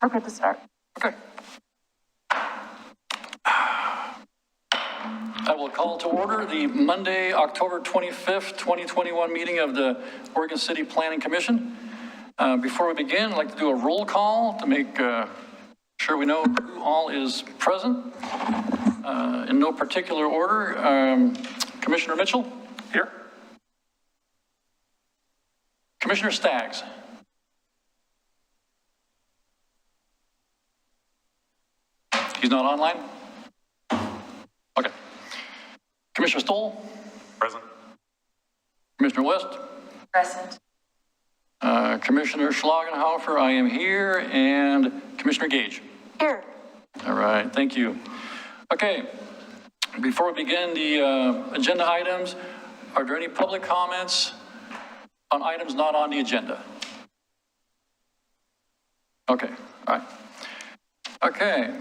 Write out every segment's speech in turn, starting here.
We're good to start. Okay. I will call to order the Monday, October 25th, 2021 meeting of the Oregon City Planning Commission. Before we begin, I'd like to do a roll call to make sure we know who all is present. In no particular order, Commissioner Mitchell? Here. Commissioner Staggs? He's not online? Okay. Commissioner Stoll? Present. Commissioner West? Present. Commissioner Schlagenhofer, I am here, and Commissioner Gage? Here. All right, thank you. Okay, before we begin the agenda items, are there any public comments on items not on the agenda? Okay, all right. Okay.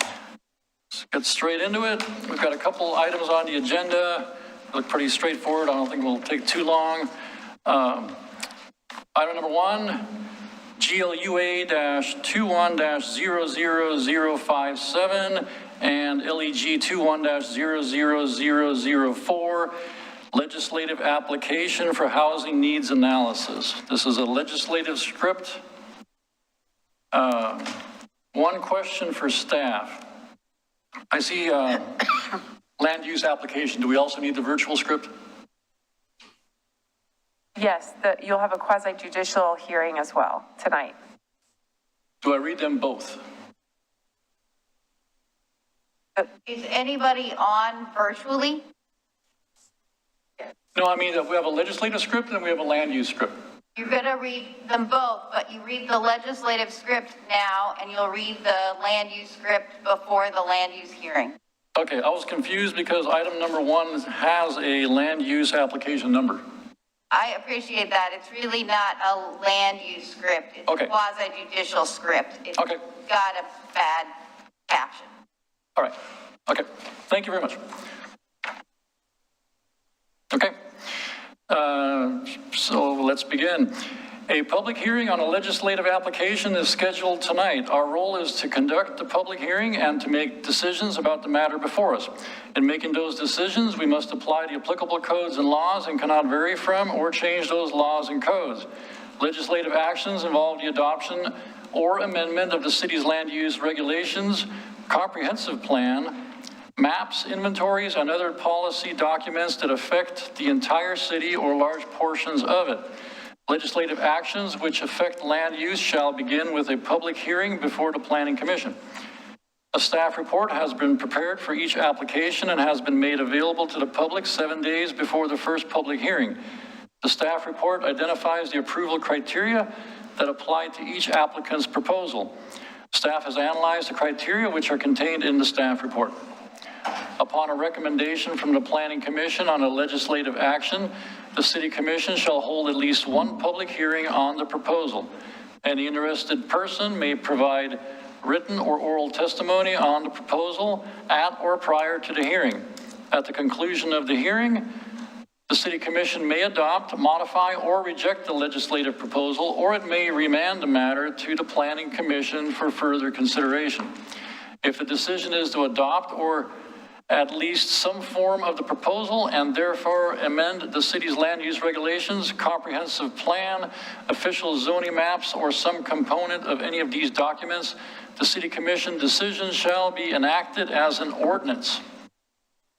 Let's get straight into it. We've got a couple items on the agenda. Look pretty straightforward. I don't think we'll take too long. Item number one, GLUA-21-000057 and LEG 21-00004, legislative application for housing needs analysis. This is a legislative script. One question for staff. I see land use application. Do we also need the virtual script? Yes, you'll have a quasi-judicial hearing as well tonight. Do I read them both? Is anybody on virtually? No, I mean that we have a legislative script and we have a land use script. You're going to read them both, but you read the legislative script now and you'll read the land use script before the land use hearing. Okay, I was confused because item number one has a land use application number. I appreciate that. It's really not a land use script. It's Okay. a quasi-judicial script. It's Okay. got a bad caption. All right, okay, thank you very much. Okay, so let's begin. A public hearing on a legislative application is scheduled tonight. Our role is to conduct the public hearing and to make decisions about the matter before us. In making those decisions, we must apply the applicable codes and laws and cannot vary from or change those laws and codes. Legislative actions involve the adoption or amendment of the city's land use regulations, comprehensive plan, maps, inventories, and other policy documents that affect the entire city or large portions of it. Legislative actions which affect land use shall begin with a public hearing before the Planning Commission. A staff report has been prepared for each application and has been made available to the public 7 days before the first public hearing. The staff report identifies the approval criteria that apply to each applicant's proposal. Staff has analyzed the criteria which are contained in the staff report. Upon a recommendation from the Planning Commission on a legislative action, the City Commission shall hold at least one public hearing on the proposal. Any interested person may provide written or oral testimony on the proposal at or prior to the hearing. At the conclusion of the hearing, the City Commission may adopt, modify, or reject the legislative proposal, or it may remand the matter to the Planning Commission for further consideration. If the decision is to adopt or at least some form of the proposal and therefore amend the city's land use regulations, comprehensive plan, official zoning maps, or some component of any of these documents, the City Commission decision shall be enacted as an ordinance.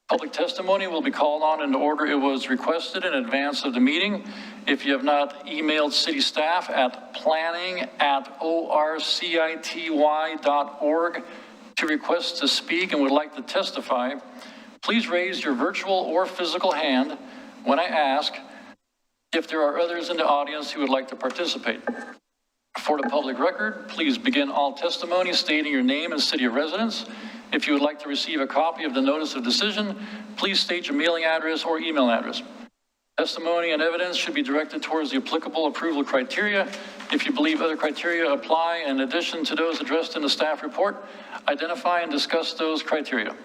Public testimony will be called on in the order it was requested in advance of the meeting. If you have not emailed city staff at planning@orcity.org to request to speak and would like to testify, please raise your virtual or physical hand when I ask if there are others in the audience who would like to participate. For the public record, please begin all testimony stating your name and city of residence. If you would like to receive a copy of the notice of decision, please state your mailing address or email address. Testimony and evidence should be directed towards the applicable approval criteria. If you believe other criteria apply in addition to those addressed in the staff report, identify and discuss those criteria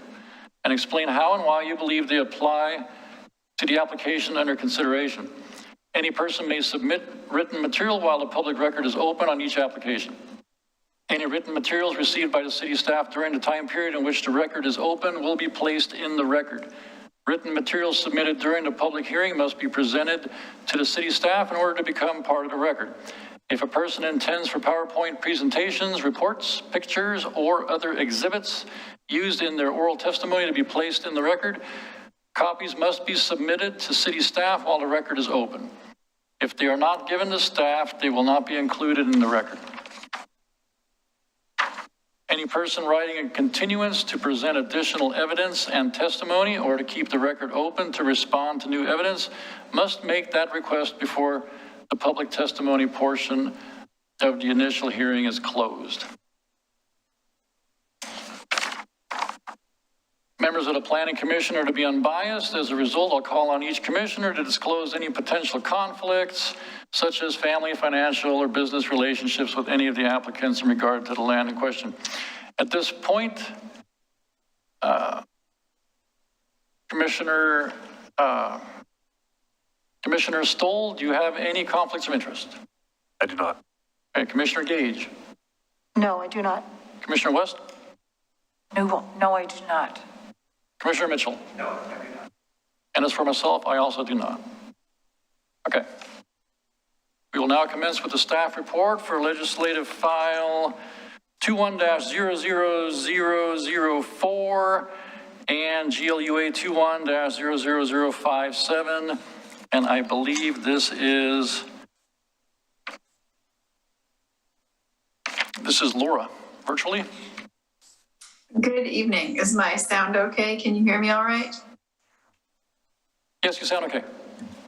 and explain how and why you believe they apply to the application under consideration. Any person may submit written material while the public record is open on each application. Any written materials received by the city staff during the time period in which the record is open will be placed in the record. Written materials submitted during the public hearing must be presented to the city staff in order to become part of the record. If a person intends for PowerPoint presentations, reports, pictures, or other exhibits used in their oral testimony to be placed in the record, copies must be submitted to city staff while the record is open. If they are not given to staff, they will not be included in the record. Any person writing a continuance to present additional evidence and testimony or to keep the record open to respond to new evidence must make that request before the public testimony portion of the initial hearing is closed. Members of the Planning Commission are to be unbiased. As a result, I'll call on each commissioner to disclose any potential conflicts, such as family, financial, or business relationships with any of the applicants in regard to the land in question. At this point, Commissioner Stoll, do you have any conflicts of interest? I do not. Okay, Commissioner Gage? No, I do not. Commissioner West? No, I do not. Commissioner Mitchell? No, I do not. And as for myself, I also do not. Okay. We will now commence with the staff report for legislative file 21-00004 and GLUA 21-00057. And I believe this is Laura, virtually. Good evening. Is my sound okay? Can you hear me all right? Yes, you sound okay.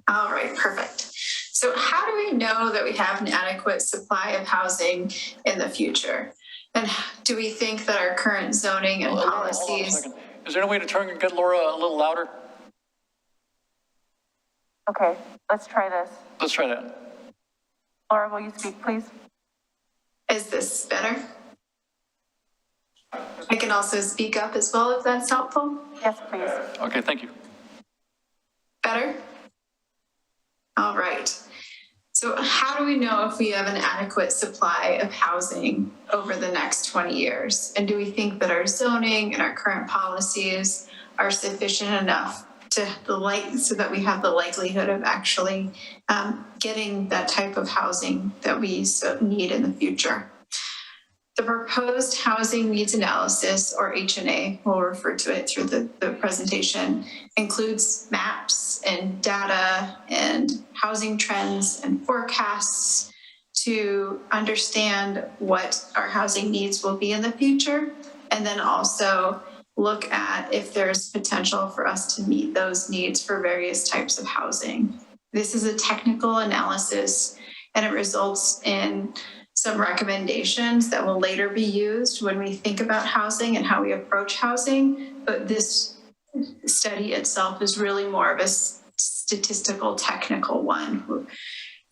All right, perfect. So how do we know that we have an adequate supply of housing in the future? And do we think that our current zoning and Hold on a policies... second. Is there any way to turn and get Laura a little louder? Okay, let's try this. Let's try that. Laura, will you speak, please? Is this better? I can also speak up as well if that's helpful. Yes, please. Okay, thank you. Better? All right. So how do we know if we have an adequate supply of housing over the next 20 years? And do we think that our zoning and our current policies are sufficient enough so that we have the likelihood of actually getting that type of housing that we need in the future? The proposed housing needs analysis, or H&A, we'll refer to it through the presentation, includes maps and data and housing trends and forecasts to understand what our housing needs will be in the future, and then also look at if there's potential for us to meet those needs for various types of housing. This is a technical analysis, and it results in some recommendations that will later be used when we think about housing and how we approach housing. But this study itself is really more of a statistical, technical one.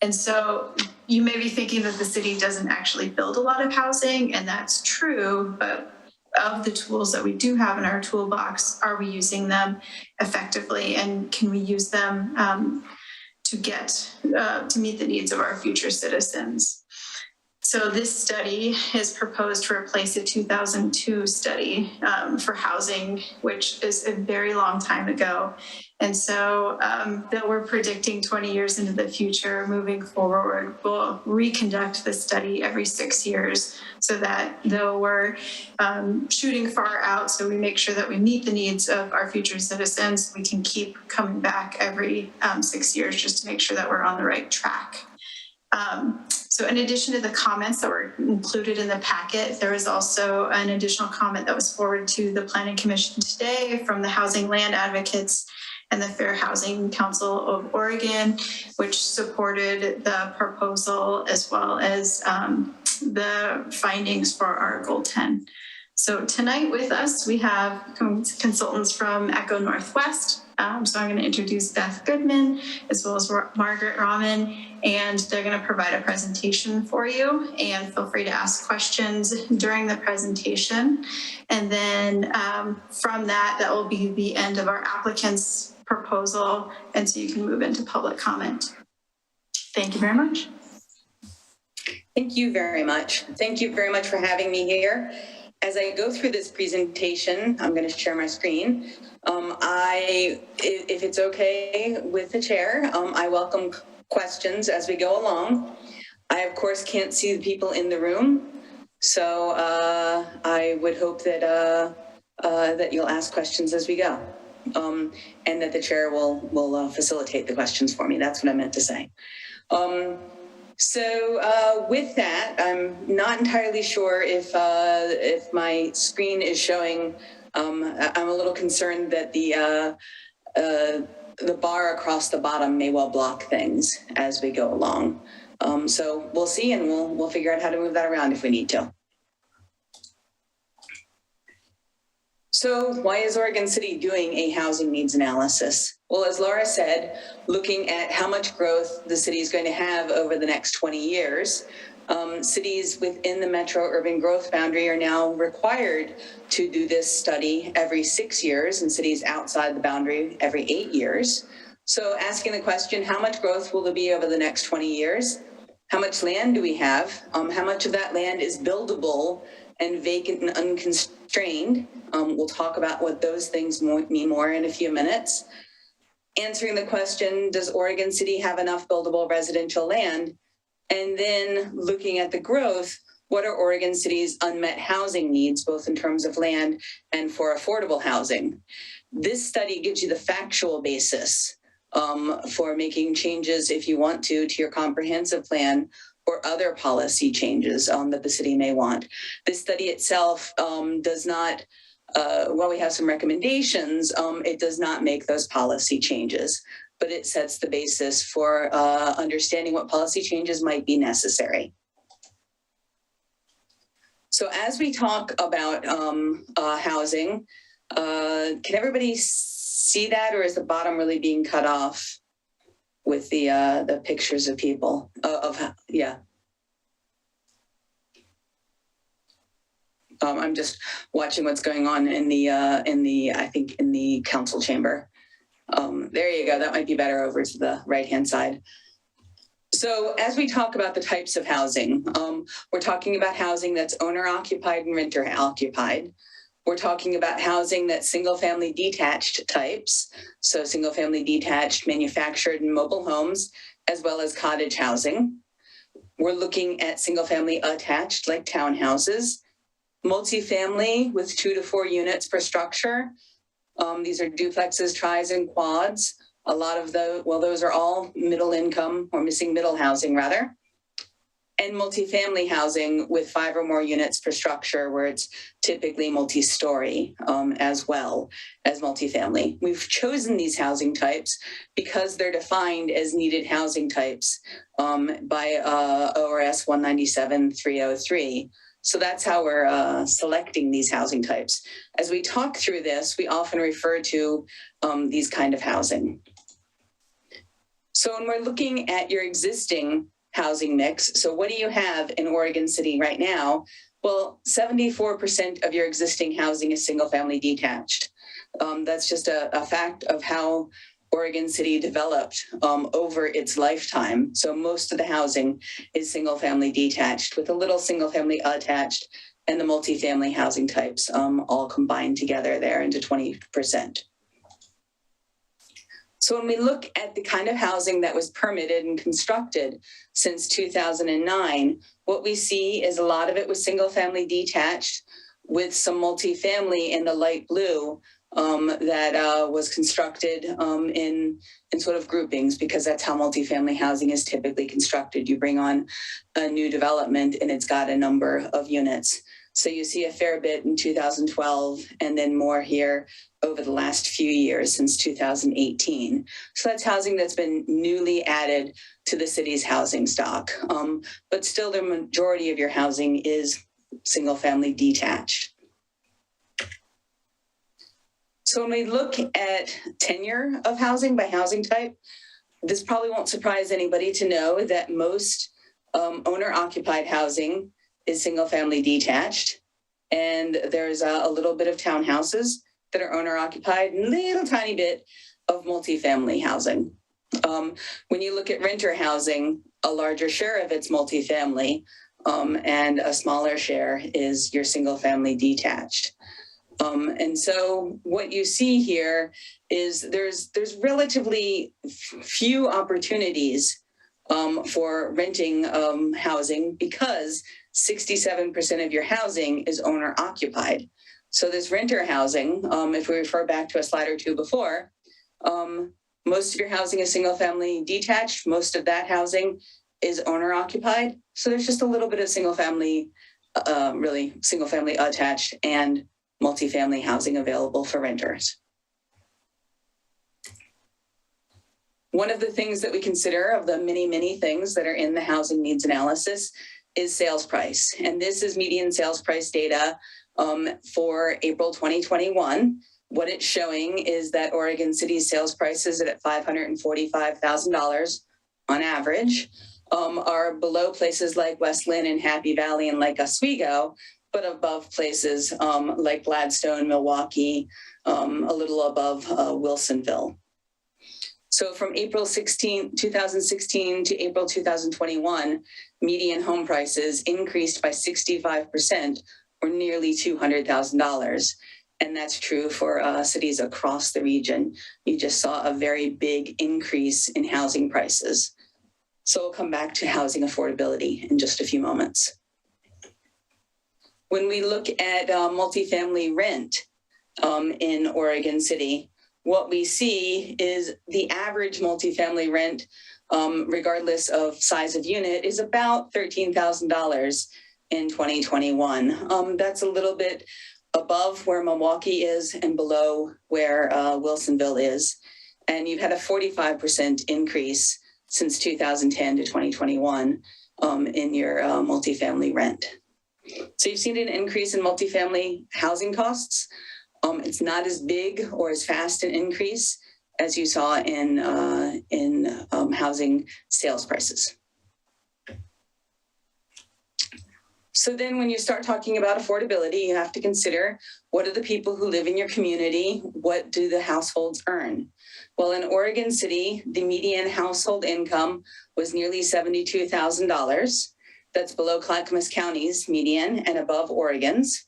And so you may be thinking that the city doesn't actually build a lot of housing, and that's true, but of the tools that we do have in our toolbox, are we using them effectively, and can we use them to meet the needs of our future citizens? So this study is proposed to replace a 2002 study for housing, which is a very long time ago. And so that we're predicting 20 years into the future, moving forward, we'll reconduct the study every 6 years so that though we're shooting far out, so we make sure that we meet the needs of our future citizens, we can keep coming back every 6 years just to make sure that we're on the right track. So in addition to the comments that were included in the packet, there was also an additional comment that was forwarded to the Planning Commission today from the Housing Land Advocates and the Fair Housing Council of Oregon, which supported the proposal as well as the findings for our Goal 10. So tonight with us, we have consultants from Echo Northwest. So I'm going to introduce Beth Goodman as well as Margaret Rahman, and they're going to provide a presentation for you, and feel free to ask questions during the presentation. And then from that will be the end of our applicant's proposal, and so you can move into public comment. Thank you very much. Thank you very much. Thank you very much for having me here. As I go through this presentation, I'm going to share my screen. If it's okay with the chair, I welcome questions as we go along. I, of course, can't see the people in the room, so I would hope that that you'll ask questions as we go, and that the chair will facilitate the questions for me. That's what I meant to say. So with that, I'm not entirely sure if my screen is showing. I'm a little concerned that the bar across the bottom may well block things as we go along. So we'll see, and we'll figure out how to move that around if we need to. So why is Oregon City doing a housing needs analysis? Well, as Laura said, looking at how much growth the city is going to have over the next 20 years, cities within the metro urban growth boundary are now required to do this study every 6 years, and cities outside the boundary every 8 years. So asking the question, how much growth will there be over the next 20 years? How much land do we have? How much of that land is buildable and vacant and unconstrained? We'll talk about what those things mean more in a few minutes. Answering the question, does Oregon City have enough buildable residential land? And then looking at the growth, what are Oregon City's unmet housing needs, both in terms of land and for affordable housing? This study gives you the factual basis for making changes, if you want to your comprehensive plan or other policy changes that the city may want. This study itself does not, while we have some recommendations, it does not make those policy changes, but it sets the basis for understanding what policy changes might be necessary. So as we talk about housing, can everybody see that, or is the bottom really being cut off with the pictures of people yeah? I'm just watching what's going on in the I think in the council chamber. There you go. That might be better over to the right-hand side. So as we talk about the types of housing, we're talking about housing that's owner-occupied and renter-occupied. We're talking about housing that's single-family detached types, so single-family detached manufactured and mobile homes, as well as cottage housing. We're looking at single-family attached, like townhouses, multifamily with 2 to 4 units per structure. These are duplexes, tris, and quads. A lot of those are all middle income or missing middle housing, rather. And multifamily housing with 5 or more units per structure, where it's typically multi-story as well as multifamily. We've chosen these housing types because they're defined as needed housing types by ORS 197-303. So that's how we're selecting these housing types. As we talk through this, we often refer to these kind of housing. So when we're looking at your existing housing mix, so what do you have in Oregon City right now? Well, 74% of your existing housing is single-family detached. That's just a fact of how Oregon City developed over its lifetime. So most of the housing is single-family detached, with a little single-family attached and the multifamily housing types all combined together there into 20%. So when we look at the kind of housing that was permitted and constructed since 2009, what we see is a lot of it was single-family detached, with some multifamily in the light blue that was constructed in sort of groupings, because that's how multifamily housing is typically constructed. You bring on a new development and it's got a number of units. So you see a fair bit in 2012 and then more here over the last few years since 2018. So that's housing that's been newly added to the city's housing stock. But still the majority of your housing is single-family detached. So when we look at tenure of housing by housing type, this probably won't surprise anybody to know that most owner-occupied housing is single-family detached, and there's a little bit of townhouses that are owner-occupied, and a little tiny bit of multifamily housing. When you look at renter housing, a larger share of it's multifamily, and a smaller share is your single family detached. And so what you see here is there's relatively few opportunities for renting housing because 67% of your housing is owner occupied. So this renter housing, if we refer back to a slide or two before, most of your housing is single family detached. Most of that housing is owner occupied. So there's just a little bit of single family, really single family attached and multifamily housing available for renters. One of the things that we consider of the many things that are in the housing needs analysis is sales price. And this is median sales price data for April 2021. What it's showing is that Oregon City's sales prices at $545,000 on average are below places like West Lynn and Happy Valley and Lake Oswego, but above places like Gladstone, Milwaukee, a little above Wilsonville. So from April 2016 to April 2021, median home prices increased by 65%, or nearly $200,000. And that's true for cities across the region. You just saw a very big increase in housing prices. So we'll come back to housing affordability in just a few moments. When we look at multifamily rent in Oregon City, what we see is the average multifamily rent, regardless of size of unit, is about $13,000 in 2021. That's a little bit above where Milwaukee is and below where Wilsonville is. And you've had a 45% increase since 2010 to 2021 in your multifamily rent. So you've seen an increase in multifamily housing costs. It's not as big or as fast an increase as you saw in housing sales prices. So then when you start talking about affordability, you have to consider, what are the people who live in your community? What do the households earn? Well, in Oregon City, the median household income was nearly $72,000. That's below Clackamas County's median and above Oregon's.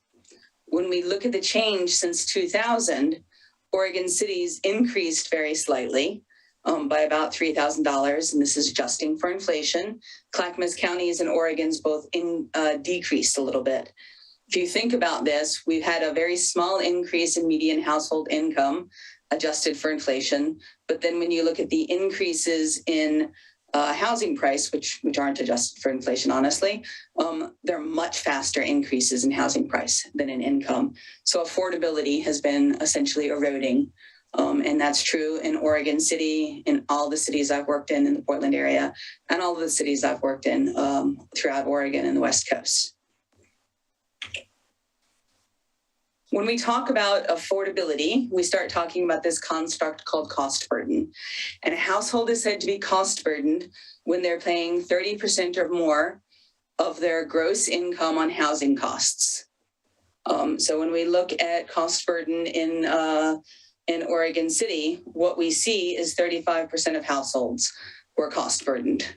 When we look at the change since 2000, Oregon City's increased very slightly by about $3,000, and this is adjusting for inflation. Clackamas County's and Oregon's both decreased a little bit. If you think about this, we've had a very small increase in median household income adjusted for inflation, but then when you look at the increases in housing price, which aren't adjusted for inflation, honestly, they're much faster increases in housing price than in income. So affordability has been essentially eroding. And that's true in Oregon City, in all the cities I've worked in the Portland area, and all of the cities I've worked in throughout Oregon and the West Coast. When we talk about affordability, we start talking about this construct called cost burden. And a household is said to be cost burdened when they're paying 30% or more of their gross income on housing costs. So when we look at cost burden in Oregon City, what we see is 35% of households were cost burdened.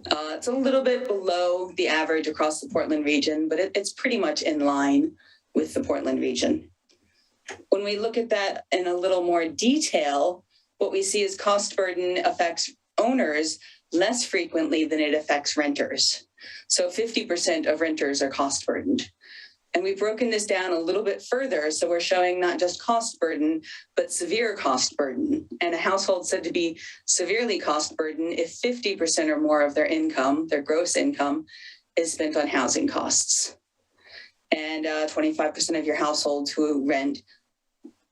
It's a little bit below the average across the Portland region, but it's pretty much in line with the Portland region. When we look at that in a little more detail, what we see is cost burden affects owners less frequently than it affects renters. So 50% of renters are cost burdened. And we've broken this down a little bit further. So we're showing not just cost burden, but severe cost burden. And a household said to be severely cost burdened if 50% or more of their income, their gross income, is spent on housing costs. And 25% of your households who rent,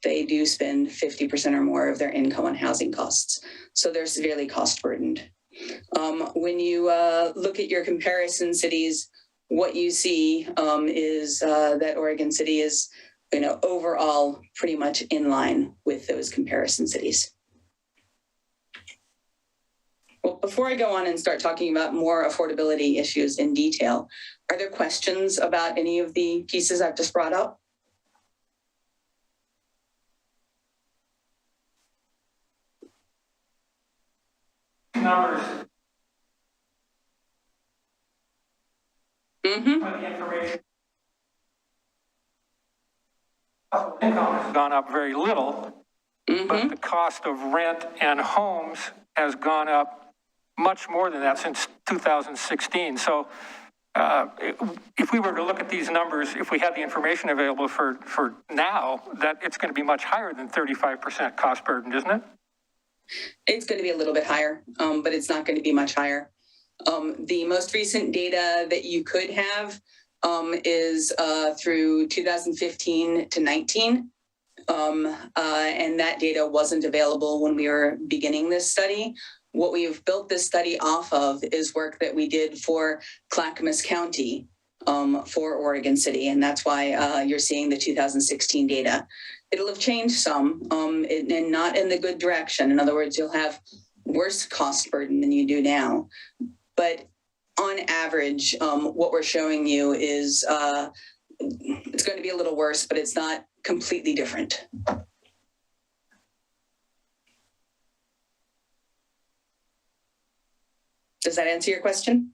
they do spend 50% or more of their income on housing costs. So they're severely cost burdened. When you look at your comparison cities, what you see is that Oregon City is, overall pretty much in line with those comparison cities. Well, before I go on and start talking about more affordability issues in detail, are there questions about any of the pieces I've just brought up? Numbers. Mm-hmm. The information. Income has gone up very little, but the cost of rent and homes has gone up much more than that since 2016. So if we were to look at these numbers, if we had the information available for now, that it's going to be much higher than 35% cost burden, isn't it? It's going to be a little bit higher, but it's not going to be much higher. The most recent data that you could have is through 2015 to 19. And that data wasn't available when we were beginning this study. What we've built this study off of is work that we did for Clackamas County for Oregon City. And that's why you're seeing the 2016 data. It'll have changed some and not in the good direction. In other words, you'll have worse cost burden than you do now. But on average, what we're showing you is it's going to be a little worse, but it's not completely different. Does that answer your question?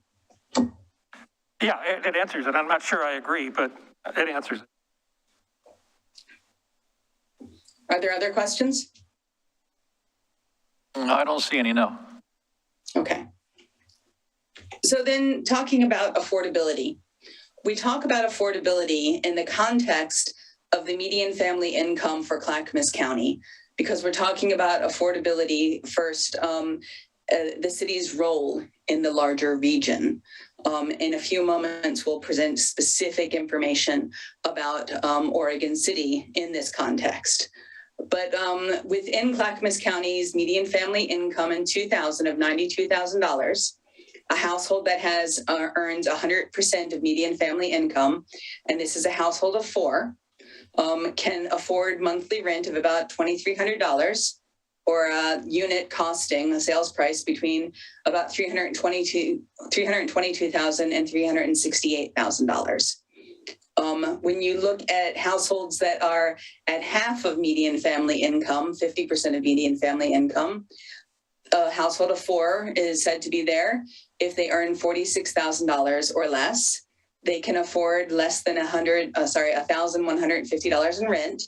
Yeah, it answers it. I'm not sure I agree, but it answers it. Are there other questions? I don't see any, no. Okay. So then talking about affordability, we talk about affordability in the context of the median family income for Clackamas County, because we're talking about affordability first, the city's role in the larger region. In a few moments, we'll present specific information about Oregon City in this context. But within Clackamas County's median family income in 2000 of $92,000, a household that has earns 100% of median family income, and this is a household of four, can afford monthly rent of about $2,300, or a unit costing a sales price between about $322,000 and $368,000. When you look at households that are at half of median family income, 50% of median family income, a household of four is said to be there. If they earn $46,000 or less, they can afford less than $1,150 in rent,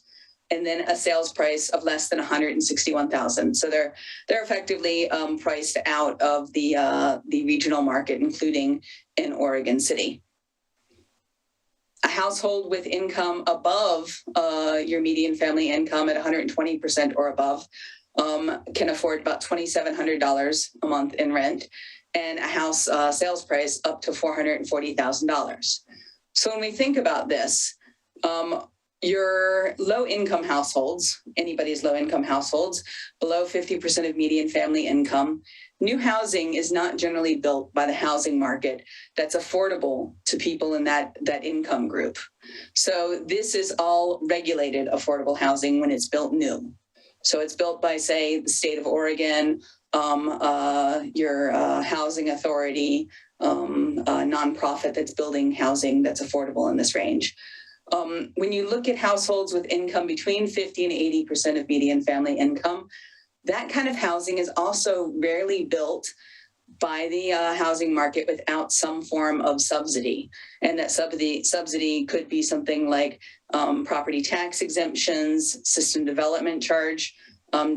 and then a sales price of less than $161,000. So they're effectively priced out of the regional market, including in Oregon City. A household with income above your median family income at 120% or above can afford about $2,700 a month in rent, and a house sales price up to $440,000. So when we think about this, your low-income households, anybody's low-income households, below 50% of median family income, new housing is not generally built by the housing market that's affordable to people in that income group. So this is all regulated affordable housing when it's built new. So it's built by, say, the state of Oregon, your housing authority, a nonprofit that's building housing that's affordable in this range. When you look at households with income between 50 and 80% of median family income, that kind of housing is also rarely built by the housing market without some form of subsidy. And that subsidy could be something like property tax exemptions, system development charge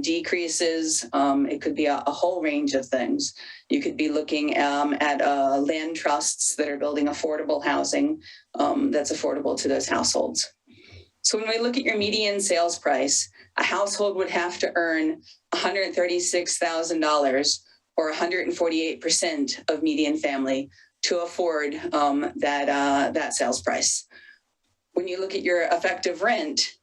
decreases. It could be a whole range of things. You could be looking at land trusts that are building affordable housing that's affordable to those households. So when we look at your median sales price, a household would have to earn $136,000 or 148% of median family to afford that sales price. When you look at your effective rent,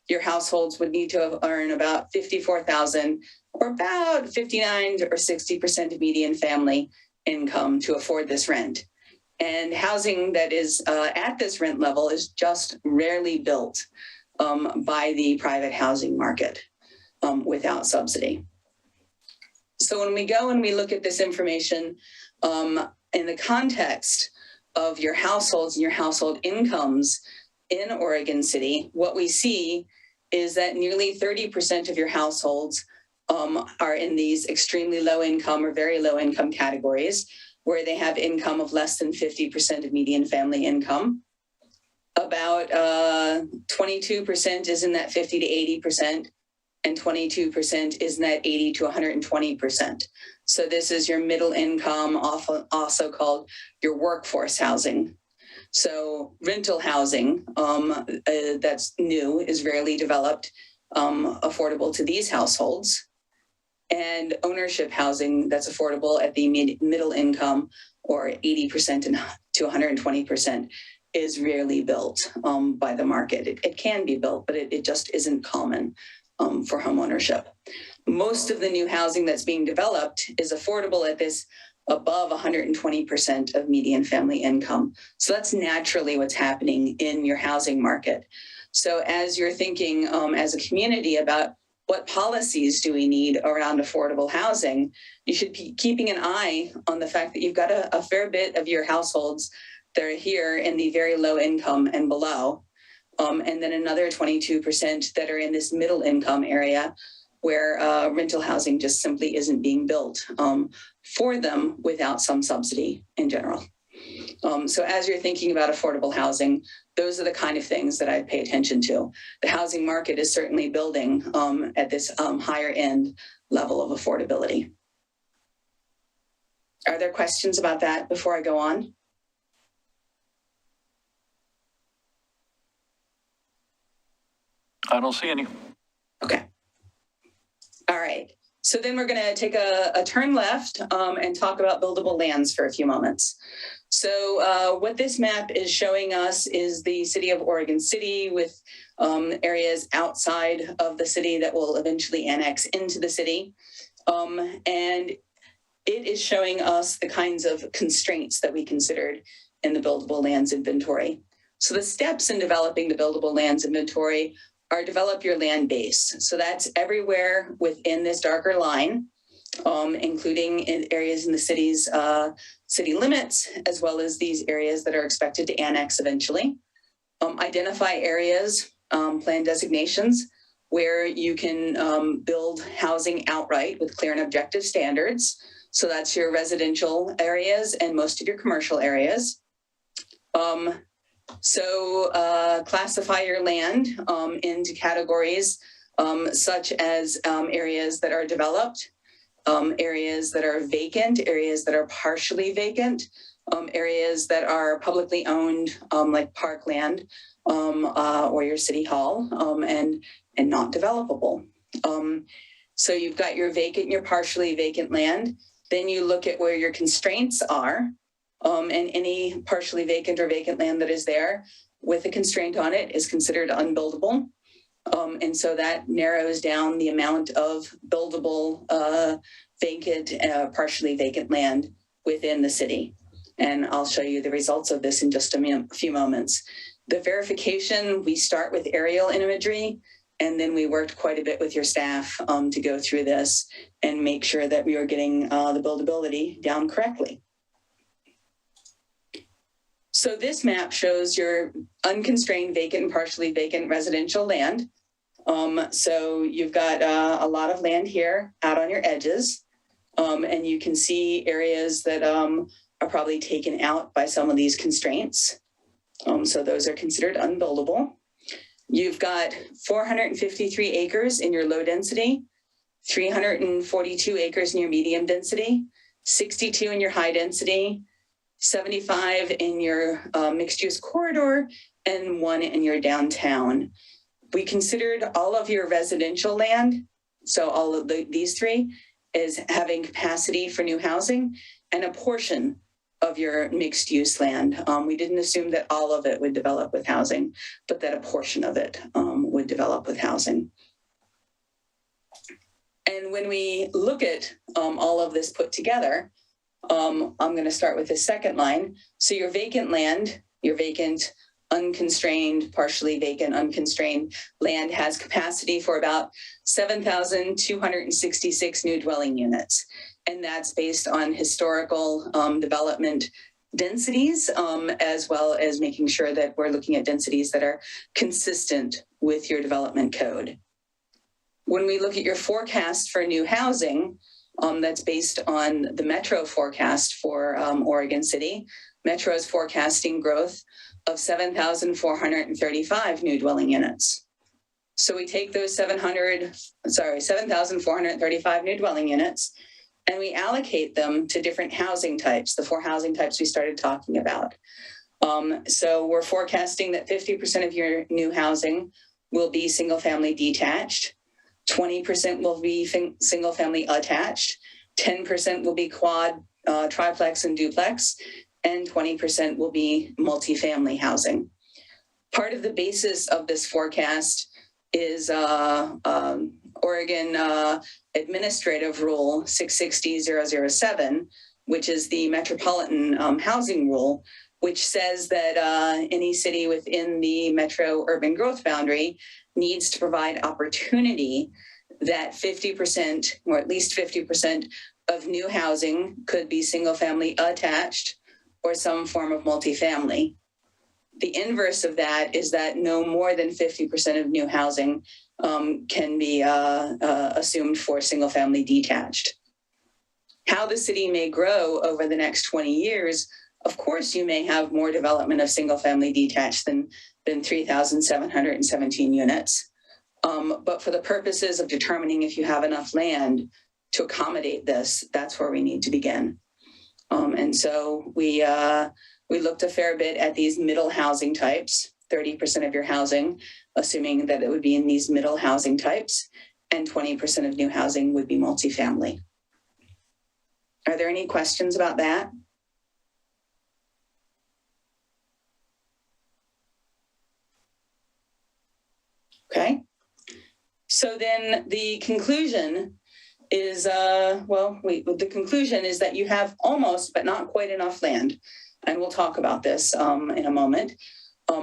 your households would need to earn about $54,000 or about 59 or 60% of median family income to afford this rent. And housing that is at this rent level is just rarely built by the private housing market without subsidy. So when we go and we look at this information in the context of your households and your household incomes in Oregon City, what we see is that nearly 30% of your households are in these extremely low income or very low income categories. where they have income of less than 50% of median family income. About 22% is in that 50 to 80%, and 22% is in that 80 to 120%. So this is your middle income, also called your workforce housing. So rental housing that's new is rarely developed, affordable to these households. And ownership housing that's affordable at the middle income, or 80% to 120%, is rarely built by the market. It can be built, but it just isn't common for home ownership. Most of the new housing that's being developed is affordable at this above 120% of median family income. So that's naturally what's happening in your housing market. So as you're thinking as a community about what policies do we need around affordable housing, you should be keeping an eye on the fact that you've got a fair bit of your households that are here in the very low income and below, and then another 22% that are in this middle income area where rental housing just simply isn't being built for them without some subsidy in general. So as you're thinking about affordable housing, those are the kind of things that I pay attention to. The housing market is certainly building at this higher end level of affordability. Are there questions about that before I go on? I don't see any. Okay. All right. So then we're going to take a turn left and talk about buildable lands for a few moments. So what this map is showing us is the city of Oregon City with areas outside of the city that will eventually annex into the city. And it is showing us the kinds of constraints that we considered in the buildable lands inventory. So the steps in developing the buildable lands inventory are develop your land base. So that's everywhere within this darker line, including in areas in the city's city limits, as well as these areas that are expected to annex eventually. Identify areas, plan designations, where you can build housing outright with clear and objective standards. So that's your residential areas and most of your commercial areas. Classify your land into categories such as areas that are developed, areas that are vacant, areas that are partially vacant, areas that are publicly owned, like parkland or your city hall, and not developable. So you've got your vacant and your partially vacant land. Then you look at where your constraints are, and any partially vacant or vacant land that is there with a constraint on it is considered unbuildable. And so that narrows down the amount of buildable vacant, partially vacant land within the city. And I'll show you the results of this in just a few moments. The verification, we start with aerial imagery, and then we worked quite a bit with your staff to go through this and make sure that we are getting the buildability down correctly. So this map shows your unconstrained vacant and partially vacant residential land. So you've got a lot of land here out on your edges, and you can see areas that are probably taken out by some of these constraints. So those are considered unbuildable. You've got 453 acres in your low density, 342 acres in your medium density, 62 in your high density, 75 in your mixed use corridor, and 1 in your downtown. We considered all of your residential land, so all of these three, is having capacity for new housing, and a portion of your mixed use land. We didn't assume that all of it would develop with housing, but that a portion of it would develop with housing. And when we look at all of this put together, I'm going to start with the second line. So your vacant land, your vacant, unconstrained, partially vacant, unconstrained land has capacity for about 7,266 new dwelling units. And that's based on historical development densities, as well as making sure that we're looking at densities that are consistent with your development code. When we look at your forecast for new housing, that's based on the Metro forecast for Oregon City. Metro is forecasting growth of 7,435 new dwelling units. So we take those 7,435 new dwelling units, and we allocate them to different housing types, the 4 housing types we started talking about. So we're forecasting that 50% of your new housing will be single-family detached, 20% will be single-family attached, 10% will be quad, triplex, and duplex, and 20% will be multifamily housing. Part of the basis of this forecast is Oregon Administrative Rule 660-007, which is the Metropolitan Housing Rule, which says that any city within the metro urban growth boundary needs to provide opportunity that 50% or at least 50% of new housing could be single-family attached or some form of multifamily. The inverse of that is that no more than 50% of new housing can be assumed for single-family detached. How the city may grow over the next 20 years, of course, you may have more development of single-family detached than 3,717 units. But for the purposes of determining if you have enough land to accommodate this, that's where we need to begin. And so we looked a fair bit at these middle housing types, 30% of your housing, assuming that it would be in these middle housing types, and 20% of new housing would be multifamily. Are there any questions about that? Okay. So then the conclusion is, the conclusion is that you have almost, but not quite enough land. And we'll talk about this in a moment.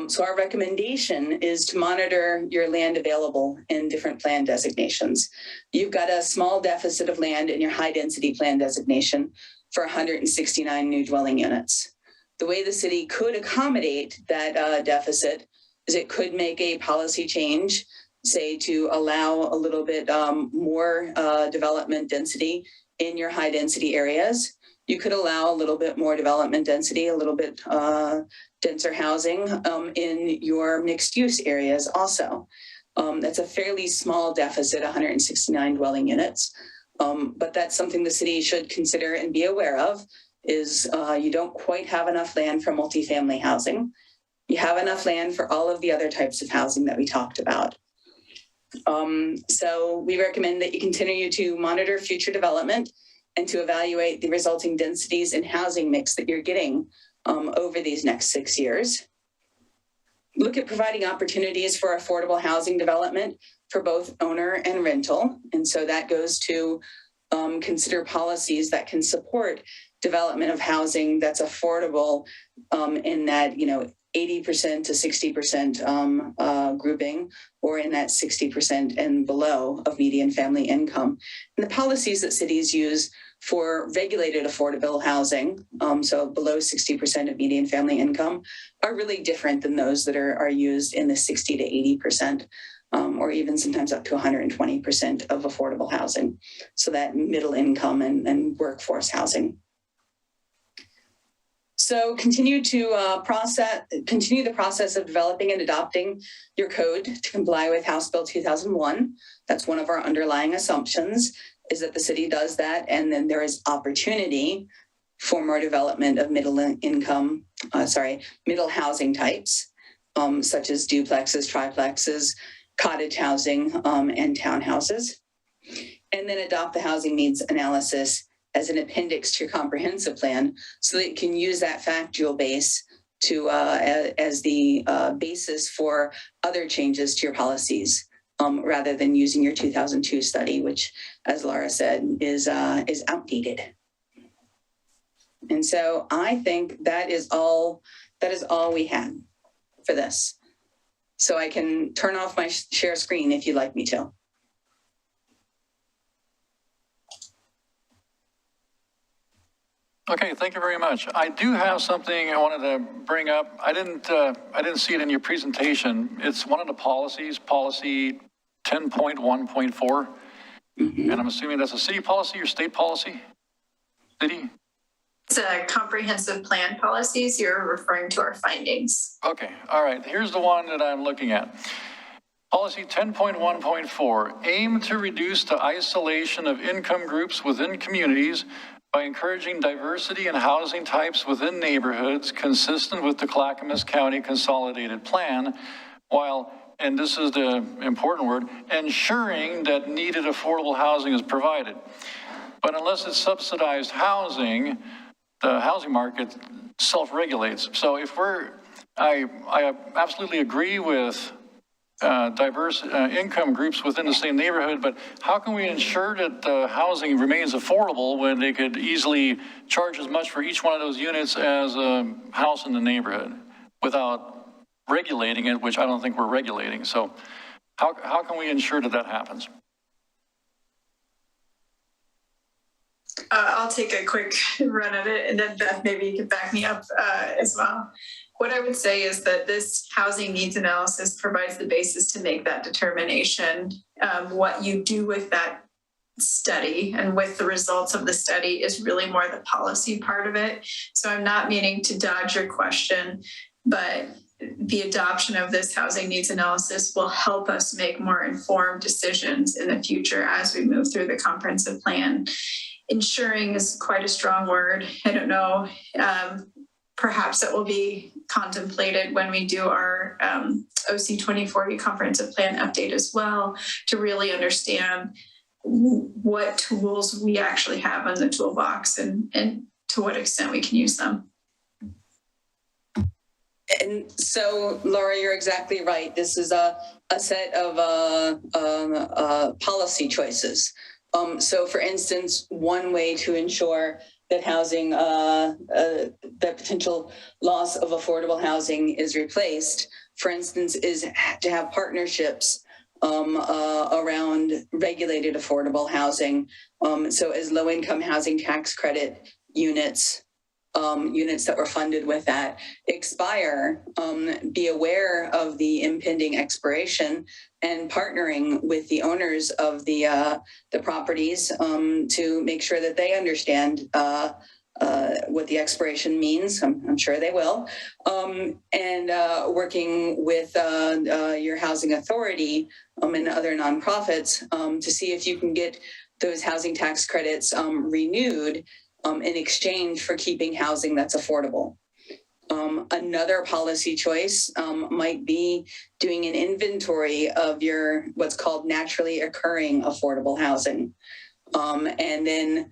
So our recommendation is to monitor your land available in different plan designations. You've got a small deficit of land in your high density plan designation for 169 new dwelling units. The way the city could accommodate that deficit is it could make a policy change, say to allow a little bit more development density in your high density areas. You could allow a little bit more development density, a little bit denser housing in your mixed use areas also. That's a fairly small deficit, 169 dwelling units. But that's something the city should consider and be aware of is you don't quite have enough land for multifamily housing. You have enough land for all of the other types of housing that we talked about. So we recommend that you continue to monitor future development and to evaluate the resulting densities and housing mix that you're getting over these next 6 years. Look at providing opportunities for affordable housing development for both owner and rental. And so that goes to consider policies that can support development of housing that's affordable in that, 80% to 60% grouping, or in that 60% and below of median family income. And the policies that cities use for regulated affordable housing, so below 60% of median family income, are really different than those that are used in the 60 to 80%, or even sometimes up to 120% of affordable housing. So that middle income and workforce housing. So continue the process of developing and adopting your code to comply with House Bill 2001. That's one of our underlying assumptions, is that the city does that, and then there is opportunity for more development of middle housing types, such as duplexes, triplexes, cottage housing, and townhouses. And then adopt the housing needs analysis as an appendix to your comprehensive plan, so that you can use that factual base to as the basis for other changes to your policies, rather than using your 2002 study, which, as Laura said, is outdated. And so I think that is all we had for this. So I can turn off my share screen if you'd like me to. Okay, thank you very much. I do have something I wanted to bring up. I didn't see it in your presentation. It's one of the policies, policy 10.1.4. And I'm assuming that's a city policy or state policy? City? It's a comprehensive plan policies. You're referring to our findings. Okay, all right. Here's the one that I'm looking at. Policy 10.1.4, aim to reduce the isolation of income groups within communities by encouraging diversity in housing types within neighborhoods consistent with the Clackamas County Consolidated Plan, while, and this is the important word, ensuring that needed affordable housing is provided. But unless it's subsidized housing, the housing market self-regulates. So if I absolutely agree with diverse income groups within the same neighborhood, but how can we ensure that the housing remains affordable when they could easily charge as much for each one of those units as a house in the neighborhood without regulating it, which I don't think we're regulating. So how can we ensure that that happens? I'll take a quick run at it, and then Beth, maybe you can back me up as well. What I would say is that this housing needs analysis provides the basis to make that determination. What you do with that study and with the results of the study is really more the policy part of it. So I'm not meaning to dodge your question, but the adoption of this housing needs analysis will help us make more informed decisions in the future as we move through the comprehensive plan. Ensuring is quite a strong word. I don't know. Perhaps it will be contemplated when we do our OC 2040 comprehensive plan update as well, to really understand what tools we actually have in the toolbox and to what extent we can use them. And so, Laura, you're exactly right. This is a set of policy choices. So, for instance, one way to ensure that housing, the potential loss of affordable housing is replaced, for instance, is to have partnerships around regulated affordable housing. So as low-income housing tax credit units that were funded with that expire, be aware of the impending expiration and partnering with the owners of the properties to make sure that they understand what the expiration means. I'm sure they will. And working with your housing authority and other nonprofits to see if you can get those housing tax credits renewed in exchange for keeping housing that's affordable. Another policy choice might be doing an inventory of your what's called naturally occurring affordable housing. And then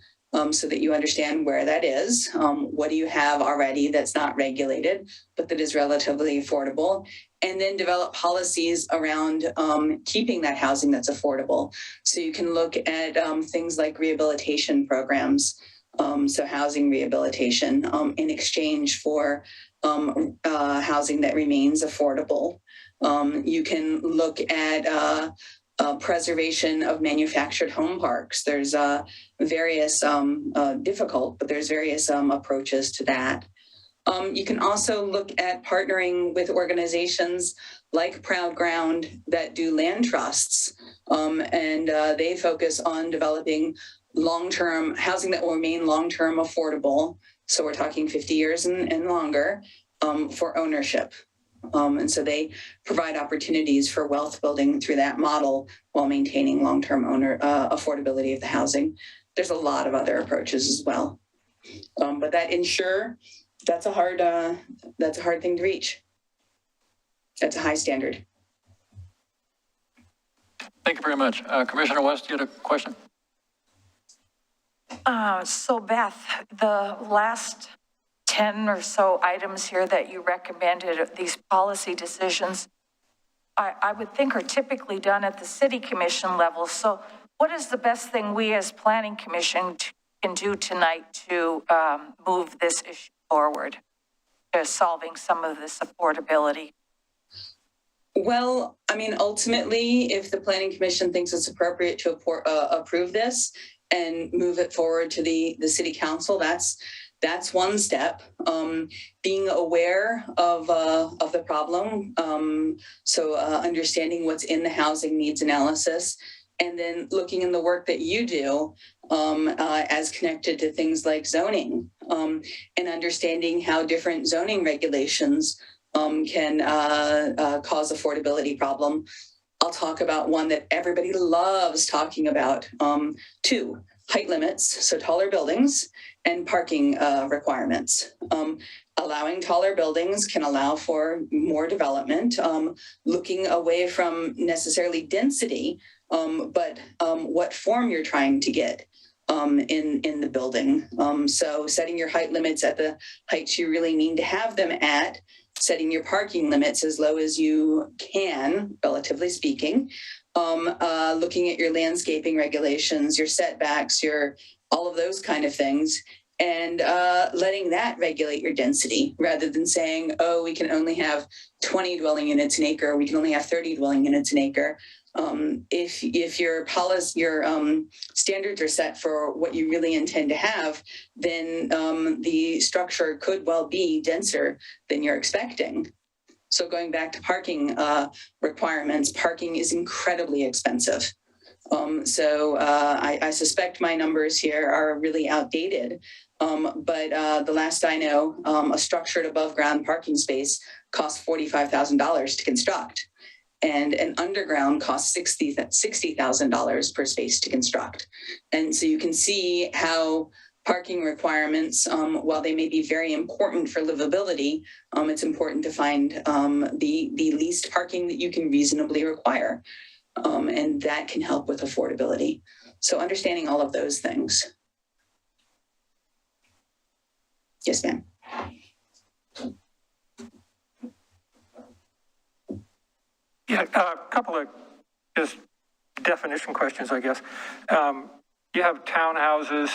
so that you understand where that is, what do you have already that's not regulated, but that is relatively affordable, and then develop policies around keeping that housing that's affordable. So you can look at things like rehabilitation programs, so housing rehabilitation in exchange for housing that remains affordable. You can look at preservation of manufactured home parks. There's various difficult, but there's various approaches to that. You can also look at partnering with organizations like Proud Ground that do land trusts, and they focus on developing long-term housing that will remain long-term affordable. So we're talking 50 years and longer for ownership. And so they provide opportunities for wealth building through that model while maintaining long-term affordability of the housing. There's a lot of other approaches as well. But that ensure, that's a hard thing to reach. That's a high standard. Thank you very much. Commissioner West, you had a question? So Beth, the last 10 or so items here that you recommended, these policy decisions, I would think are typically done at the city commission level. So what is the best thing we as planning commission can do tonight to move this issue forward to solving some of this affordability? Well, I mean, ultimately, if the planning commission thinks it's appropriate to approve this and move it forward to the city council, that's one step. Being aware of the problem, so understanding what's in the housing needs analysis, and then looking in the work that you do as connected to things like zoning, and understanding how different zoning regulations can cause affordability problem. I'll talk about one that everybody loves talking about, two, height limits, so taller buildings, and parking requirements. Allowing taller buildings can allow for more development, looking away from necessarily density, but what form you're trying to get in the building. So setting your height limits at the heights you really need to have them at, setting your parking limits as low as you can, relatively speaking, looking at your landscaping regulations, your setbacks, your all of those kind of things, and letting that regulate your density rather than saying, oh, we can only have 20 dwelling units an acre, we can only have 30 dwelling units an acre. If your policy, your standards are set for what you really intend to have, then the structure could well be denser than you're expecting. So going back to parking requirements, parking is incredibly expensive. So I suspect my numbers here are really outdated. But the last I know, a structured above ground parking space costs $45,000 to construct. And an underground costs $60,000 per space to construct. And so you can see how parking requirements, while they may be very important for livability, it's important to find the least parking that you can reasonably require. And that can help with affordability. So understanding all of those things. Yes, ma'am. Yeah, a couple of just definition questions, I guess. You have townhouses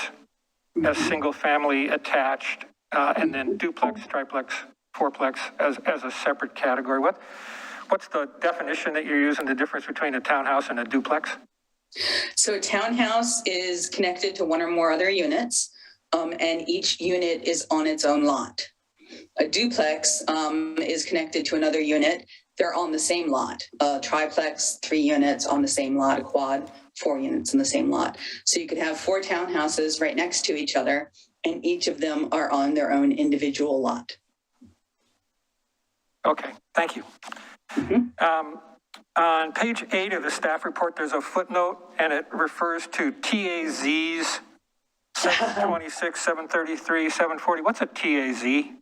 as single family attached, and then duplex, triplex, fourplex as a separate category. What's the definition that you're using, the difference between a townhouse and a duplex? So a townhouse is connected to one or more other units, and each unit is on its own lot. A duplex is connected to another unit. They're on the same lot. Triplex, 3 units on the same lot. A quad, 4 units in the same lot. So you could have 4 townhouses right next to each other, and each of them are on their own individual lot. Okay, thank you. Mm-hmm. On page 8 of the staff report, there's a footnote, and it refers to TAZs, 726, 733, 740. What's a TAZ?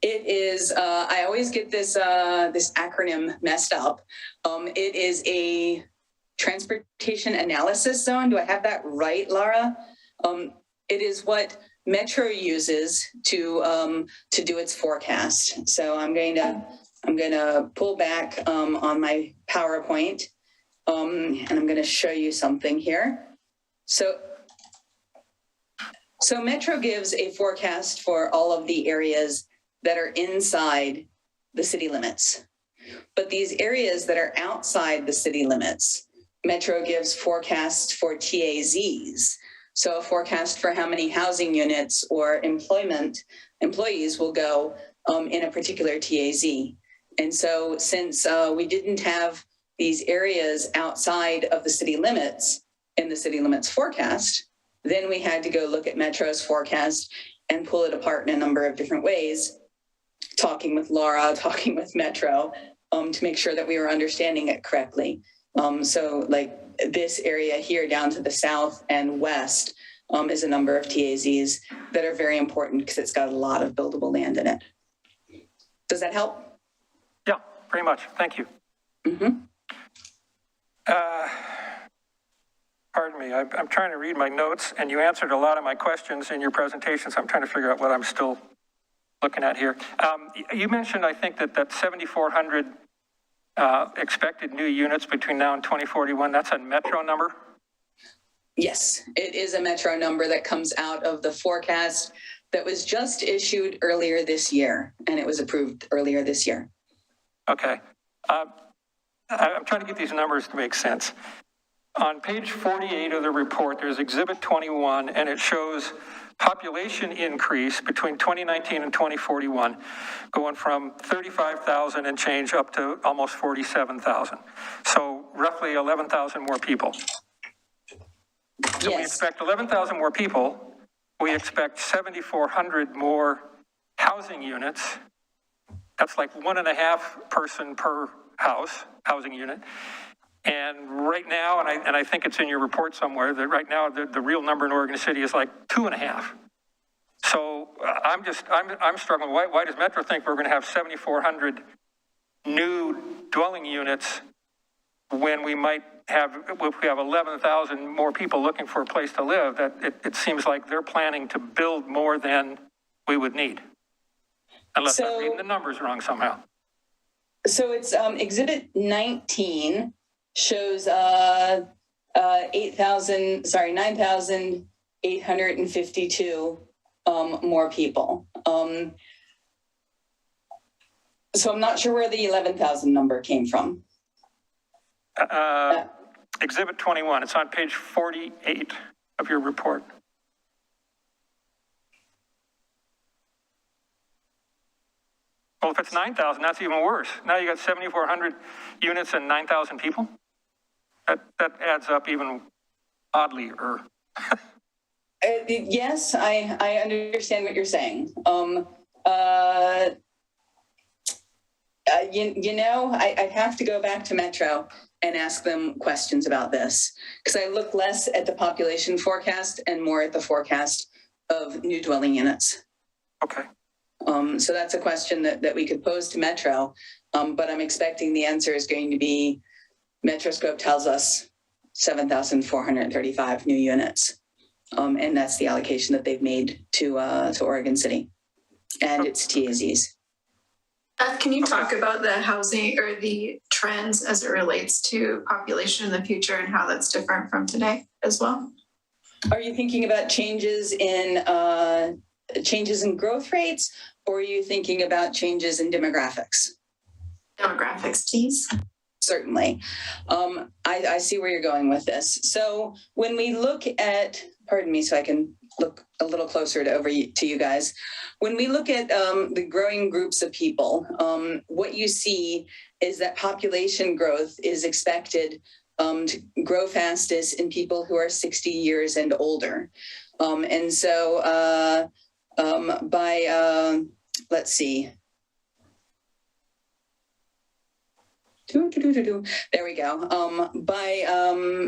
It is, I always get this acronym messed up. It is a transportation analysis zone. Do I have that right, Laura? It is what Metro uses to do its forecast. So I'm going to pull back on my PowerPoint, and I'm going to show you something here. So Metro gives a forecast for all of the areas that are inside the city limits. But these areas that are outside the city limits, Metro gives forecasts for TAZs. So a forecast for how many housing units or employees will go in a particular TAZ. And so since we didn't have these areas outside of the city limits in the city limits forecast, then we had to go look at Metro's forecast and pull it apart in a number of different ways, talking with Laura, talking with Metro, to make sure that we were understanding it correctly. So like this area here down to the south and west is a number of TAZs that are very important because it's got a lot of buildable land in it. Does that help? Yeah, pretty much. Thank you. Mm-hmm. Pardon me, I'm trying to read my notes, and you answered a lot of my questions in your presentation, so I'm trying to figure out what I'm still looking at here. You mentioned, I think, that 7,400 expected new units between now and 2041. That's a Metro number? Yes, it is a Metro number that comes out of the forecast that was just issued earlier this year, and it was approved earlier this year. Okay. I'm trying to get these numbers to make sense. On page 48 of the report, there's Exhibit 21, and it shows population increase between 2019 and 2041, going from 35,000 and change up to almost 47,000. So roughly 11,000 more people. So we Yes. expect 11,000 more people. We expect 7,400 more housing units. That's like 1.5 person per housing unit. And right now, and I think it's in your report somewhere, that right now the real number in Oregon City is like 2.5. So I'm struggling. Why does Metro think we're going to have 7,400 new dwelling units when we might have, if we have 11,000 more people looking for a place to live? That it seems like they're planning to build more than we would need. Unless I'm reading the numbers wrong somehow. So it's Exhibit 19 shows 9,852 more people. So I'm not sure where the 11,000 number came from. Exhibit 21, it's on page 48 of your report. Well, if it's 9,000, that's even worse. Now you got 7,400 units and 9,000 people. That adds up even oddly. Yes, I understand what you're saying. I'd have to go back to Metro and ask them questions about this, because I look less at the population forecast and more at the forecast of new dwelling units. Okay. So that's a question that we could pose to Metro, but I'm expecting the answer is going to be, Metroscope tells us 7,435 new units. And that's the allocation that they've made to Oregon City and its TAZs. Can you talk about the housing or the trends as it relates to population in the future and how that's different from today as well? Are you thinking about changes in growth rates, or are you thinking about changes in demographics? Demographics, please. Certainly. I see where you're going with this. So when we look at, pardon me, so I can look a little closer to you guys. When we look at the growing groups of people, what you see is that population growth is expected to grow fastest in people who are 60 years and older. And so let's see. There we go.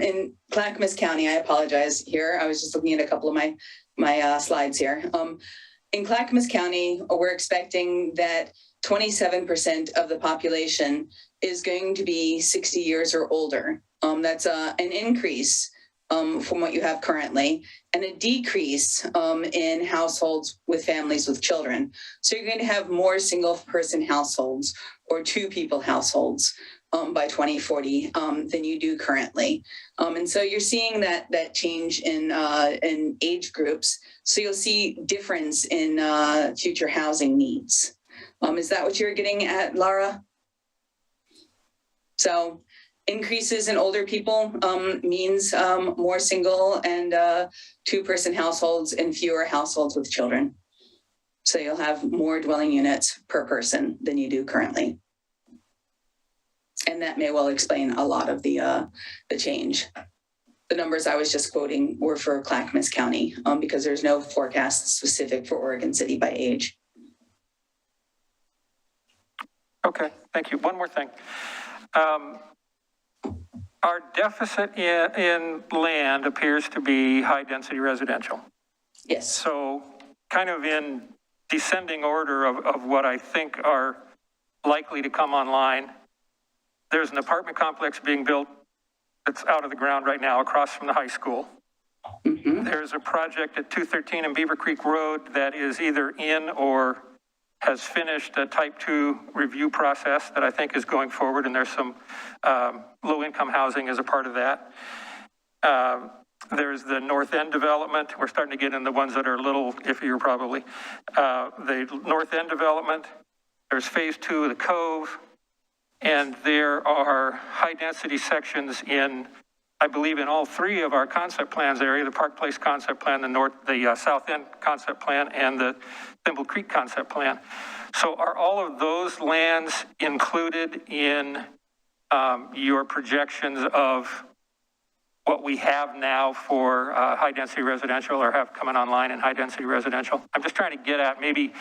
In Clackamas County, I apologize here. I was just looking at a couple of my slides here. In Clackamas County, we're expecting that 27% of the population is going to be 60 years or older. That's an increase from what you have currently, and a decrease in households with families with children. So you're going to have more single-person households or two-people households by 2040 than you do currently. And so you're seeing that change in age groups. So you'll see difference in future housing needs. Is that what you're getting at, Laura? So increases in older people means more single and two-person households and fewer households with children. So you'll have more dwelling units per person than you do currently. And that may well explain a lot of the change. The numbers I was just quoting were for Clackamas County because there's no forecast specific for Oregon City by age. Okay, thank you. One more thing. Our deficit in land appears to be high density residential. Yes. So kind of in descending order of what I think are likely to come online, there's an apartment complex being built that's out of the ground right now across from the high school. Mm-hmm. There's a project at 213 and Beaver Creek Road that is either in or has finished a type 2 review process that I think is going forward, and there's some low-income housing as a part of that. There's the North End development. We're starting to get in the ones that are a little iffier probably. The North End development, there's phase 2 of the Cove, and there are high-density sections in, I believe, in all 3 of our concept plans area, the Park Place concept plan, the South End concept plan, and the Thimble Creek concept plan. So are all of those lands included in your projections of what we have now for high-density residential or have coming online in high-density residential. I'm just trying to get at maybe,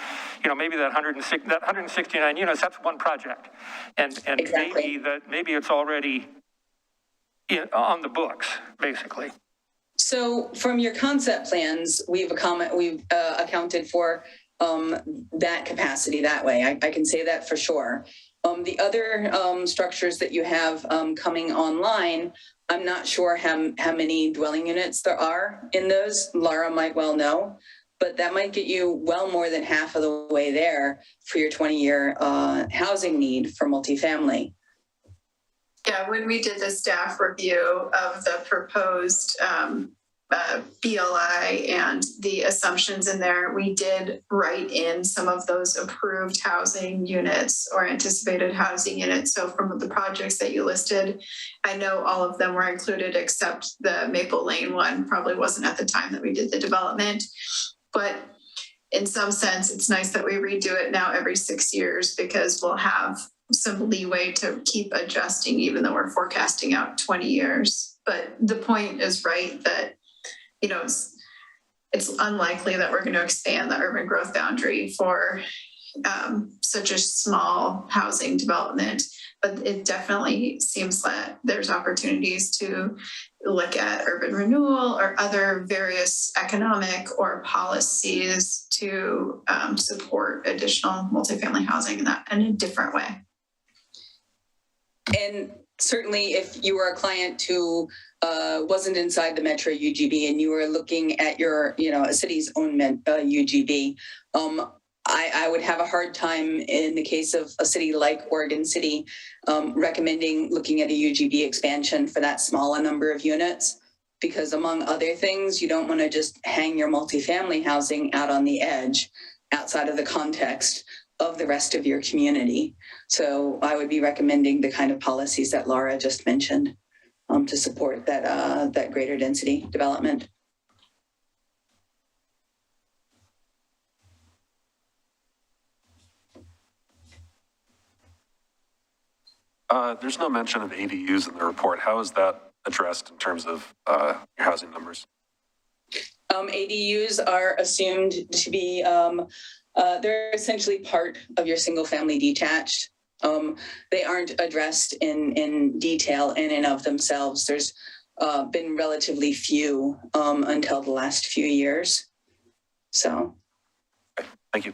maybe that 169 units, that's one project. And Exactly. maybe it's already on the books, basically. So from your concept plans, we've accounted for that capacity that way. I can say that for sure. The other structures that you have coming online, I'm not sure how many dwelling units there are in those. Laura might well know, but that might get you well more than half of the way there for your 20-year housing need for multifamily. Yeah, when we did the staff review of the proposed BLI and the assumptions in there, we did write in some of those approved housing units or anticipated housing units. So from the projects that you listed, I know all of them were included except the Maple Lane one probably wasn't at the time that we did the development. But in some sense, it's nice that we redo it now every 6 years because we'll have some leeway to keep adjusting even though we're forecasting out 20 years. But the point is right that it's unlikely that we're going to expand the urban growth boundary for such a small housing development, but it definitely seems that there's opportunities to look at urban renewal or other various economic or policies to support additional multifamily housing in a different way. And certainly if you were a client who wasn't inside the Metro UGB and you were looking at your, a city's own UGB, I would have a hard time in the case of a city like Oregon City recommending looking at a UGB expansion for that small a number of units, because among other things, you don't want to just hang your multifamily housing out on the edge outside of the context of the rest of your community. So I would be recommending the kind of policies that Laura just mentioned to support that greater density development. There's no mention of ADUs in the report. How is that addressed in terms of your housing numbers? ADUs are assumed to be, they're essentially part of your single family detached. They aren't addressed in detail in and of themselves. There's been relatively few until the last few years. So. Okay, thank you.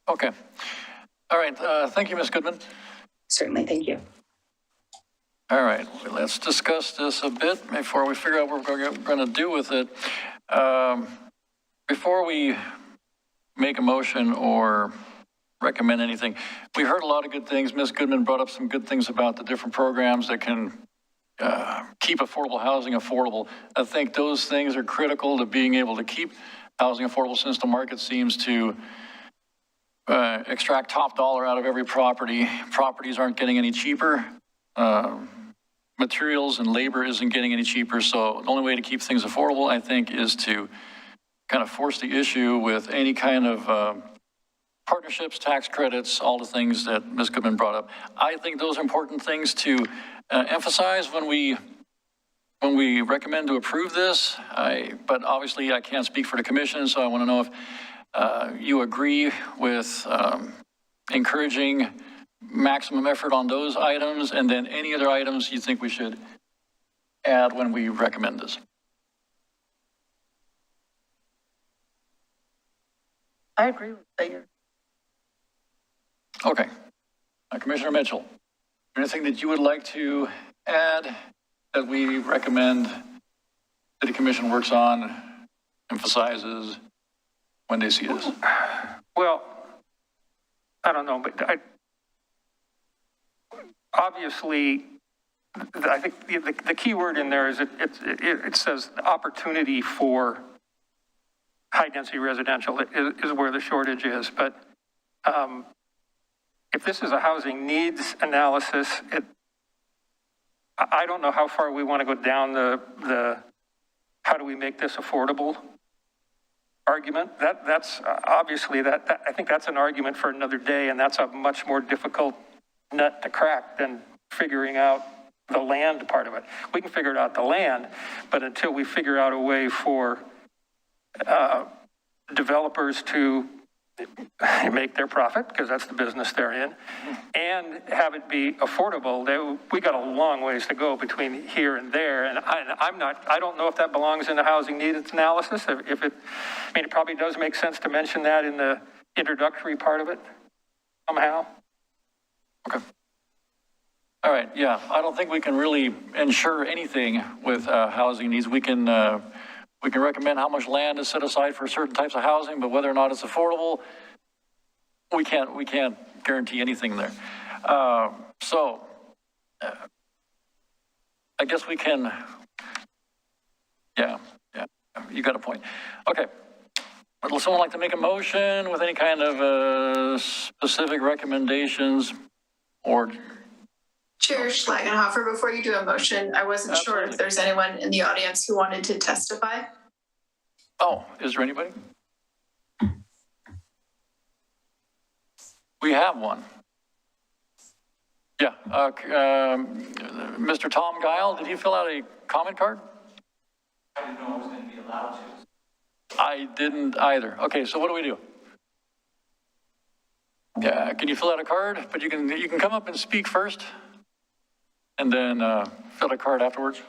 Okay. All right. Thank you, Ms. Goodman. Certainly. Thank you. All right. Let's discuss this a bit before we figure out what we're going to do with it. Before we make a motion or recommend anything, we heard a lot of good things. Ms. Goodman brought up some good things about the different programs that can keep affordable housing affordable. I think those things are critical to being able to keep housing affordable, since the market seems to extract top dollar out of every property. Properties aren't getting any cheaper. Materials and labor isn't getting any cheaper. So the only way to keep things affordable, I think, is to kind of force the issue with any kind of partnerships, tax credits, all the things that Ms. Goodman brought up. I think those are important things to emphasize when we recommend to approve this. But obviously I can't speak for the commission, so I want to know if you agree with encouraging maximum effort on those items, and then any other items you think we should add when we recommend this. I agree with that. Okay. Commissioner Mitchell, anything that you would like to add that we recommend that the commission works on, emphasizes when they see this? Well, I don't know, but obviously, I think the key word in there is it says opportunity for high density residential is where the shortage is. But if this is a housing needs analysis, I don't know how far we want to go down the how do we make this affordable? argument. That's obviously that I think that's an argument for another day, and that's a much more difficult nut to crack than figuring out the land part of it. We can figure out the land, but until we figure out a way for developers to make their profit, because that's the business they're in, and have it be affordable, we got a long ways to go between here and there. And I don't know if that belongs in the housing needs analysis. It probably does make sense to mention that in the introductory part of it somehow. Okay. All right, yeah, I don't think we can really ensure anything with housing needs. We can recommend how much land is set aside for certain types of housing, but whether or not it's affordable, we can't guarantee anything there. So I guess we can, yeah, you got a point. Okay. Would someone like to make a motion with any kind of specific recommendations or? Chair Schlagenhofer, before you do a motion, I wasn't sure if there's anyone in the audience who wanted to testify. Oh, is there anybody? We have one. Yeah, Mr. Tom Guile, did he fill out a comment card? I didn't know I was going to be allowed to. I didn't either. Okay, so what do we do? Yeah, can you fill out a card? But you can come up and speak first, and then fill a card afterwards.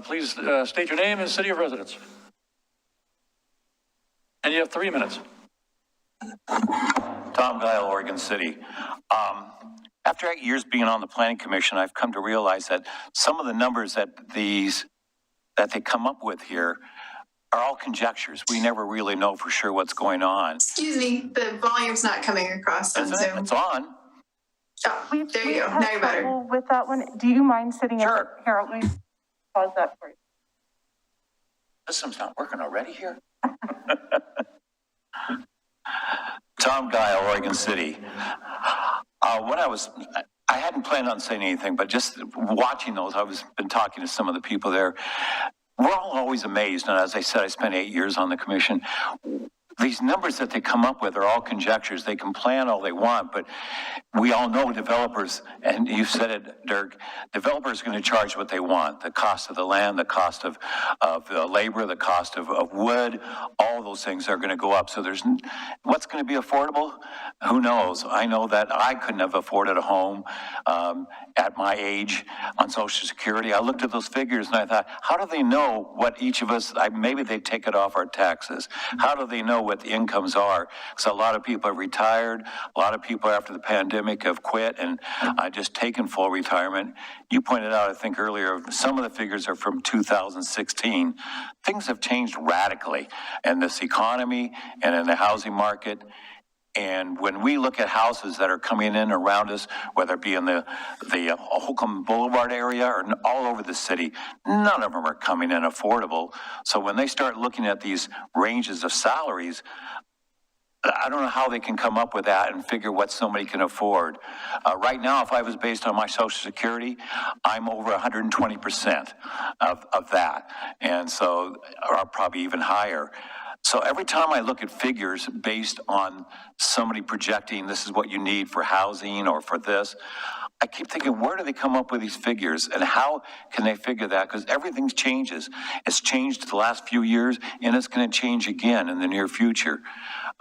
Please state your name and city of residence. And you have 3 minutes. Tom Guile, Oregon City. After 8 years being on the Planning Commission, I've come to realize that some of the numbers that they come up with here are all conjectures. We never really know for sure what's going on. Excuse me, the volume's not coming across on Zoom. It's on. Oh, there you go. Now you're better. With that one, do you mind sitting Sure. up here? Let me pause that for you. System's not working already here. Tom Guile, Oregon City. I hadn't planned on saying anything, but just watching those, been talking to some of the people there. We're all always amazed, and as I said, I spent 8 years on the commission. These numbers that they come up with are all conjectures. They can plan all they want, but we all know developers, and you said it, Dirk, developers are going to charge what they want. The cost of the land, the cost of the labor, the cost of wood, all those things are going to go up. So what's going to be affordable? Who knows? I know that I couldn't have afforded a home at my age on Social Security. I looked at those figures and I thought, how do they know what each of us, maybe they take it off our taxes. How do they know what the incomes are? Because a lot of people have retired. A lot of people after the pandemic have quit and just taken full retirement. You pointed out, I think earlier, some of the figures are from 2016. Things have changed radically in this economy and in the housing market. And when we look at houses that are coming in around us, whether it be in the Holcomb Boulevard area or all over the city, none of them are coming in affordable. So when they start looking at these ranges of salaries, I don't know how they can come up with that and figure what somebody can afford. Right now, if I was based on my Social Security, I'm over 120% of that. And so, or probably even higher. So every time I look at figures based on somebody projecting this is what you need for housing or for this, I keep thinking, where do they come up with these figures and how can they figure that? Because everything changes. It's changed the last few years and it's going to change again in the near future.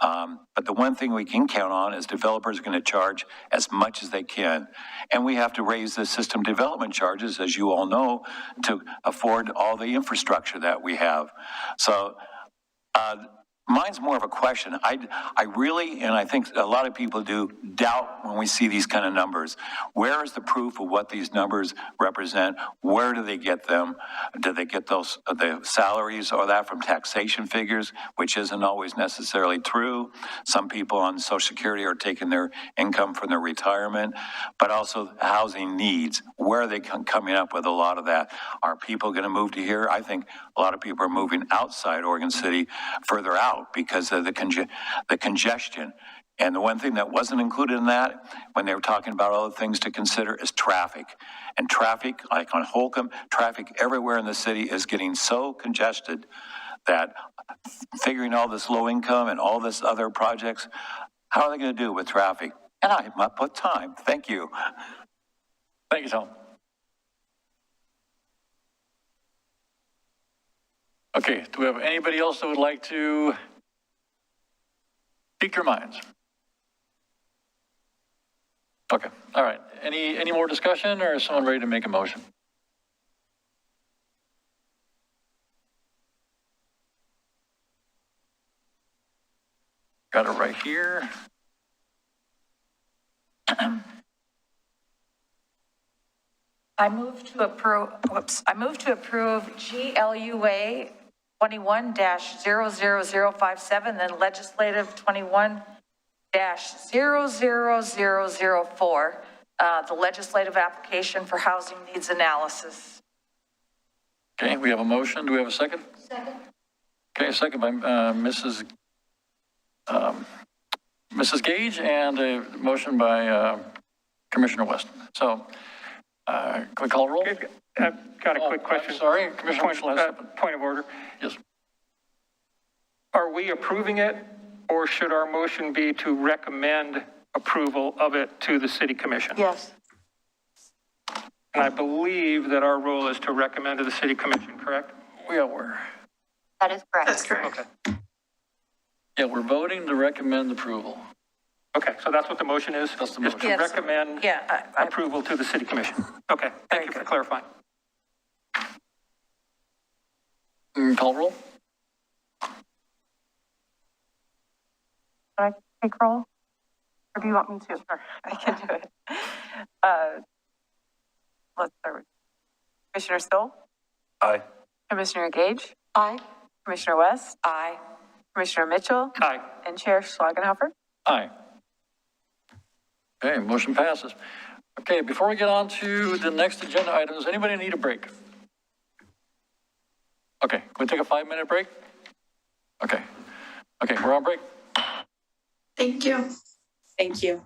But the one thing we can count on is developers are going to charge as much as they can. And we have to raise the system development charges, as you all know, to afford all the infrastructure that we have. So mine's more of a question. I really, and I think a lot of people do, doubt when we see these kind of numbers. Where is the proof of what these numbers represent? Where do they get them? Do they get those, the salaries or that from taxation figures, which isn't always necessarily true? Some people on Social Security are taking their income from their retirement, but also housing needs. Where are they coming up with a lot of that? Are people going to move to here? I think a lot of people are moving outside Oregon City, further out, because of the congestion. And the one thing that wasn't included in that, when they were talking about other things to consider, is traffic. And traffic, like on Holcomb, traffic everywhere in the city is getting so congested that figuring all this low income and all this other projects, how are they going to do with traffic? And I might put time. Thank you. Thank you, Tom. Okay, do we have anybody else that would like to speak their minds? Okay, all right. Any more discussion, or is someone ready to make a motion? Got it right here. I move to approve GLUA 21-00057, then legislative 21-00004, the legislative application for housing needs analysis. Okay, we have a motion. Do we have a second? Second. Okay, second by Mrs. Gage, and a motion by Commissioner West. So, can we call roll? I've got a quick question. I'm sorry, Commissioner West. Point of order. Yes. Are we approving it, or should our motion be to recommend approval of it to the city commission? Yes. And I believe that our role is to recommend to the city commission, correct? We are. That is correct. That's correct. Okay. Yeah, we're voting to recommend approval. Okay, so that's what the motion is? That's the Is motion. to recommend approval to the city commission. Okay, thank you for clarifying. Call roll? Can I take roll? Or do you want me to? Sure, I can do it. Let's start with Commissioner Stoll, Aye. Commissioner Gage. Aye. Commissioner West. Aye. Commissioner Mitchell. Aye. And Chair Schlagenhofer. Aye. Okay, motion passes. Okay, before we get on to the next agenda item, does anybody need a break? Okay, can we take a 5-minute break? Okay. Okay, we're on break. Thank you. Thank you.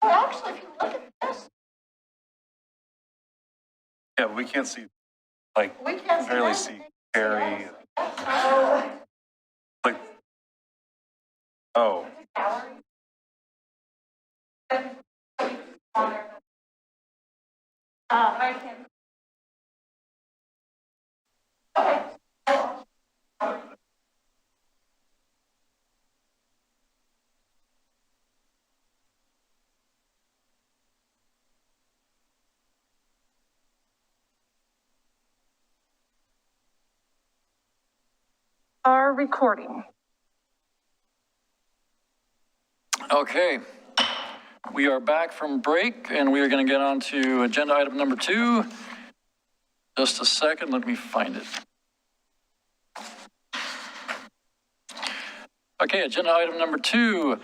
Actually, if you look at this, Yeah, we can't see, like, we can't see barely that. see Harry. Like, oh, I can. Are recording. Okay, we are back from break and we are going to get on to agenda item number 2. Just a second, let me find it. Okay, agenda item number 2,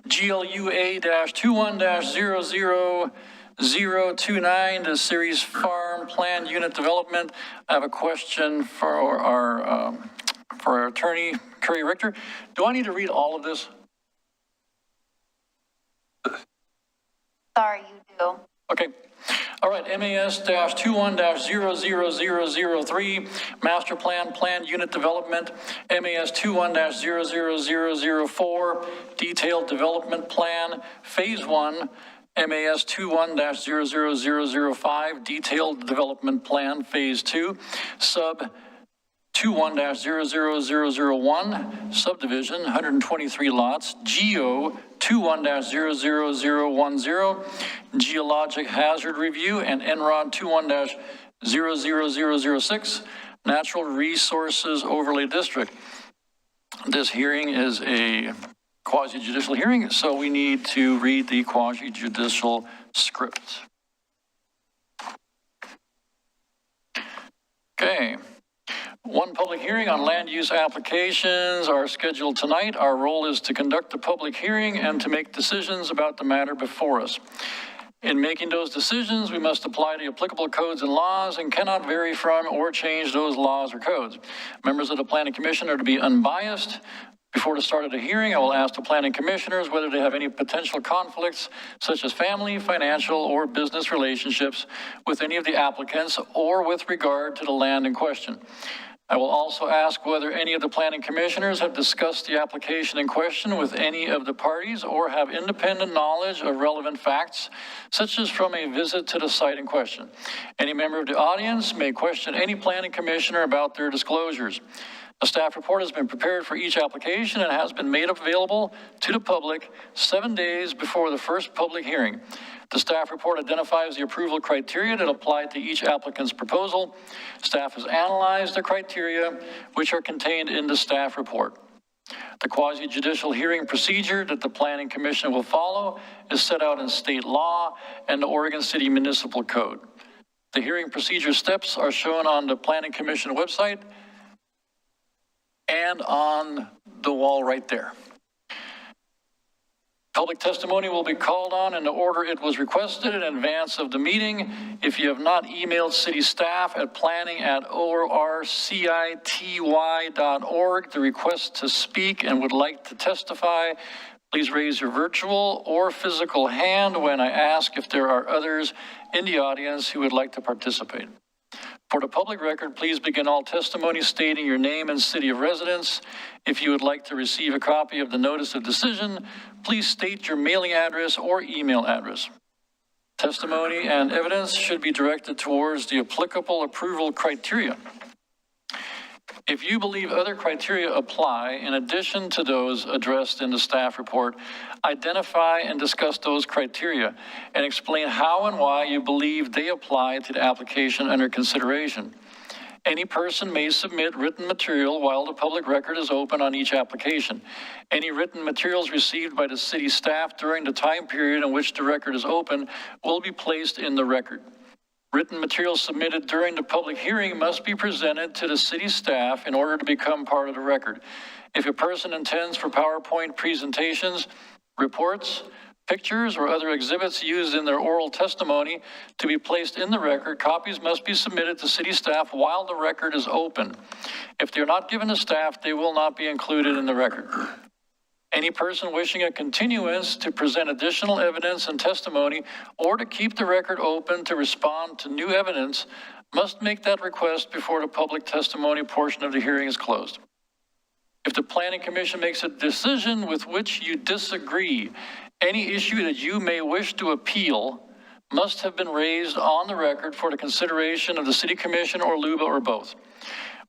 GLUA-21-00029 to Series Farm Plan Unit Development. I have a question for our attorney, Curry Richter. Do I need to read all of this? Sorry, you do. Okay. All right, MAS-21-00003, Master Plan Unit Development, MAS-21-00004, Detailed Development Plan, Phase 1, MAS-21-00005, Detailed Development Plan, Phase 2, Sub 21-00001, Subdivision, 123 lots, GO 21-00010, Geologic Hazard Review, and NROD 21-00006, Natural Resources Overlay District. This hearing is a quasi-judicial hearing, so we need to read the quasi-judicial script. Okay. One public hearing on land use applications are scheduled tonight. Our role is to conduct the public hearing and to make decisions about the matter before us. In making those decisions, we must apply the applicable codes and laws and cannot vary from or change those laws or codes. Members of the Planning Commission are to be unbiased. Before the start of the hearing, I will ask the planning commissioners whether they have any potential conflicts, such as family, financial, or business relationships with any of the applicants or with regard to the land in question. I will also ask whether any of the planning commissioners have discussed the application in question with any of the parties or have independent knowledge of relevant facts, such as from a visit to the site in question. Any member of the audience may question any planning commissioner about their disclosures. A staff report has been prepared for each application and has been made available to the public 7 days before the first public hearing. The staff report identifies the approval criteria that apply to each applicant's proposal. Staff has analyzed the criteria which are contained in the staff report. The quasi-judicial hearing procedure that the Planning Commission will follow is set out in state law and the Oregon City Municipal Code. The hearing procedure steps are shown on the Planning Commission website and on the wall right there. Public testimony will be called on in the order it was requested in advance of the meeting. If you have not emailed city staff at planning@orcity.org the request to speak and would like to testify, please raise your virtual or physical hand when I ask if there are others in the audience who would like to participate. For the public record, please begin all testimony stating your name and city of residence. If you would like to receive a copy of the notice of decision, please state your mailing address or email address. Testimony and evidence should be directed towards the applicable approval criteria. If you believe other criteria apply, in addition to those addressed in the staff report, identify and discuss those criteria and explain how and why you believe they apply to the application under consideration. Any person may submit written material while the public record is open on each application. Any written materials received by the city staff during the time period in which the record is open will be placed in the record. Written materials submitted during the public hearing must be presented to the city staff in order to become part of the record. If a person intends for PowerPoint presentations, reports, pictures, or other exhibits used in their oral testimony to be placed in the record, copies must be submitted to city staff while the record is open. If they're not given to staff, they will not be included in the record. Any person wishing a continuance to present additional evidence and testimony or to keep the record open to respond to new evidence must make that request before the public testimony portion of the hearing is closed. If the Planning Commission makes a decision with which you disagree, any issue that you may wish to appeal must have been raised on the record for the consideration of the City Commission or LUBA or both.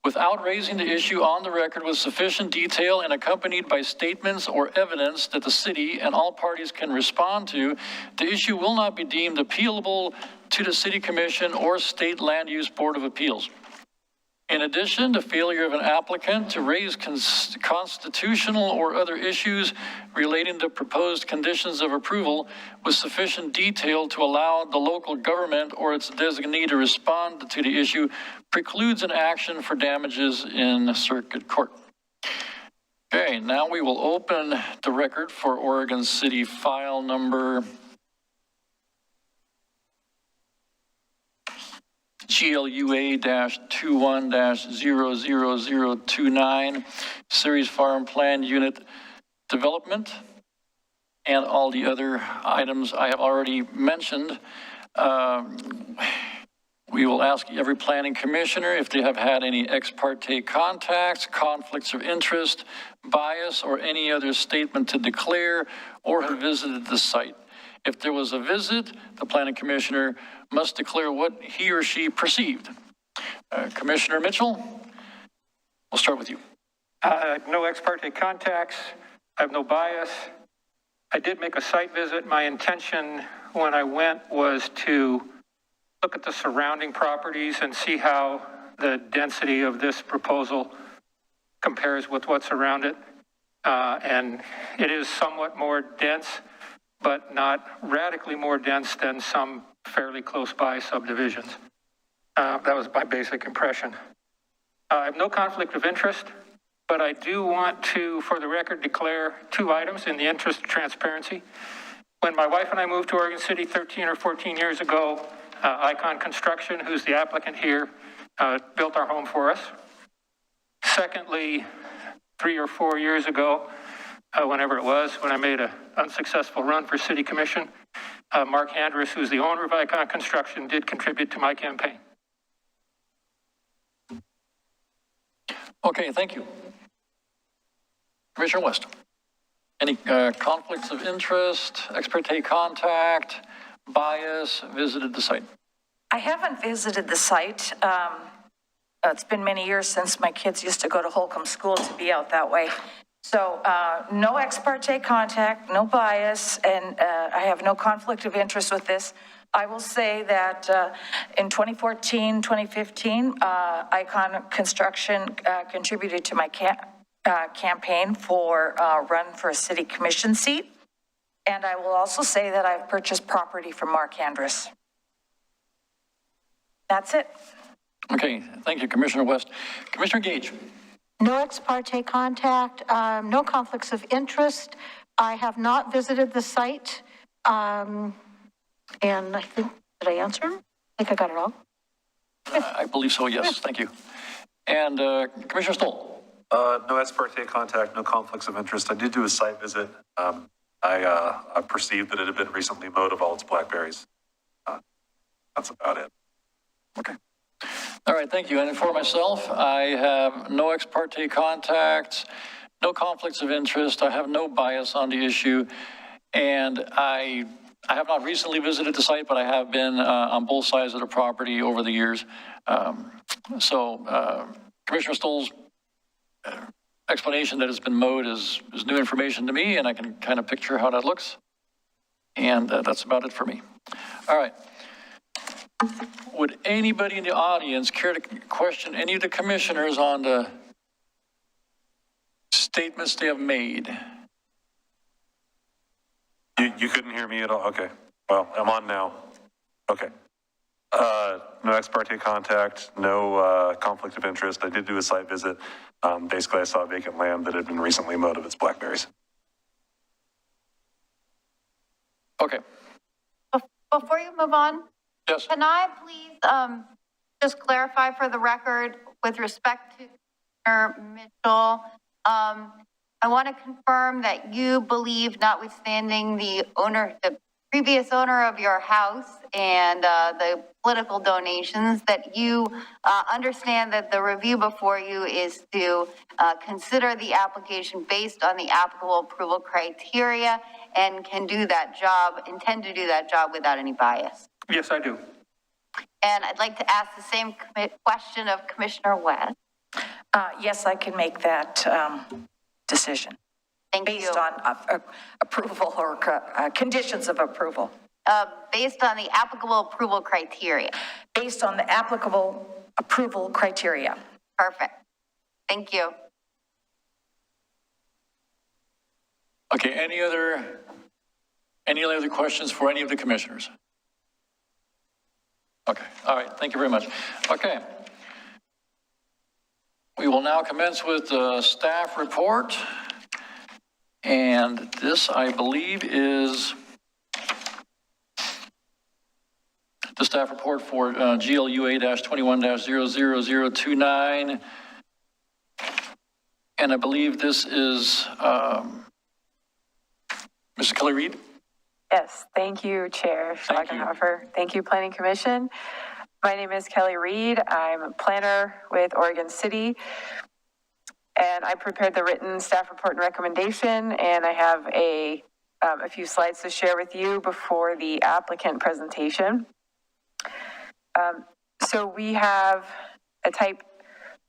Without raising the issue on the record with sufficient detail and accompanied by statements or evidence that the city and all parties can respond to, the issue will not be deemed appealable to the City Commission or State Land Use Board of Appeals. In addition, the failure of an applicant to raise constitutional or other issues relating to proposed conditions of approval with sufficient detail to allow the local government or its designee to respond to the issue precludes an action for damages in circuit court. Okay, now we will open the record for Oregon City file number GLUA-21-000029, Series Farm Plan Unit Development, and all the other items I have already mentioned. We will ask every planning commissioner if they have had any ex parte contacts, conflicts of interest, bias, or any other statement to declare, or have visited the site. If there was a visit, the planning commissioner must declare what he or she perceived. Commissioner Mitchell, we'll start with you. No ex parte contacts. I have no bias. I did make a site visit. My intention when I went was to look at the surrounding properties and see how the density of this proposal compares with what's around it. And it is somewhat more dense, but not radically more dense than some fairly close by subdivisions. That was my basic impression. I have no conflict of interest, but I do want to, for the record, declare two items in the interest of transparency. When my wife and I moved to Oregon City 13 or 14 years ago, Icon Construction, who's the applicant here, built our home for us. Secondly, 3 or 4 years ago, whenever it was, when I made an unsuccessful run for city commission, Mark Andrus, who's the owner of Icon Construction, did contribute to my campaign. Okay, thank you. Commissioner West, any conflicts of interest, ex parte contact, bias, visited the site? I haven't visited the site. It's been many years since my kids used to go to Holcomb School to be out that way. So no ex parte contact, no bias, and I have no conflict of interest with this. I will say that in 2014, 2015, Icon Construction contributed to my campaign for run for a city commission seat. And I will also say that I've purchased property from Mark Andrus. That's it. Okay, thank you, Commissioner West. Commissioner Gage. No ex parte contact, no conflicts of interest. I have not visited the site. And I think, did I answer? I think I got it all. I believe so, yes. Thank you. And Commissioner Stoll? No ex parte contact, no conflicts of interest. I did do a site visit. I perceived that it had been recently mowed of all its blackberries. That's about it. Okay. All right, thank you. And for myself, I have no ex parte contacts, no conflicts of interest. I have no bias on the issue. And I have not recently visited the site, but I have been on both sides of the property over the years. Commissioner Stoll's explanation that it's been mowed is new information to me, and I can kind of picture how that looks. And that's about it for me. All right. Would anybody in the audience care to question any of the commissioners on the statements they have made? You couldn't hear me at all? Okay. Well, I'm on now. Okay. No ex parte contact, no conflict of interest. I did do a site visit. Basically, I saw vacant land that had been recently mowed of its blackberries. Okay, Before you move on, yes. can I please just clarify for the record with respect to Commissioner Mitchell? I want to confirm that you believe, notwithstanding the previous owner of your house and the political donations, that you understand that the review before you is to consider the application based on the applicable approval criteria and can do that job, intend to do that job without any bias. Yes, I do. And I'd like to ask the same question of Commissioner West. Yes, I can make that decision Thank you. based on approval or conditions of approval. Based on the applicable approval criteria. Based on the applicable approval criteria. Perfect. Thank you. Okay, any other questions for any of the commissioners? Okay, all right, thank you very much. Okay. We will now commence with the staff report. And this, I believe, is the staff report for GLUA-21-00029. And I believe this is Mr. Kelly Reed. Yes, thank you, Chair Schlagenhofer. Thank you, Planning Commission. My name is Kelly Reed. I'm a planner with Oregon City. And I prepared the written staff report and recommendation, and I have a few slides to share with you before the applicant presentation. So we have a type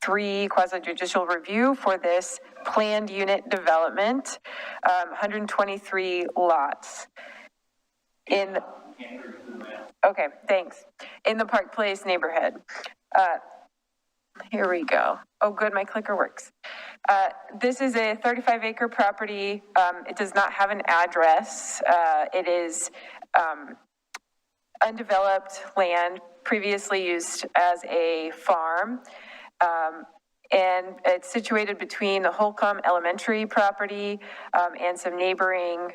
3 quasi-judicial review for this planned unit development, 123 lots. Okay, thanks. In the Park Place neighborhood. Here we go. Oh, good, my clicker works. This is a 35-acre property. It does not have an address. It is undeveloped land previously used as a farm. And it's situated between the Holcomb Elementary property and some neighboring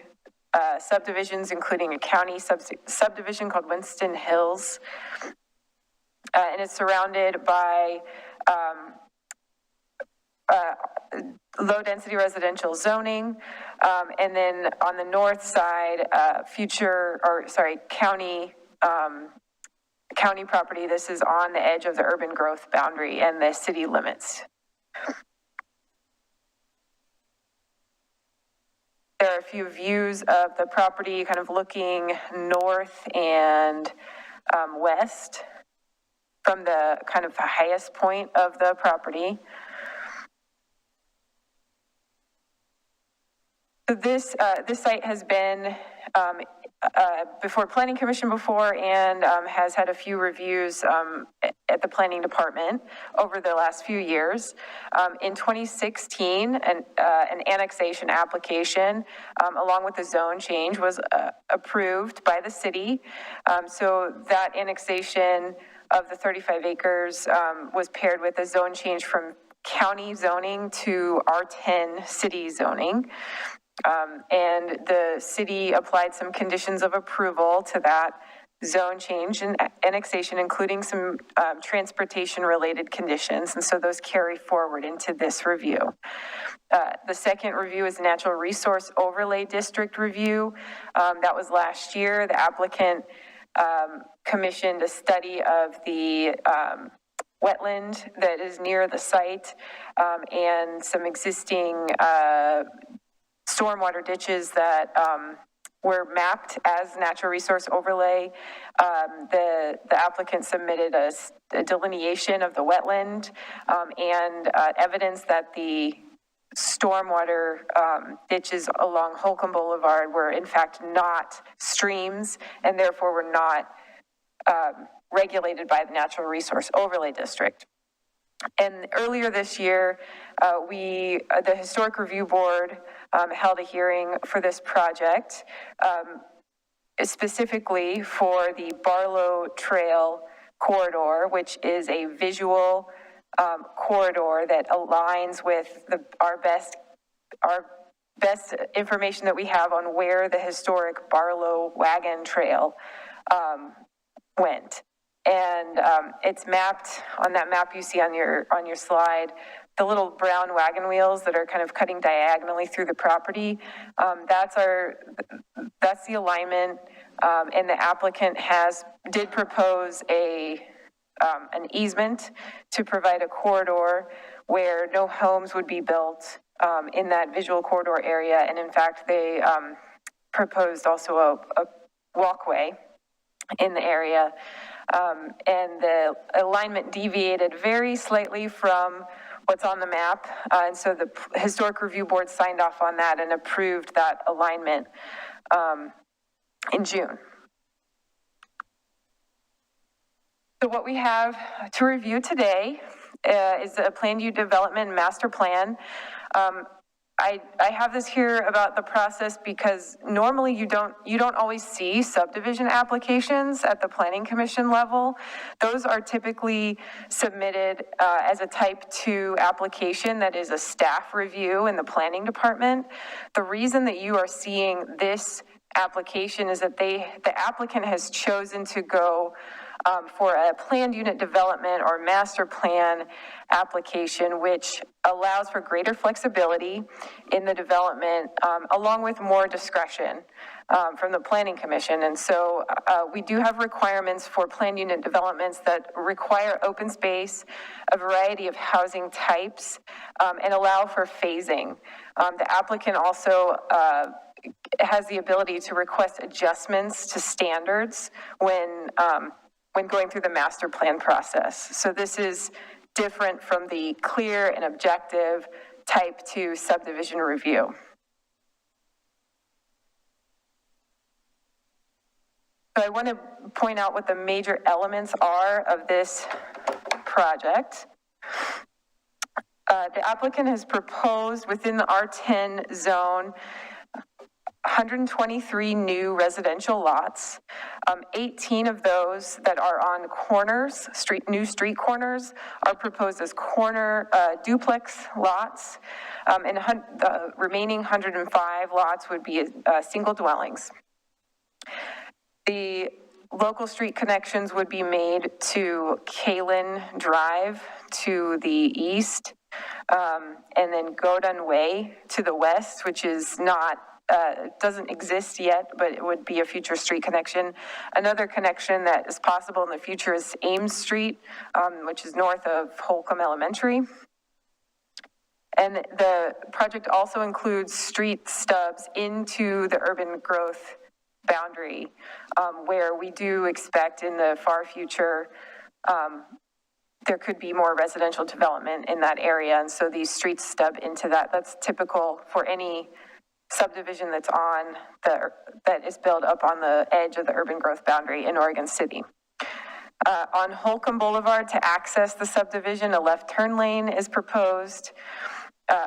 subdivisions, including a county subdivision called Winston Hills. And it's surrounded by low-density residential zoning. And then on the north side, county property. This is on the edge of the urban growth boundary and the city limits. There are a few views of the property kind of looking north and west from the kind of the highest point of the property. So this site has been before Planning Commission before and has had a few reviews at the Planning Department over the last few years. In 2016, an annexation application along with the zone change was approved by the city. So that annexation of the 35 acres was paired with a zone change from county zoning to R10 city zoning. And the city applied some conditions of approval to that zone change and annexation, including some transportation related conditions. And so those carry forward into this review. The second review is Natural Resource Overlay District review. That was last year. The applicant commissioned a study of the wetland that is near the site and some existing stormwater ditches that were mapped as natural resource overlay. The applicant submitted a delineation of the wetland and evidence that the stormwater ditches along Holcomb Boulevard were in fact not streams and therefore were not regulated by the Natural Resource Overlay District. And earlier this year, the Historic Review Board held a hearing for this project, specifically for the Barlow Trail corridor, which is a visual best information that we have on where the historic Barlow wagon trail went. And it's mapped on that map you see on your slide. The little brown wagon wheels that are kind of cutting diagonally through the property, that's the alignment. And the applicant did propose an easement to provide a corridor where no homes would be built in that visual corridor area. And in fact, they proposed also a walkway in the area. And the alignment deviated very slightly from what's on the map. And so the Historic Review Board signed off on that and approved that alignment in June. So what we have to review today is a planned unit development master plan. I have this here about the process because normally you don't always see subdivision applications at the Planning Commission level. Those are typically submitted as a type 2 application that is a staff review in the planning department. The reason that you are seeing this application is that the applicant has chosen to go for a planned unit development or master plan application, which allows for greater flexibility in the development, along with more discretion from the Planning Commission. And so we do have requirements for planned unit developments that require open space, a variety of housing types, and allow for phasing. The applicant also has the ability to request adjustments to standards when going through the master plan process. So this is different from the clear and objective type 2 subdivision review. So I want to point out what the major elements are of this project. The applicant has proposed within the R10 zone 123 new residential lots. 18 of those that are on corners, new street corners, are proposed as duplex lots, and the remaining 105 lots would be single dwellings. The local street connections would be made to Kalin Drive to the east, and then Godun Way to the west, which is doesn't exist yet, but it would be a future street connection. Another connection that is possible in the future is Ames Street, which is north of Holcomb Elementary. And the project also includes street stubs into the urban growth boundary, where we do expect in the far future there could be more residential development in that area. And so these streets stub into that. That's typical for any subdivision that is built up on the edge of the urban growth boundary in Oregon City. On Holcomb Boulevard, to access the subdivision, a left turn lane is proposed,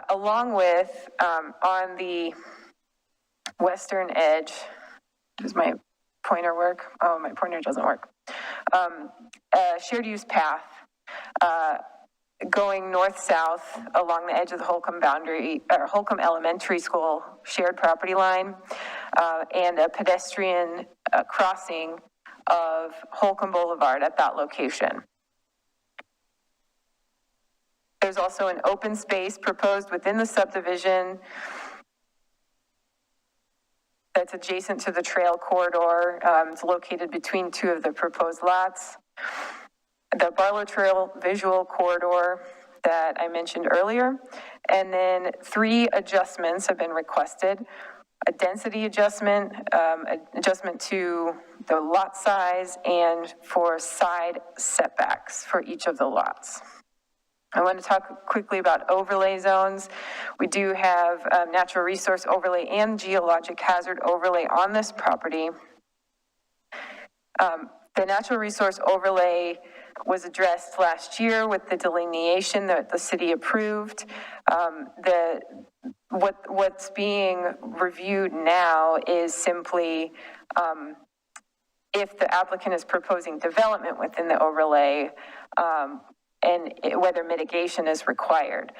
along with on the western edge. Does my pointer work? Oh, my pointer doesn't work. Shared use path going north-south along the edge of the Holcomb boundary, or Holcomb Elementary School shared property line, and a pedestrian crossing of Holcomb Boulevard at that location. There's also an open space proposed within the subdivision that's adjacent to the trail corridor. It's located between two of the proposed lots. The Barlow Trail visual corridor that I mentioned earlier. And then 3 adjustments have been requested. A density adjustment, adjustment to the lot size, and for side setbacks for each of the lots. I want to talk quickly about overlay zones. We do have natural resource overlay and geologic hazard overlay on this property. The natural resource overlay was addressed last year with the delineation that the city approved. What's being reviewed now is simply if the applicant is proposing development within the overlay, and whether mitigation is required.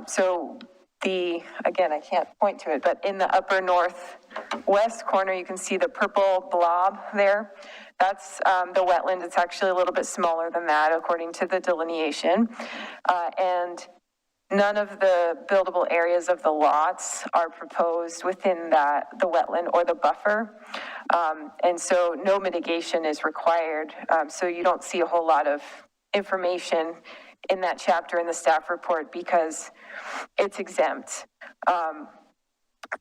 So again, I can't point to it, but in the upper northwest corner, you can see the purple blob there. That's the wetland. It's actually a little bit smaller than that, according to the delineation. And none of the buildable areas of the lots are proposed within the wetland or the buffer. And so no mitigation is required. So you don't see a whole lot of information in that chapter in the staff report because it's exempt.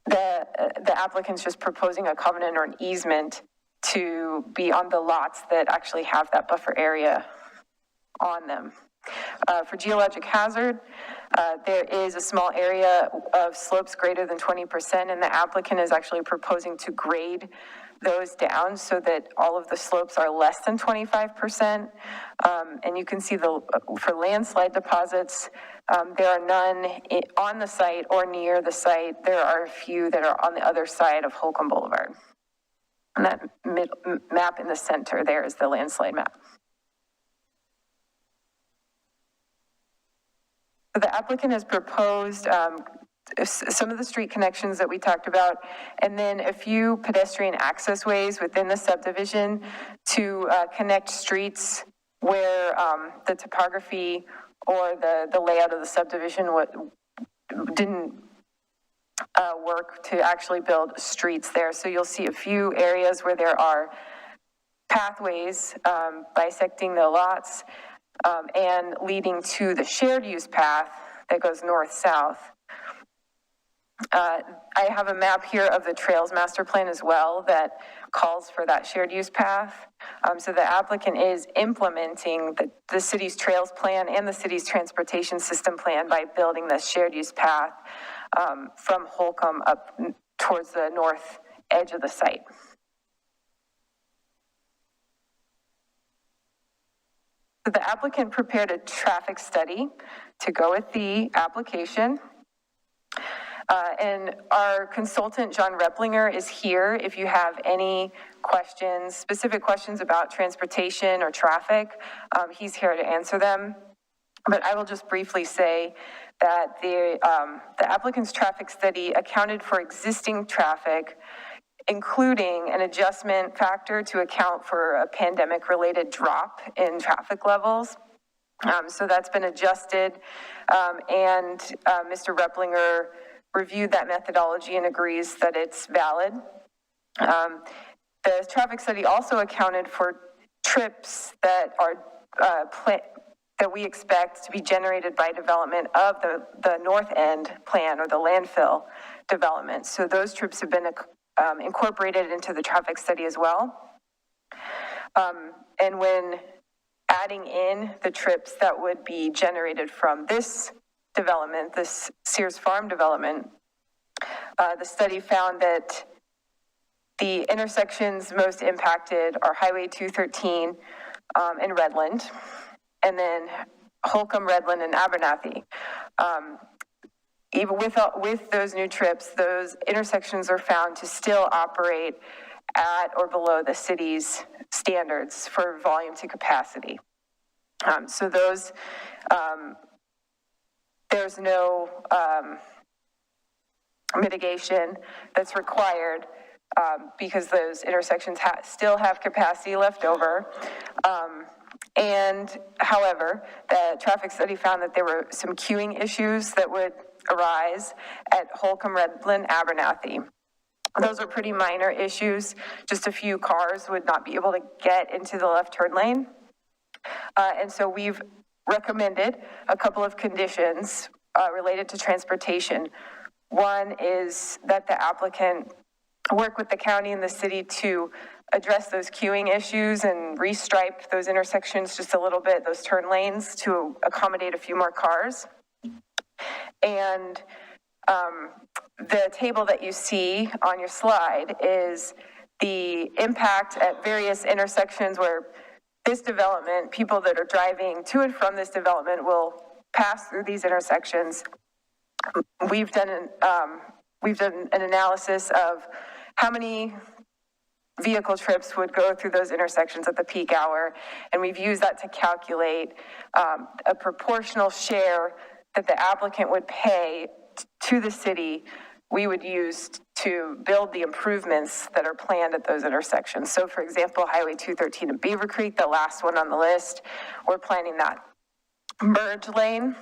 The applicant's just proposing a covenant or an easement to be on the lots that actually have that buffer area on them. For geologic hazard, there is a small area of slopes greater than 20%, and the applicant is actually proposing to grade those down so that all of the slopes are less than 25%. And you can see for landslide deposits, there are none on the site or near the site. There are a few that are on the other side of Holcomb Boulevard. And that map in the center there is the landslide map. So the applicant has proposed some of the street connections that we talked about, and then a few pedestrian access ways within the subdivision to connect streets where the topography or the layout of the subdivision didn't work to actually build streets there. So you'll see a few areas where there are pathways bisecting the lots and leading to the shared use path that goes north-south. I have a map here of the Trails Master Plan as well that calls for that shared use path. So the applicant is implementing the city's trails plan and the city's transportation system plan by building the shared use path from Holcomb up towards the north edge of the site. So the applicant prepared a traffic study to go with the application. And our consultant, John Replinger, is here if you have any questions, specific questions about transportation or traffic. He's here to answer them. But I will just briefly say that the applicant's traffic study accounted for existing traffic, including an adjustment factor to account for a pandemic-related drop in traffic levels. So that's been adjusted, and Mr. Replinger reviewed that methodology and agrees that it's valid. The traffic study also accounted for trips that are that we expect to be generated by development of the north end plan or the landfill development. So those trips have been incorporated into the traffic study as well. And when adding in the trips that would be generated from this development, this Sears Farm development, the study found that the intersections most impacted are Highway 213 and Redland, and then Holcomb, Redland, and Abernathy. Even with those new trips, those intersections are found to still operate at or below the city's standards for volume to capacity. So those, there's no mitigation that's required because those intersections still have capacity left over. And however, the traffic study found that there were some queuing issues that would arise at Holcomb, Redland, Abernathy. Those are pretty minor issues. Just a few cars would not be able to get into the left turn lane. And so we've recommended a couple of conditions related to transportation. One is that the applicant work with the county and the city to address those queuing issues and restripe those intersections just a little bit, those turn lanes, to accommodate a few more cars. And the table that you see on your slide is the impact at various intersections where this development, people that are driving to and from this development will pass through these intersections. We've done an analysis of how many vehicle trips would go through those intersections at the peak hour, and we've used that to calculate a proportional share that the applicant would pay to the city, we would use to build the improvements that are planned at those intersections. So for example, Highway 213 and Beaver Creek, the last one on the list, we're planning that merge lane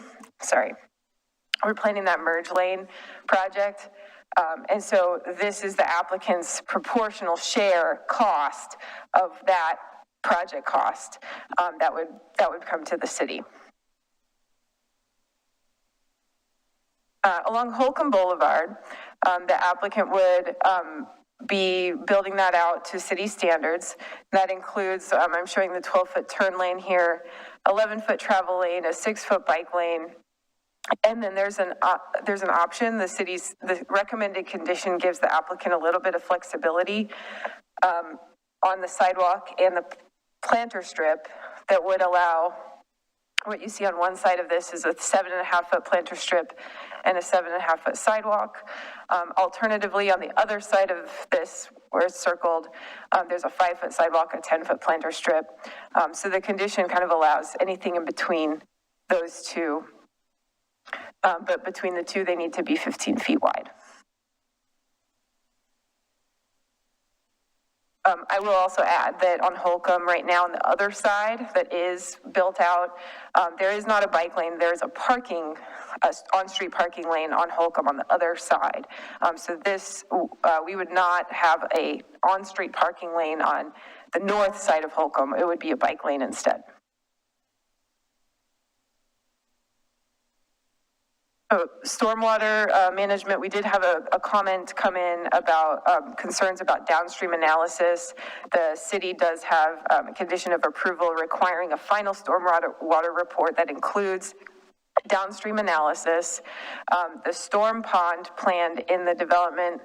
project. And so this is the applicant's proportional share cost of that project cost that would come to the city. Along Holcomb Boulevard, the applicant would be building that out to city standards. That includes, I'm showing the 12-foot turn lane here, 11-foot travel lane, a 6-foot bike lane, and then there's an option. The recommended condition gives the applicant a little bit of flexibility on the sidewalk and the planter strip that would allow, what you see on one side of this is a 7.5-foot planter strip and a 7.5-foot sidewalk. Alternatively, on the other side of this, where it's circled, there's a 5-foot sidewalk, a 10-foot planter strip. So the condition kind of allows anything in between those two. But between the two, they need to be 15 feet wide. I will also add that on Holcomb right now on the other side that is built out, there is not a bike lane, there's a on-street parking lane on Holcomb on the other side. So this, we would not have a on-street parking lane on the north side of Holcomb, it would be a bike lane instead. Stormwater management, we did have a comment come in about concerns about downstream analysis. The city does have a condition of approval requiring a final stormwater report that includes downstream analysis. The storm pond planned in the development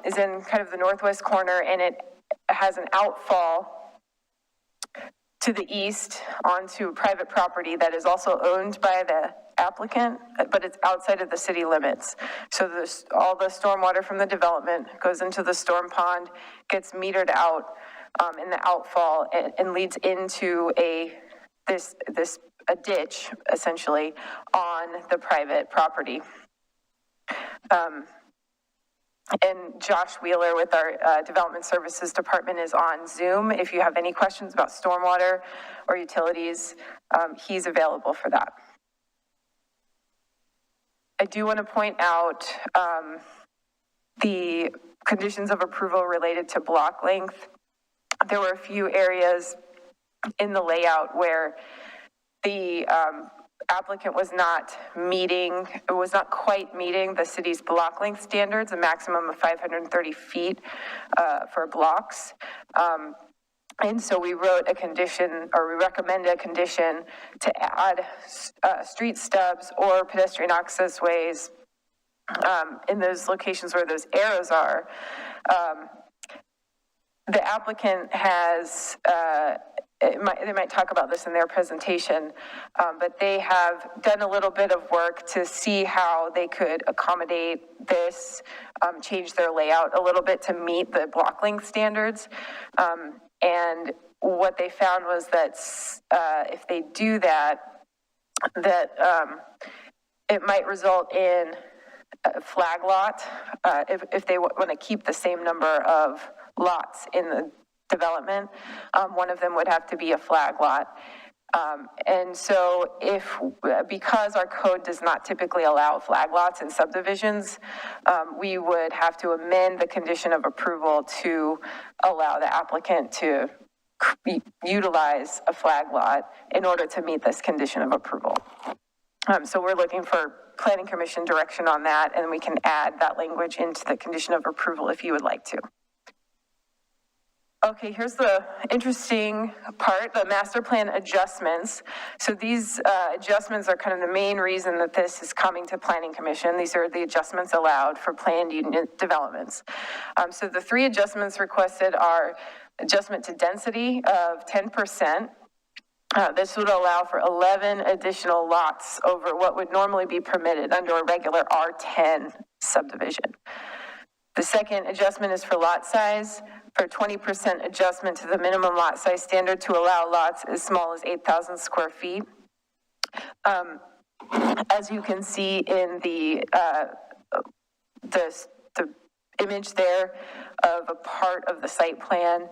is in kind of the northwest corner, and it has an outfall to the east onto private property that is also owned by the applicant, but it's outside of the city limits. So all the stormwater from the development goes into the storm pond, gets metered out in the outfall, and leads into a ditch essentially on the private property. And Josh Wheeler with our Development Services Department is on Zoom. If you have any questions about stormwater or utilities, he's available for that. I do want to point out the conditions of approval related to block length. There were a few areas in the layout where the applicant was not quite meeting the city's block length standards, a maximum of 530 feet for blocks. And so we wrote a condition, or we recommended a condition to add street stubs or pedestrian access ways in those locations where those arrows are. The applicant has, they might talk about this in their presentation, but they have done a little bit of work to see how they could accommodate this, change their layout a little bit to meet the block length standards. And what they found was that if they do that, it might result in a flag lot if they want to keep the same number of lots in the development. One of them would have to be a flag lot. And so because our code does not typically allow flag lots in subdivisions, we would have to amend the condition of approval to allow the applicant to utilize a flag lot in order to meet this condition of approval. So we're looking for Planning Commission direction on that, and we can add that language into the condition of approval if you would like to. Okay, here's the interesting part, the master plan adjustments. So these adjustments are kind of the main reason that this is coming to Planning Commission. These are the adjustments allowed for planned unit developments. So the 3 adjustments requested are adjustment to density of 10%. This would allow for 11 additional lots over what would normally be permitted under a regular R10 subdivision. The second adjustment is for lot size, for 20% adjustment to the minimum lot size standard to allow lots as small as 8,000 square feet. As you can see in the image there of a part of the site plan,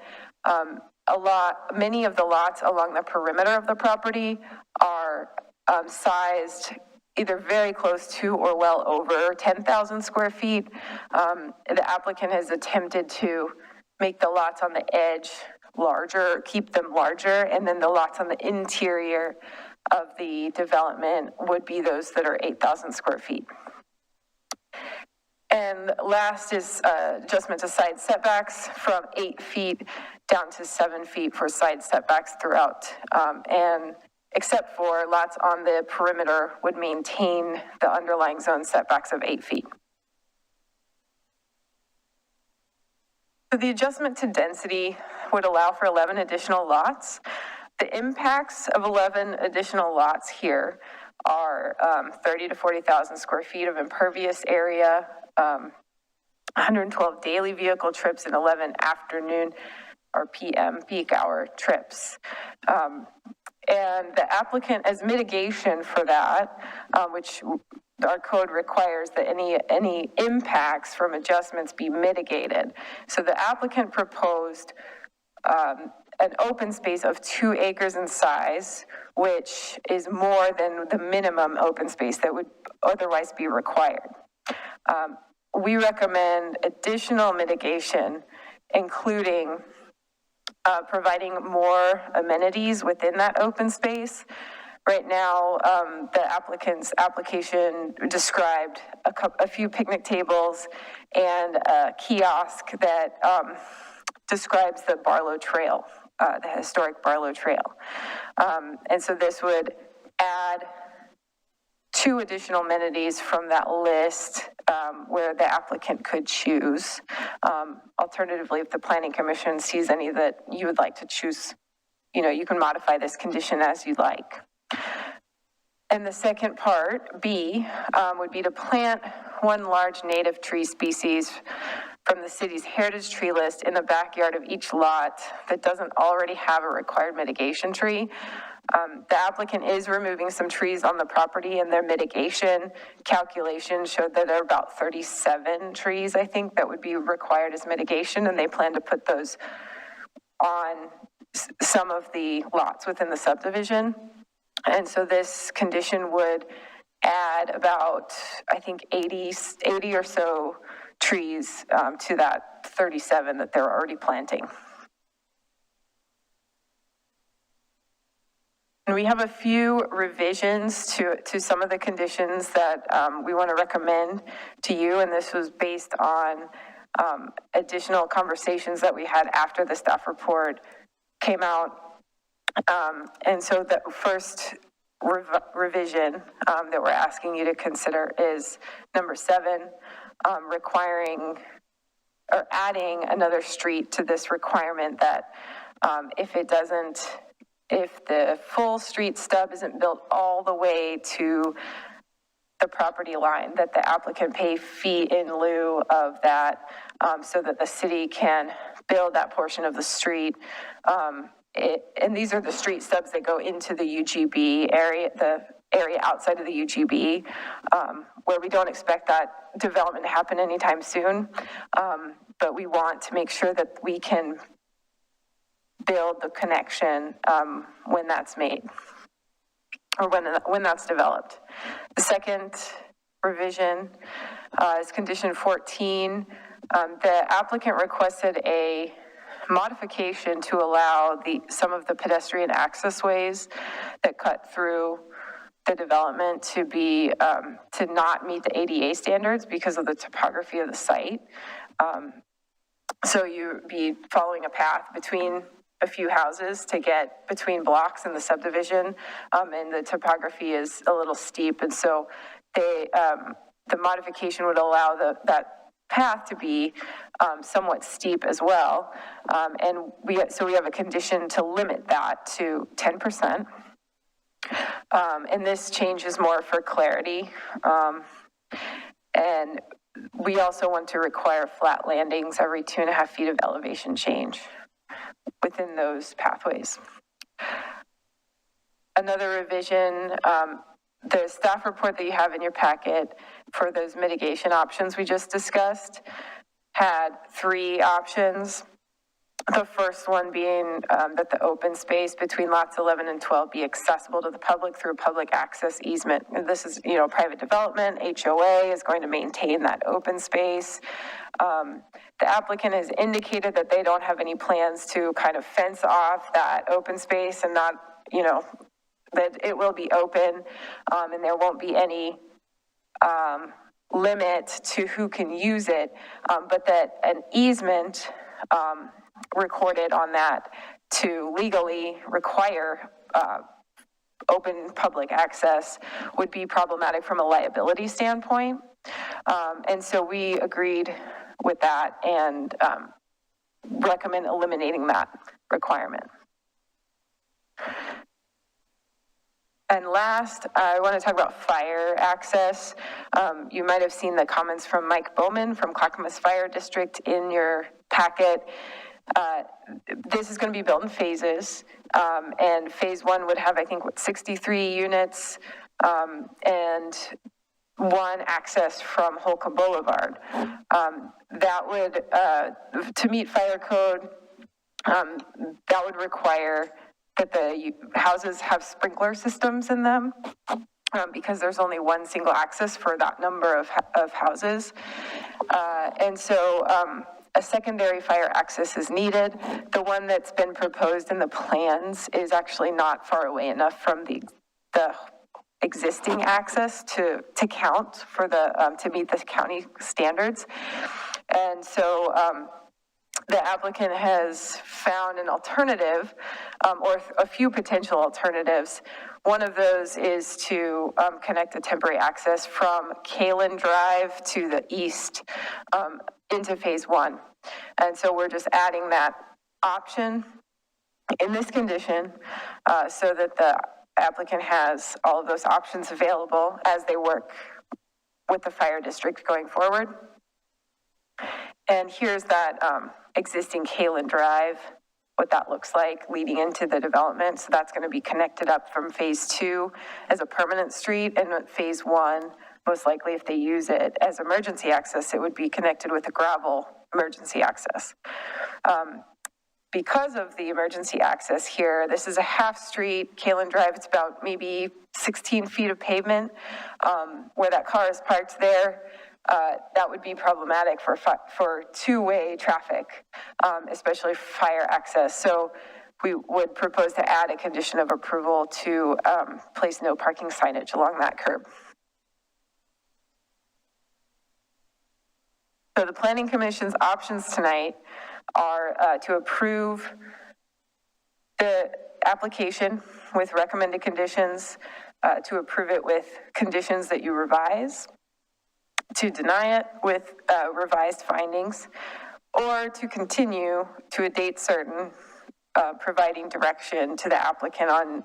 many of the lots along the perimeter of the property are sized either very close to or well over 10,000 square feet. The applicant has attempted to make the lots on the edge larger, keep them larger, and then the lots on the interior of the development would be those that are 8,000 square feet. And last is adjustment to side setbacks from 8 feet down to 7 feet for side setbacks throughout. And except for lots on the perimeter would maintain the underlying zone setbacks of 8 feet. So the adjustment to density would allow for 11 additional lots. The impacts of 11 additional lots here are 30 to 40,000 square feet of impervious area, 112 daily vehicle trips, and 11 afternoon or PM peak hour trips. And the applicant, as mitigation for that, which our code requires that any impacts from adjustments be mitigated. So the applicant proposed an open space of 2 acres in size, which is more than the minimum open space that would otherwise be required. We recommend additional mitigation, including providing more amenities within that open space. Right now, the applicant's application described a few picnic tables and a kiosk that describes the Barlow Trail, the historic Barlow Trail. And so this would add 2 additional amenities from that list where the applicant could choose. Alternatively, if the Planning Commission sees any that you would like to choose, you can modify this condition as you like. And the second part, B, would be to plant 1 large native tree species from the city's heritage tree list in the backyard of each lot that doesn't already have a required mitigation tree. The applicant is removing some trees on the property, and their mitigation calculation showed that there are about 37 trees, I think, that would be required as mitigation, and they plan to put those on some of the lots within the subdivision. And so this condition would add about, I think, 80 or so trees to that 37 that they're already planting. And we have a few revisions to some of the conditions that we want to recommend to you, and this was based on additional conversations that we had after the staff report came out. And so the first revision that we're asking you to consider is number 7, requiring or adding another street to this requirement that if the full street stub isn't built all the way to the property line, that the applicant pay fee in lieu of that, so that the city can build that portion of the street. And these are the street stubs that go into the UGB area, the area outside of the UGB, where we don't expect that development to happen anytime soon. But we want to make sure that we can build the connection when that's made, or when that's developed. The second revision is condition 14. The applicant requested a modification to allow some of the pedestrian access ways that cut through the development to be to not meet the ADA standards because of the topography of the site. So you'd be following a path between a few houses to get between blocks in the subdivision, and the topography is a little steep, and so the modification would allow that path to be somewhat steep as well, and we have a condition to limit that to 10%, and this change is more for clarity, and we also want to require flat landings every 2.5 feet of elevation change within those pathways. Another revision the staff report that you have in your packet for those mitigation options we just discussed had 3 options. The first one being that the open space between lots 11 and 12 be accessible to the public through public access easement. And this is, private development, HOA is going to maintain that open space. The applicant has indicated that they don't have any plans to kind of fence off that open space and not, that it will be open and there won't be any limit to who can use it, but that an easement recorded on that to legally require open public access would be problematic from a liability standpoint. And so we agreed with that and recommend eliminating that requirement. And last, I want to talk about fire access. You might have seen the comments from Mike Bowman from Clackamas Fire District in your packet. This is going to be built in phases, and phase 1 would have, I think, 63 units and 1 access from Holcomb Boulevard. That would, to meet fire code, that would require that the houses have sprinkler systems in them because there's only 1 single access for that number of houses. And so a secondary fire access is needed. The one that's been proposed in the plans is actually not far away enough from the existing access to count for the, to meet the county standards. And so the applicant has found an alternative or a few potential alternatives. One of those is to connect a temporary access from Kalen Drive to the east into phase 1. And so we're just adding that option in this condition so that the applicant has all of those options available as they work with the fire district going forward. And here's that existing Kalen Drive, what that looks like leading into the development. So that's going to be connected up from phase 2 as a permanent street, and phase 1, most likely if they use it as emergency access, it would be connected with a gravel emergency access. Because of the emergency access here, this is a half street, Kalen Drive, it's about maybe 16 feet of pavement. Where that car is parked there, that would be problematic for two-way traffic, especially fire access. So we would propose to add a condition of approval to place no parking signage along that curb. So the Planning Commission's options tonight are to approve the application with recommended conditions, to approve it with conditions that you revise, to deny it with revised findings, or to continue to a date certain, providing direction to the applicant on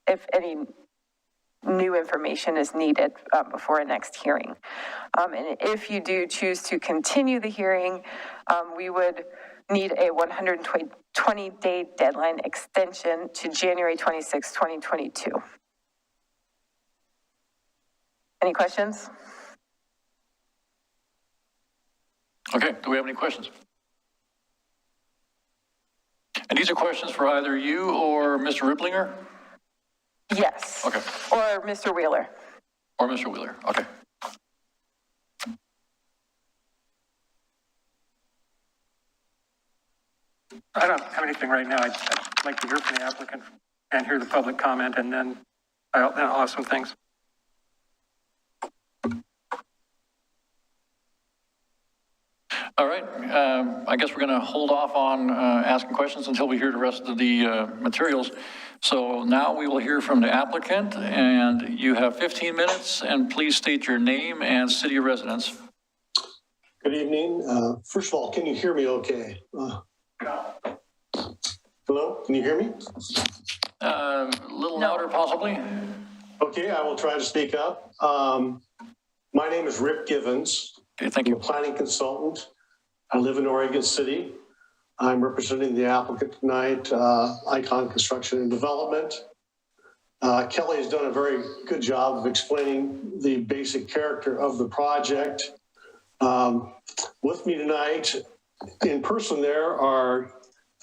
if any new information is needed before a next hearing. And if you do choose to continue the hearing, we would need a 120-day deadline extension to January 26, 2022. Any questions? Okay, do we have any questions? And these are questions for either you or Mr. Ripplinger? Yes. Okay. Or Mr. Wheeler. Or Mr. Wheeler, okay. I don't have anything right now. I'd like to hear from the applicant and hear the public comment, and then I'll have some things. All right, I guess we're going to hold off on asking questions until we hear the rest of the materials. So now we will hear from the applicant, and you have 15 minutes, and please state your name and city of residence. Good evening. First of all, can you hear me okay? Hello, can you hear me? A little louder, possibly. Okay, I will try to speak up. My name is Rick Givens. Okay, thank you. I'm a planning consultant. I live in Oregon City. I'm representing the applicant tonight, Icon Construction and Development. Kelly has done a very good job of explaining the basic character of the project. With me tonight in person there are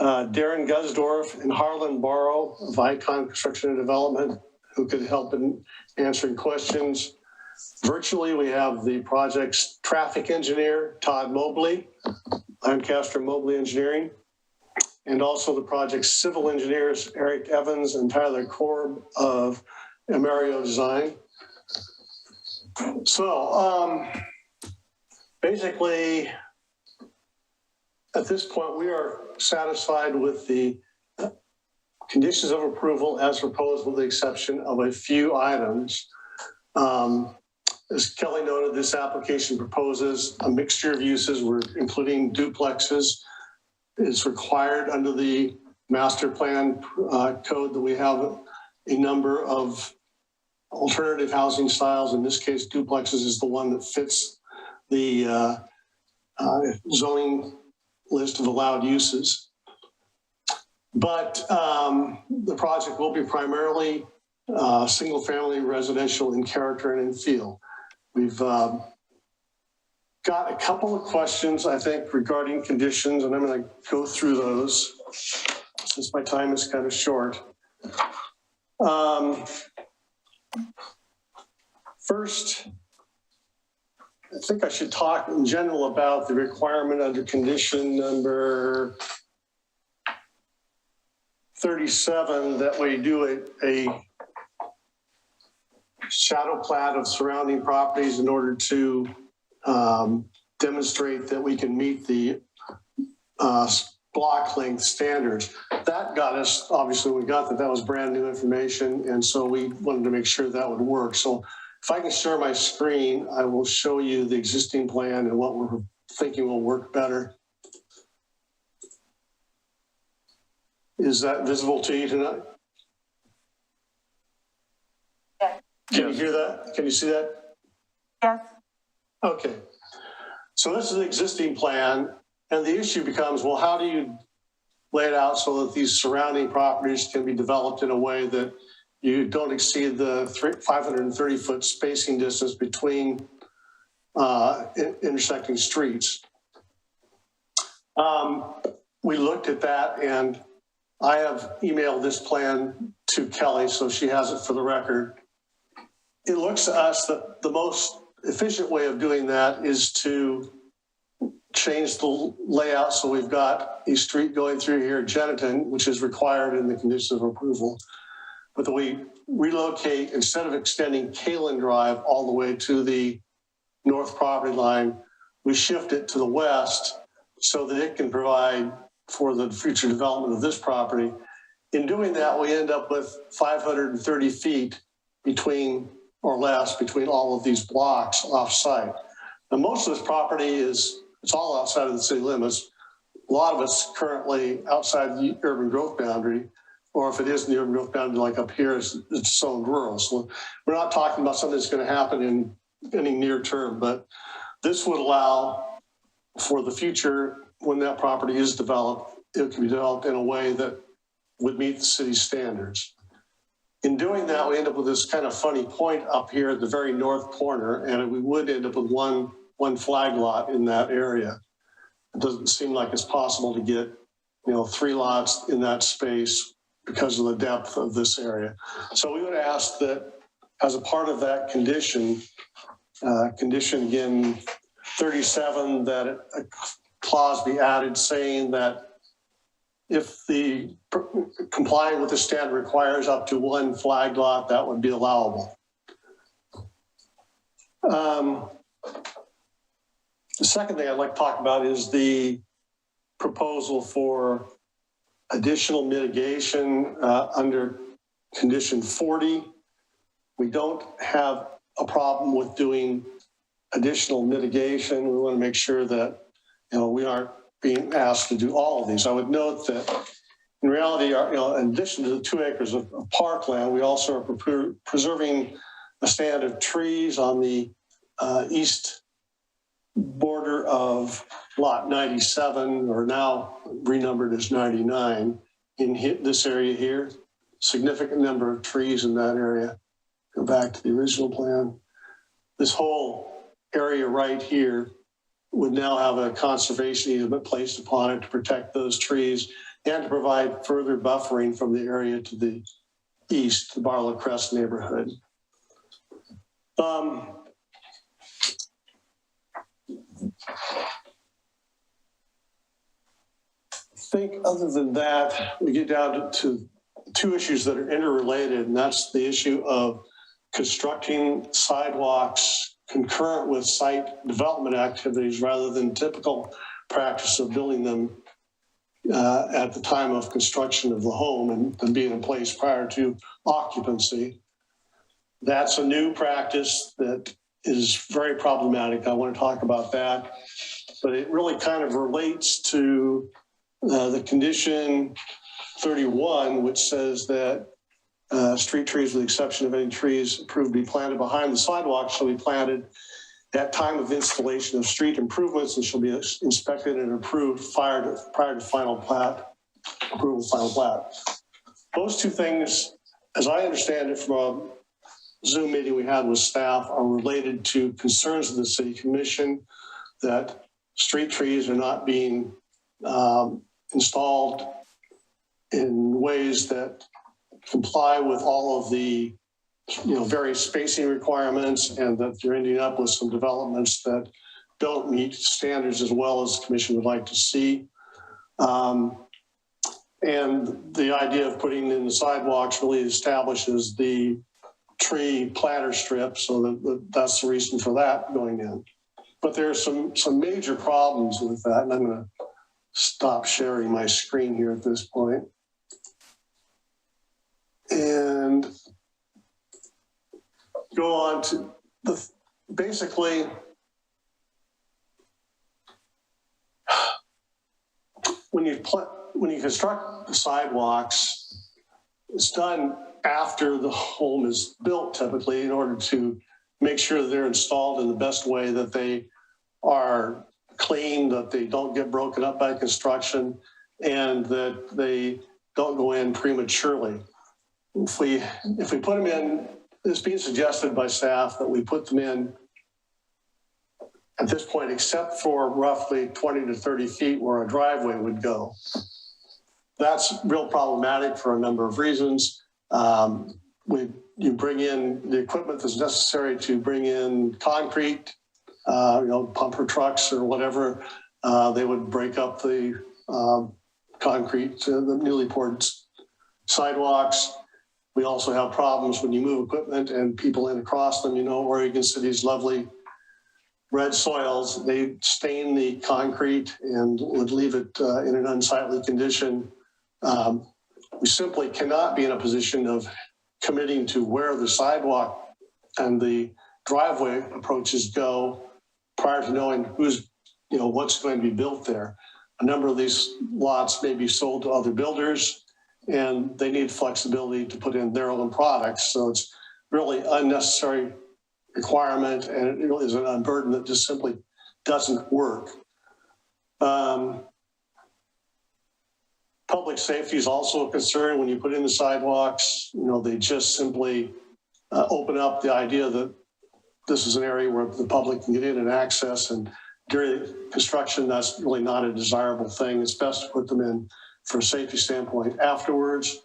Darren Gusdorf and Harlan Barrow of Icon Construction and Development, who could help in answering questions. Virtually, we have the project's traffic engineer, Todd Mobley, Lancaster Mobley Engineering, and also the project's civil engineers, Eric Evans and Tyler Korb of Amario Design. So basically, at this point, we are satisfied with the conditions of approval as proposed, with the exception of a few items. As Kelly noted, this application proposes a mixture of uses. We're including duplexes. It's required under the master plan code that we have a number of alternative housing styles. In this case, duplexes is the one that fits the zoning list of allowed uses. But the project will be primarily single family residential in character and in feel. We've got a couple of questions, I think, regarding conditions, and I'm going to go through those since my time is kind of short. First, I think I should talk in general about the requirement under condition number 37 that we do a shadow plat of surrounding properties in order to demonstrate that we can meet the block length standards. That got us, obviously, we got that was brand new information, and so we wanted to make sure that would work. So if I can share my screen, I will show you the existing plan and what we're thinking will work better. Is that visible to you tonight? Yes. Can you hear that? Can you see that? Yes. Okay. So this is the existing plan, and the issue becomes, well, how do you lay it out so that these surrounding properties can be developed in a way that you don't exceed the 530-foot spacing distance between intersecting streets? We looked at that, and I have emailed this plan to Kelly, so she has it for the record. It looks to us that the most efficient way of doing that is to change the layout so we've got a street going through here, Jennington, which is required in the conditions of approval. But that we relocate, instead of extending Kalen Drive all the way to the north property line, we shift it to the west so that it can provide for the future development of this property. In doing that, we end up with 530 feet between, or less, between all of these blocks off-site. Now, most of this property it's all outside of the city limits. A lot of it's currently outside the urban growth boundary, or if it is in the urban growth boundary, like up here, it's zoned rural. So we're not talking about something that's going to happen in any near term, but this would allow for the future, when that property is developed, it can be developed in a way that would meet the city's standards. In doing that, we end up with this kind of funny point up here at the very north corner, and we would end up with one flag lot in that area. It doesn't seem like it's possible to get, 3 lots in that space because of the depth of this area. So we would ask that as a part of that condition again, 37, that a clause be added saying that if the complying with the standard requires up to 1 flag lot, that would be allowable. The second thing I'd like to talk about is the proposal for additional mitigation under condition 40. We don't have a problem with doing additional mitigation. We want to make sure that we aren't being asked to do all of these. I would note that in reality, in addition to the 2 acres of parkland, we also are preserving a stand of trees on the east border of lot 97, or now renumbered as 99, in this area here. significant number of trees in that area. Go back to the original plan. This whole area right here would now have a conservation easement placed upon it to protect those trees and to provide further buffering from the area to the east, the Barlow Crest neighborhood. I think other than that, we get down to two issues that are interrelated, and that's the issue of constructing sidewalks concurrent with site development activities rather than typical practice of building them at the time of construction of the home and being in place prior to occupancy. That's a new practice that is very problematic. I want to talk about that, but it really kind of relates to the condition 31, which says that street trees, with the exception of any trees approved to be planted behind the sidewalk, shall be planted at time of installation of street improvements and shall be inspected and approved prior to final plat, approval of final plat. Those two things, as I understand it from a Zoom meeting we had with staff, are related to concerns of the City Commission that street trees are not being installed in ways that comply with all of the various spacing requirements, and that you're ending up with some developments that don't meet standards as well as the commission would like to see. And the idea of putting in the sidewalks really establishes the tree planter strip, so that's the reason for that going in. But there are some major problems with that, and I'm going to stop sharing my screen here at this point. And go on to basically when you construct the sidewalks, it's done after the home is built, typically, in order to make sure that they're installed in the best way, that they are clean, that they don't get broken up by construction, and that they don't go in prematurely. If we put them in, it's being suggested by staff that we put them in at this point, except for roughly 20 to 30 feet where a driveway would go. That's real problematic for a number of reasons. You bring in the equipment that's necessary to bring in concrete, pumper trucks or whatever. They would break up the concrete, the newly poured sidewalks. We also have problems when you move equipment and people in across them. Oregon City's lovely red soils, they stain the concrete and would leave it in an unsightly condition. We simply cannot be in a position of committing to where the sidewalk and the driveway approaches go prior to knowing what's going to be built there. A number of these lots may be sold to other builders, and they need flexibility to put in their own products. So it's really unnecessary requirement, and it really is an unburden that just simply doesn't work. Public safety is also a concern when you put in the sidewalks. They just simply open up the idea that this is an area where the public can get in and access, and during construction, that's really not a desirable thing. It's best to put them in for a safety standpoint afterwards.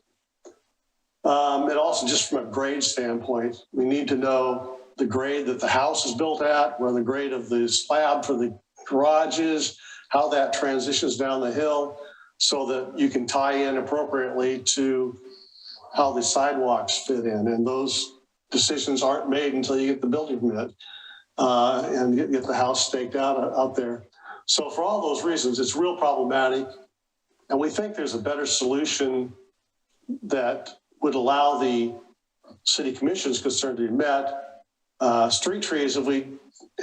And also just from a grade standpoint, we need to know the grade that the house is built at, where the grade of the slab for the garage is, how that transitions down the hill, so that you can tie in appropriately to how the sidewalks fit in. And those decisions aren't made until you get the building permit and get the house staked out there. So for all those reasons, it's real problematic. And we think there's a better solution that would allow the city commission's concern to be met. Street trees, if we,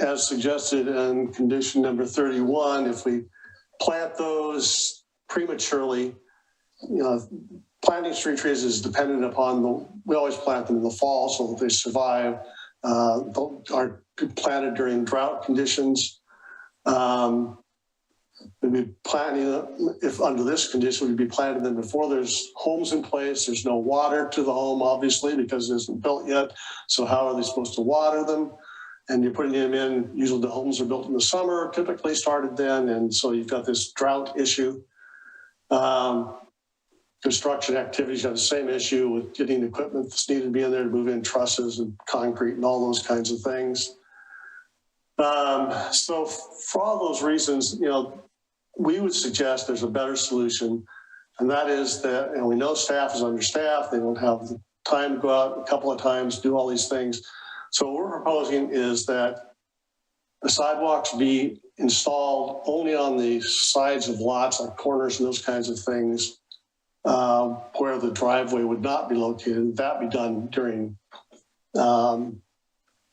as suggested in condition number 31, if we plant those prematurely, planting street trees is dependent upon we always plant them in the fall so that they survive, aren't planted during drought conditions. We'd be planning, if under this condition, we'd be planting them before there's homes in place. There's no water to the home, obviously, because it isn't built yet. So how are they supposed to water them? And you're putting them in, usually the homes are built in the summer, typically started then. And so you've got this drought issue. Construction activities have the same issue with getting the equipment that's needed to be in there to move in trusses and concrete and all those kinds of things. So for all those reasons, you know, we would suggest there's a better solution. And that is that, and we know staff is understaffed. They don't have the time to go out a couple of times, do all these things. So what we're proposing is that the sidewalks be installed only on the sides of lots, like corners and those kinds of things, where the driveway would not be located. That be done during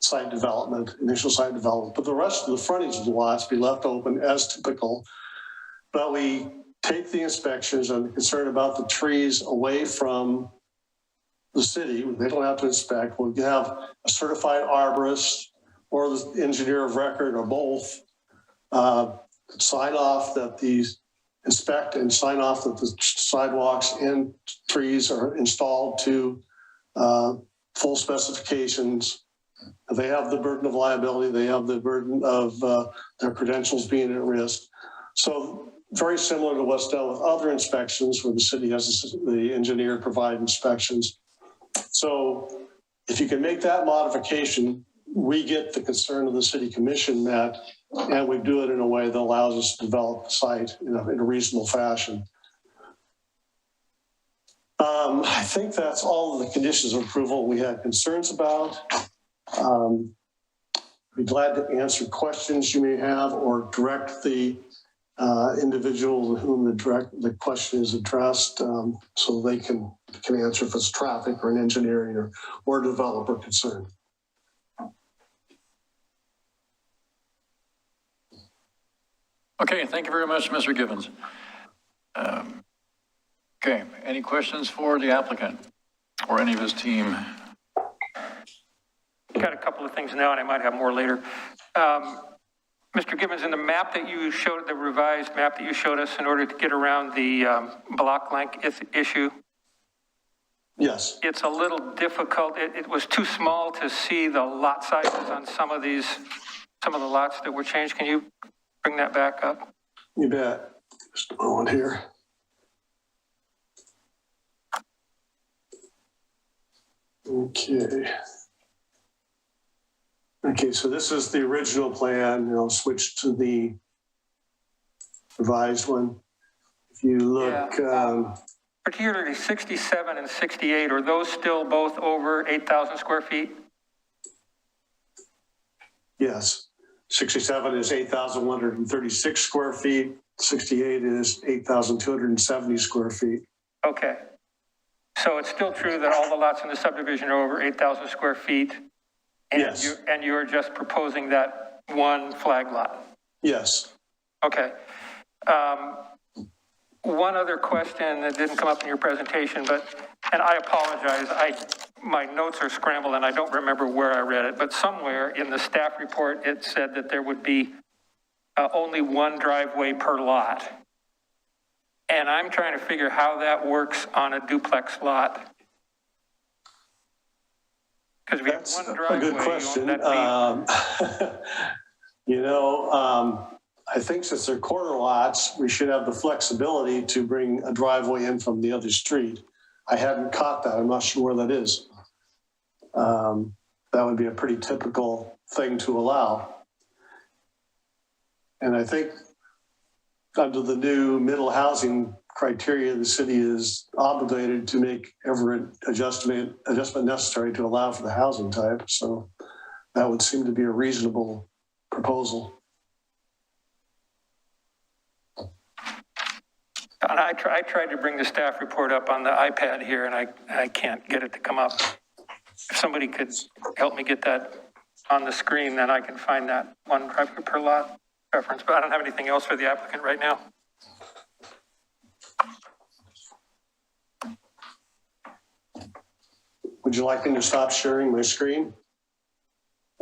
site development, initial site development. But the rest of the frontage of the lots be left open as typical. But we take the inspections and the concern about the trees away from the city. They don't have to inspect. We'll have a certified arborist or the engineer of record or both sign off that these inspect and sign off that the sidewalks and trees are installed to full specifications. They have the burden of liability. They have the burden of their credentials being at risk. So very similar to what's done with other inspections where the city has the engineer provide inspections. So if you can make that modification, we get the concern of the city commission met, and we do it in a way that allows us to develop the site in a reasonable fashion. I think that's all of the conditions of approval we had concerns about. Be glad to answer questions you may have or direct the individual to whom the question is addressed, so they can answer if it's traffic or an engineering or developer concern. Okay, thank you very much, Mr. Gibbons. Okay, any questions for the applicant or any of his team? Got a couple of things now, and I might have more later. Mr. Gibbons, in the map that you showed, the revised map that you showed us in order to get around the block length issue, yes, it's a little difficult. It was too small to see the lot sizes on some of the lots that were changed. Can you bring that back up? You bet. Just a moment here. Okay, so this is the original plan, and I'll switch to the revised one. If you look... particularly 67 and 68, are those still both over 8,000 square feet? Yes. 67 is 8,136 square feet. 68 is 8,270 square feet. Okay. So it's still true that all the lots in the subdivision are over 8,000 square feet? And yes. You're just proposing that one flag lot? Yes. Okay. One other question that didn't come up in your presentation, and I apologize, my notes are scrambled and I don't remember where I read it, but somewhere in the staff report, it said that there would be only one driveway per lot. And I'm trying to figure how that works on a duplex lot. Because we have one driveway. A good question. I think since they're corner lots, we should have the flexibility to bring a driveway in from the other street. I hadn't caught that. I'm not sure where that is. That would be a pretty typical thing to allow. And I think under the new middle housing criteria, the city is obligated to make every adjustment necessary to allow for the housing type. So that would seem to be a reasonable proposal. And I tried to bring the staff report up on the iPad here, and I can't get it to come up. If somebody could help me get that on the screen, then I can find that one driveway per lot reference, but I don't have anything else for the applicant right now. Would you like me to stop sharing my screen?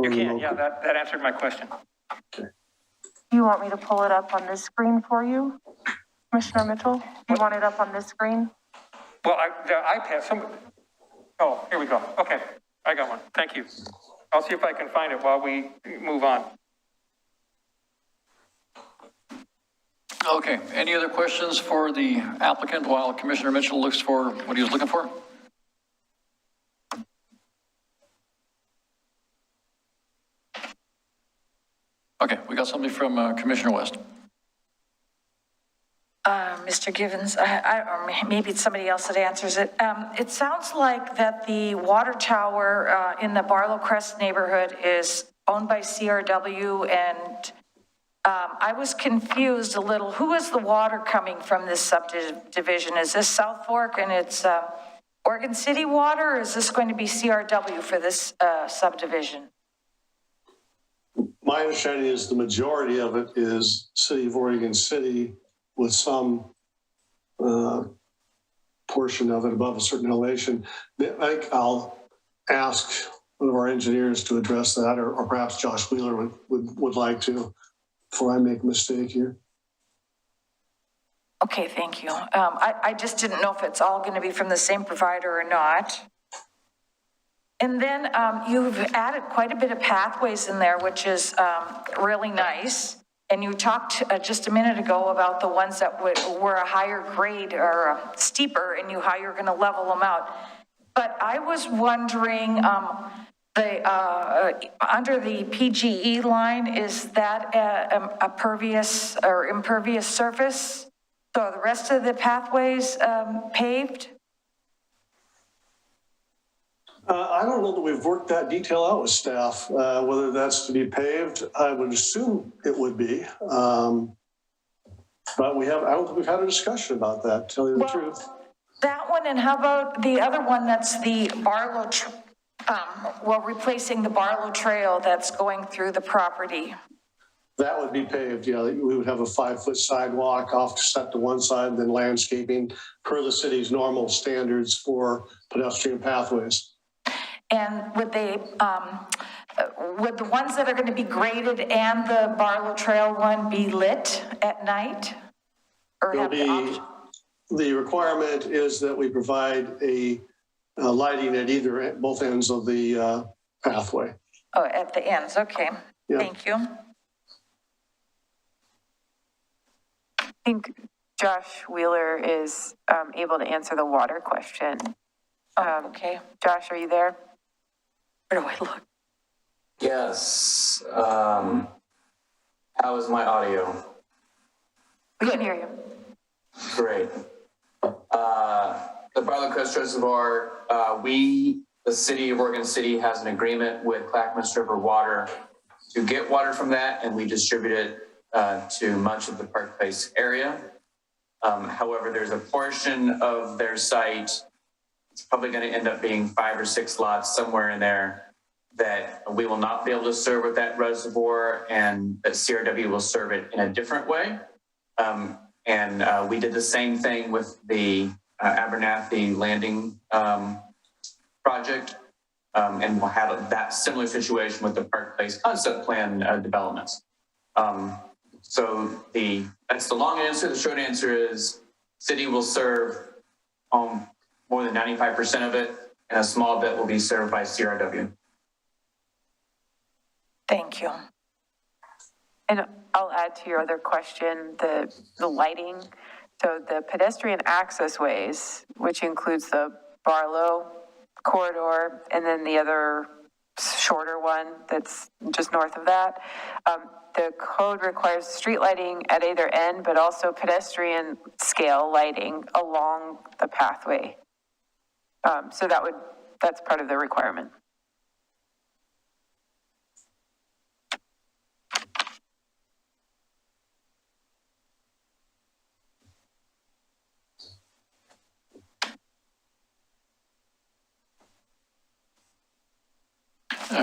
You can, yeah, that answered my question. Okay. You want me to pull it up on this screen for you, Commissioner Mitchell? You want it up on this screen? Well, the iPad, oh, here we go. Okay, I got one. Thank you. I'll see if I can find it while we move on. Okay, any other questions for the applicant while Commissioner Mitchell looks for what he was looking for? Okay, we got somebody from Commissioner West. Mr. Givens, or maybe it's somebody else that answers it. It sounds like that the water tower in the Barlow Crest neighborhood is owned by CRW, and I was confused a little. Who is the water coming from this subdivision? Is this South Fork and it's Oregon City water, or is this going to be CRW for this subdivision? My understanding is the majority of it is City of Oregon City, with some portion of it above a certain elevation. I think I'll ask one of our engineers to address that, or perhaps Josh Wheeler would like to, before I make a mistake here. Okay, thank you. I just didn't know if it's all going to be from the same provider or not. And then you've added quite a bit of pathways in there, which is really nice. And you talked just a minute ago about the ones that were a higher grade or steeper, and how you're going to level them out. But I was wondering, under the PGE line, is that a pervious or impervious surface? So are the rest of the pathways paved? I don't know that we've worked that detail out with staff, whether that's to be paved. I would assume it would be. But I don't think we've had a discussion about that, to tell you the truth. That one, and how about the other one that's the Barlow, replacing the Barlow Trail that's going through the property? That would be paved, yeah. We would have a 5-foot sidewalk offset to one side, and then landscaping per the city's normal standards for pedestrian pathways. And would the ones that are going to be graded and the Barlow Trail one be lit at night? Or have the option? The requirement is that we provide a lighting at both ends of the pathway. Oh, at the ends, okay. Yeah. Thank you. I think Josh Wheeler is able to answer the water question. Okay. Josh, are you there? Where do I look? Yes. How is my audio? We can hear you. Great. The Barlow Crest Reservoir, the City of Oregon City has an agreement with Clackamas River Water to get water from that, and we distribute it to much of the Park Place area. However, there's a portion of their site, it's probably going to end up being 5 or 6 lots somewhere in there, that we will not be able to serve with that reservoir, and that CRW will serve it in a different way. We did the same thing with the Abernathy Landing project, and we'll have that similar situation with the Park Place concept plan developments. That's the long answer. The short answer is city will serve more than 95% of it, and a small bit will be served by CRW. Thank you. And I'll add to your other question, the lighting. So the pedestrian access ways, which includes the Barlow corridor, and then the other shorter one that's just north of that, the code requires street lighting at either end, but also pedestrian scale lighting along the pathway. So that's part of the requirement.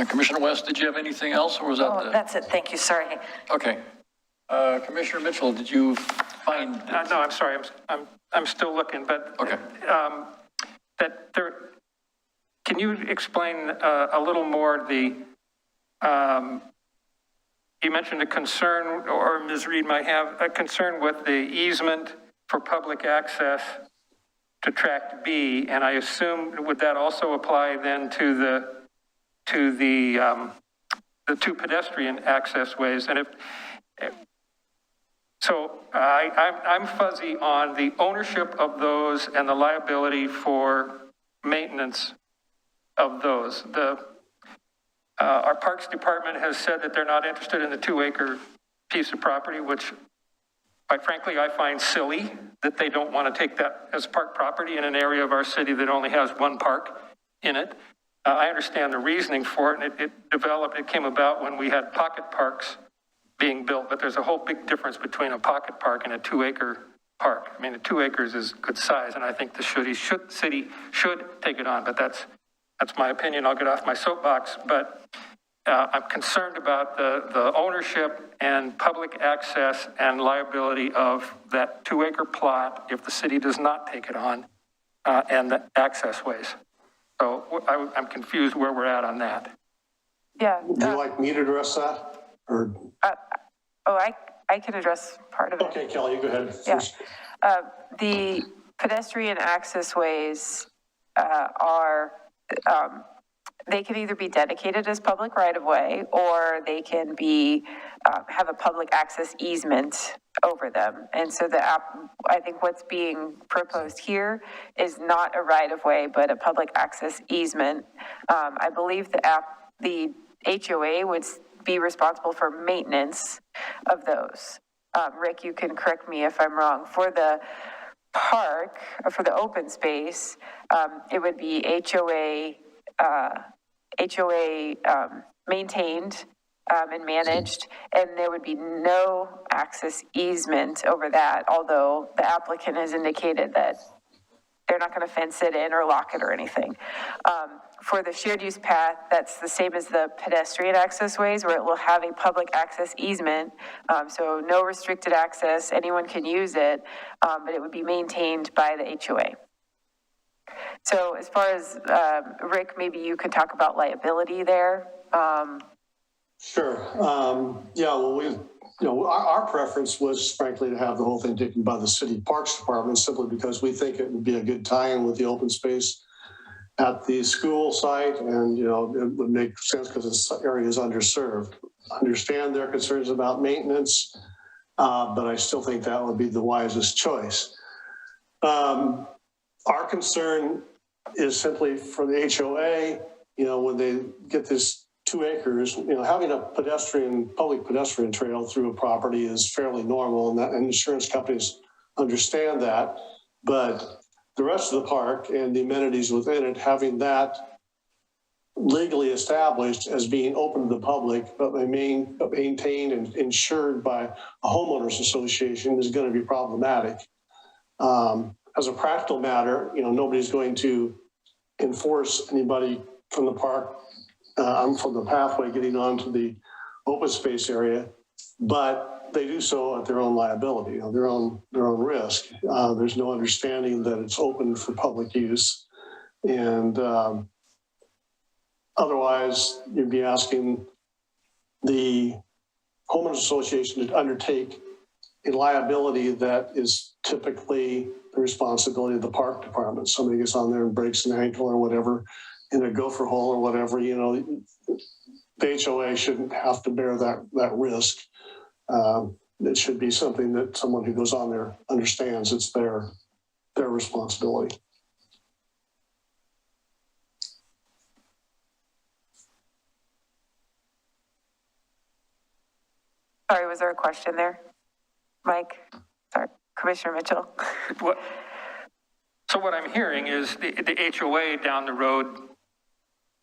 Commissioner West, did you have anything else, or was that? Oh, that's it. Thank you. Sorry. Okay. Commissioner Mitchell, did you find? No, I'm sorry. I'm still looking, but okay. Can you explain a little more he mentioned a concern, or Ms. Reed might have a concern with the easement for public access to tract B, and I assume, would that also apply then to the two pedestrian access ways? And so I'm fuzzy on the ownership of those and the liability for maintenance of those. Our Parks Department has said that they're not interested in the 2-acre piece of property, which quite frankly, I find silly that they don't want to take that as park property in an area of our city that only has one park in it. I understand the reasoning for it, and it came about when we had pocket parks being built, but there's a whole big difference between a pocket park and a 2-acre park. I mean, the 2 acres is good size, and I think the city should take it on, but that's my opinion. I'll get off my soapbox, but I'm concerned about the ownership and public access and liability of that 2-acre plot if the city does not take it on, and the access ways. So I'm confused where we're at on that. Yeah. Would you like me to address that? Or I can address part of it. okay, Kelly, go ahead. Yeah. The pedestrian access ways are, they can either be dedicated as public right-of-way, or they can be, have a public access easement over them. And so I think what's being proposed here is not a right-of-way, but a public access easement. I believe the HOA would be responsible for maintenance of those. Rick, you can correct me if I'm wrong. For the park, or for the open space, it would be HOA maintained and managed, and there would be no access easement over that, although the applicant has indicated that they're not going to fence it in or lock it or anything. For the shared use path, that's the same as the pedestrian access ways, where it will have a public access easement. So no restricted access, anyone can use it, but it would be maintained by the HOA. So as far as, Rick, maybe you could talk about liability there. Sure. Yeah, well, our preference was frankly to have the whole thing taken by the city parks department, simply because we think it would be a good tie-in with the open space at the school site, and it would make sense because this area is underserved. Understand their concerns about maintenance, but I still think that would be the wisest choice. Our concern is simply for the HOA, when they get this 2 acres, having a public pedestrian trail through a property is fairly normal, and insurance companies understand that. But the rest of the park and the amenities within it, having that legally established as being open to the public, but maintained and insured by a homeowners association, is going to be problematic. As a practical matter, nobody's going to enforce anybody from the park, from the pathway getting onto the open space area, but they do so at their own liability, their own risk. There's no understanding that it's open for public use, and otherwise you'd be asking the homeowners association to undertake a liability that is typically the responsibility of the park department. Somebody gets on there and breaks an ankle or whatever in a gopher hole or whatever, the HOA shouldn't have to bear that risk. It should be something that someone who goes on there understands it's their responsibility. Sorry, was there a question there? Mike? Sorry, Commissioner Mitchell. So what I'm hearing is the HOA down the road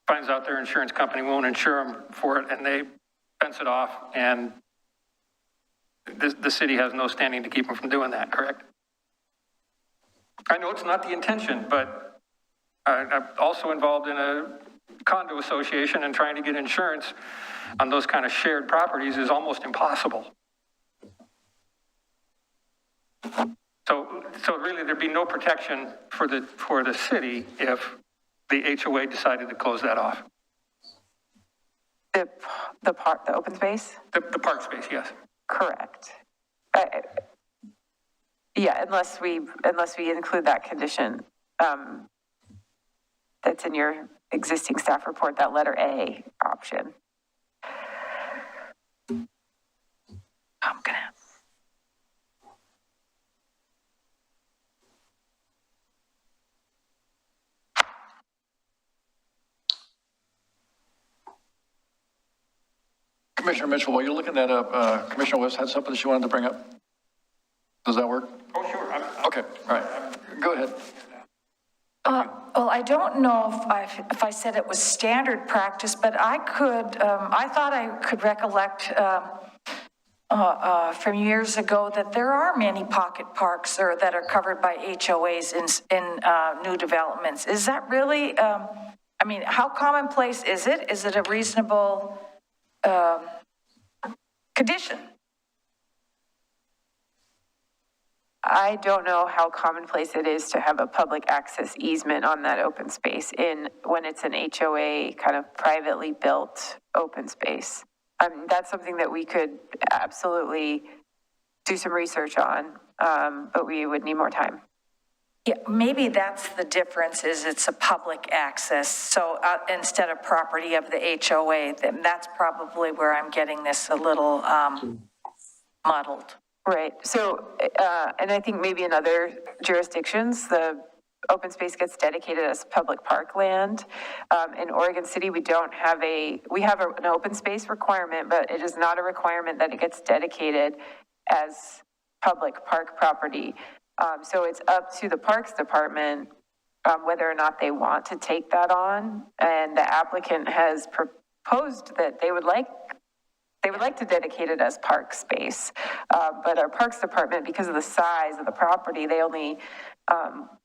finds out their insurance company won't insure them for it, and they fence it off, and the city has no standing to keep them from doing that, correct? I know it's not the intention, but I'm also involved in a condo association, and trying to get insurance on those kind of shared properties is almost impossible. So really there'd be no protection for the city if the HOA decided to close that off. The open space? The park space, yes. Correct. Yeah, unless we include that condition, that's in your existing staff report, that letter A option. I'm gonna. Commissioner Mitchell, while you're looking that up, Commissioner West had something she wanted to bring up. Does that work? Oh, sure. Okay, all right. Go ahead. Well, I don't know if I said it was standard practice, but I thought I could recollect from years ago that there are many pocket parks that are covered by HOAs in new developments. Is that really, I mean, how commonplace is it? Is it a reasonable condition? I don't know how commonplace it is to have a public access easement on that open space when it's an HOA kind of privately built open space. That's something that we could absolutely do some research on, but we would need more time. Yeah, maybe that's the difference, is it's a public access. So instead of property of the HOA, then that's probably where I'm getting this a little muddled. Right. So, and I think maybe in other jurisdictions, the open space gets dedicated as public park land. In Oregon City, we have an open space requirement, but it is not a requirement that it gets dedicated as public park property. So it's up to the Parks Department whether or not they want to take that on. And the applicant has proposed that they would like to dedicate it as park space. But our Parks Department, because of the size of the property, they only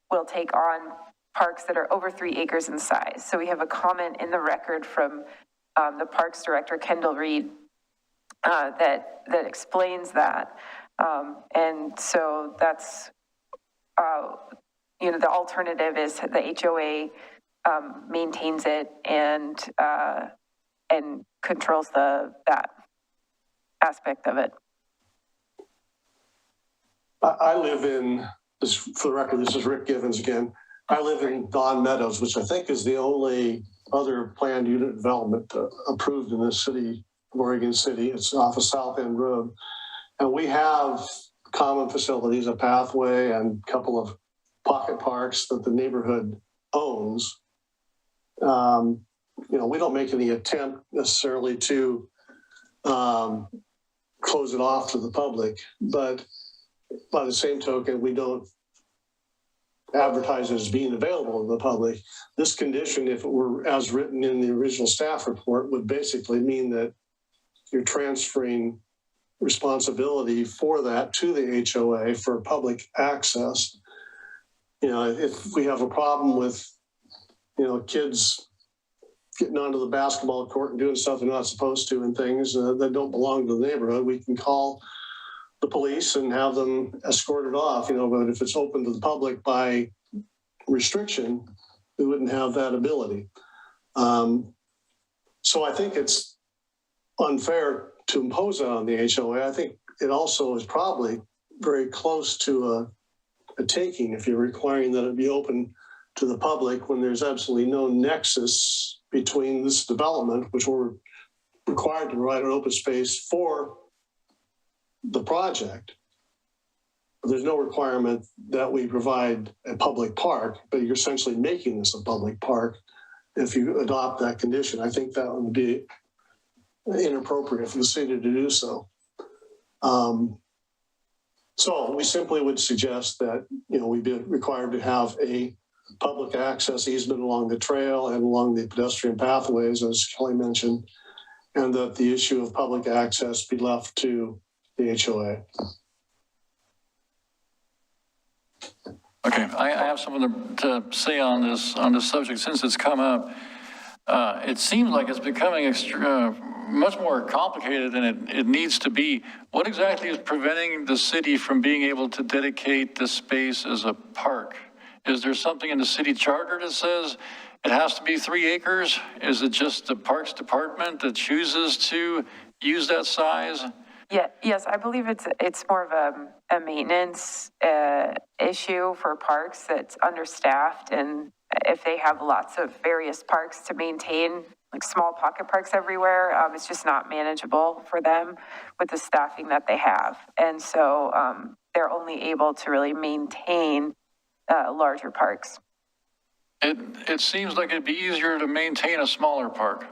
will take on parks that are over 3 acres in size. So we have a comment in the record from the Parks Director, Kendall Reed, that explains that. And so that's, the alternative is the HOA maintains it and controls that aspect of it. I live in, for the record, this is Rick Givens again. I live in Don Meadows, which I think is the only other planned unit development approved in this city, Oregon City. It's off of South End Road. And we have common facilities, a pathway and a couple of pocket parks that the neighborhood owns. We don't make any attempt necessarily to close it off to the public, but by the same token, we don't advertise it as being available to the public. This condition, if it were as written in the original staff report, would basically mean that you're transferring responsibility for that to the HOA for public access. If we have a problem with, kids getting onto the basketball court and doing stuff they're not supposed to and things that don't belong to the neighborhood, we can call the police and have them escorted off, but if it's open to the public by restriction, we wouldn't have that ability. So I think it's unfair to impose that on the HOA. I think it also is probably very close to a taking if you're requiring that it be open to the public when there's absolutely no nexus between this development, which we're required to provide an open space for the project. There's no requirement that we provide a public park, but you're essentially making this a public park if you adopt that condition. I think that would be inappropriate for the city to do so. So we simply would suggest that, we'd be required to have a public access easement along the trail and along the pedestrian pathways, as Kelly mentioned, and that the issue of public access be left to the HOA. Okay, I have something to say on this subject since it's come up. It seems like it's becoming much more complicated than it needs to be. What exactly is preventing the city from being able to dedicate this space as a park? Is there something in the city charter that says it has to be 3 acres? Is it just the Parks Department that chooses to use that size? Yeah, yes, I believe it's more of a maintenance issue for parks that's understaffed, and if they have lots of various parks to maintain, like small pocket parks everywhere, it's just not manageable for them with the staffing that they have. And so they're only able to really maintain larger parks. It seems like it'd be easier to maintain a smaller park.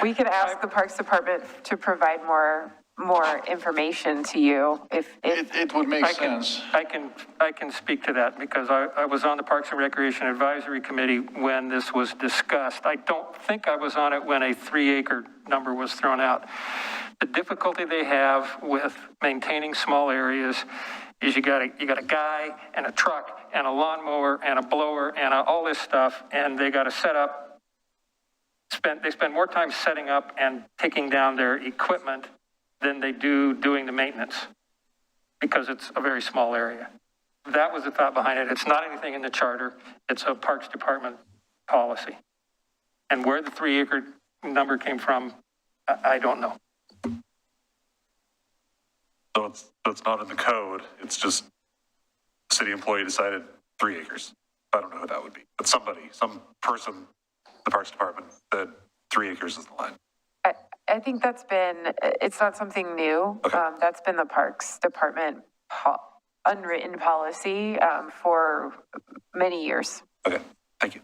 We could ask the Parks Department to provide more information to you if It would make sense. I can speak to that because I was on the Parks and Recreation Advisory Committee when this was discussed. I don't think I was on it when a 3-acre number was thrown out. The difficulty they have with maintaining small areas is you got a guy and a truck and a lawnmower and a blower and all this stuff, and they got to set up. They spend more time setting up and taking down their equipment than they do doing the maintenance because it's a very small area. That was the thought behind it. It's not anything in the charter. It's a Parks Department policy. And where the 3-acre number came from, I don't know. So it's not in the code. It's just city employee decided 3 acres. I don't know who that would be, but some person, the Parks Department said 3 acres is the line. I think it's not something new. Okay. That's been the Parks Department unwritten policy for many years. Okay, thank you.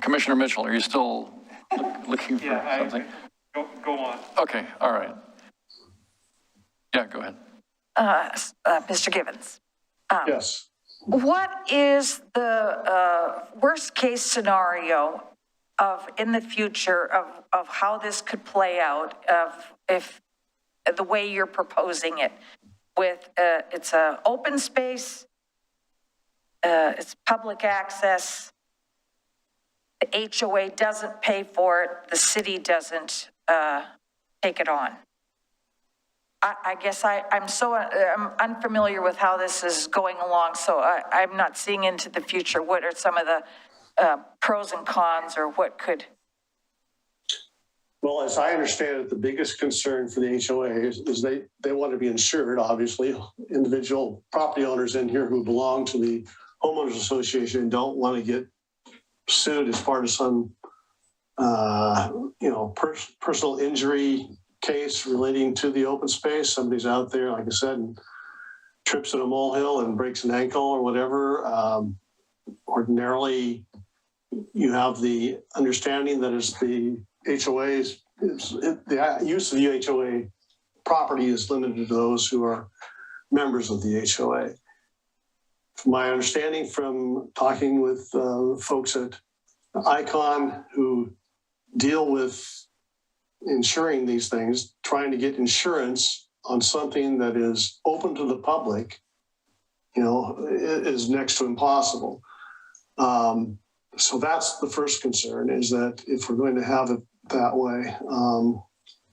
Commissioner Mitchell, are you still looking for something? Go on. Okay, all right. Yeah, go ahead. Mr. Givens, Yes. what is the worst case scenario in the future of how this could play out if the way you're proposing it with, it's a open space, it's public access, the HOA doesn't pay for it, the city doesn't take it on. I guess I'm unfamiliar with how this is going along, so I'm not seeing into the future. What are some of the pros and cons, or what could? Well, as I understand it, the biggest concern for the HOA is they want to be insured, obviously. Individual property owners in here who belong to the homeowners association don't want to get sued as part of some, personal injury case relating to the open space. Somebody's out there, like I said, and trips in a molehill and breaks an ankle or whatever. Ordinarily, you have the understanding that it's the HOAs, the use of the HOA property is limited to those who are members of the HOA. From my understanding from talking with folks at ICON who deal with insuring these things, trying to get insurance on something that is open to the public, is next to impossible. So that's the first concern, is that if we're going to have it that way,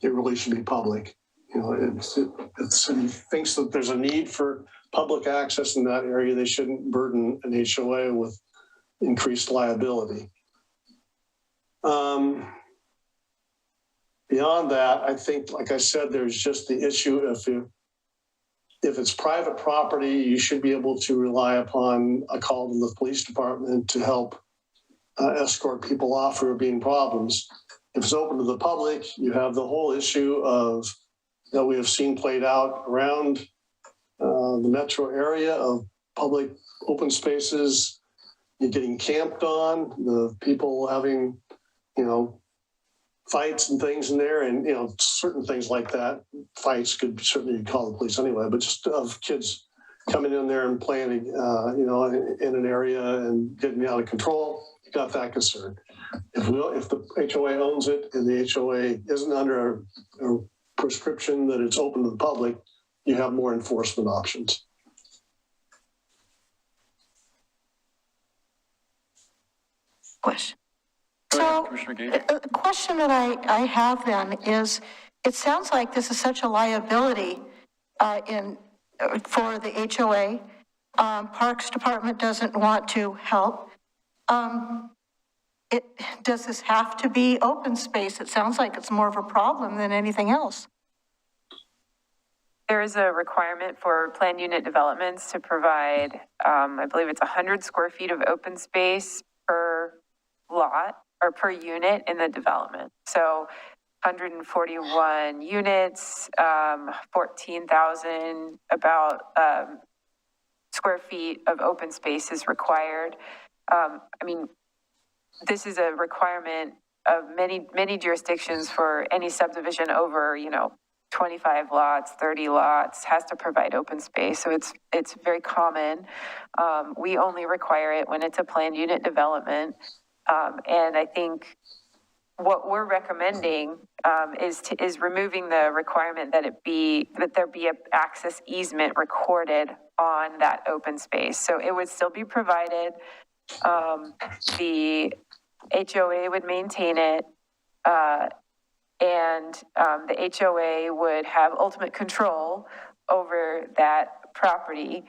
it really should be public. If the city thinks that there's a need for public access in that area, they shouldn't burden an HOA with increased liability. Beyond that, I think, like I said, there's just the issue of if it's private property, you should be able to rely upon a call to the police department to help escort people off who are being problems. If it's open to the public, you have the whole issue of that we have seen played out around the metro area of public open spaces. You're getting camped on, the people having, fights and things in there, and certain things like that. Fights could certainly call the police anyway, but just of kids coming in there and playing, in an area and getting out of control, you got that concern. If the HOA owns it and the HOA isn't under a prescription that it's open to the public, you have more enforcement options. Question. Go ahead, So, Commissioner Gage. a question that I have then is, it sounds like this is such a liability for the HOA. Parks Department doesn't want to help. Does this have to be open space? It sounds like it's more of a problem than anything else. There is a requirement for planned unit developments to provide, I believe it's 100 square feet of open space per lot or per unit in the development. So 141 units, 14,000 about square feet of open space is required. I mean, this is a requirement of many jurisdictions for any subdivision over, 25 lots, 30 lots, has to provide open space. So it's very common. We only require it when it's a planned unit development. And I think what we're recommending is removing the requirement that there be an access easement recorded on that open space. So it would still be provided. The HOA would maintain it, and the HOA would have ultimate control over that property.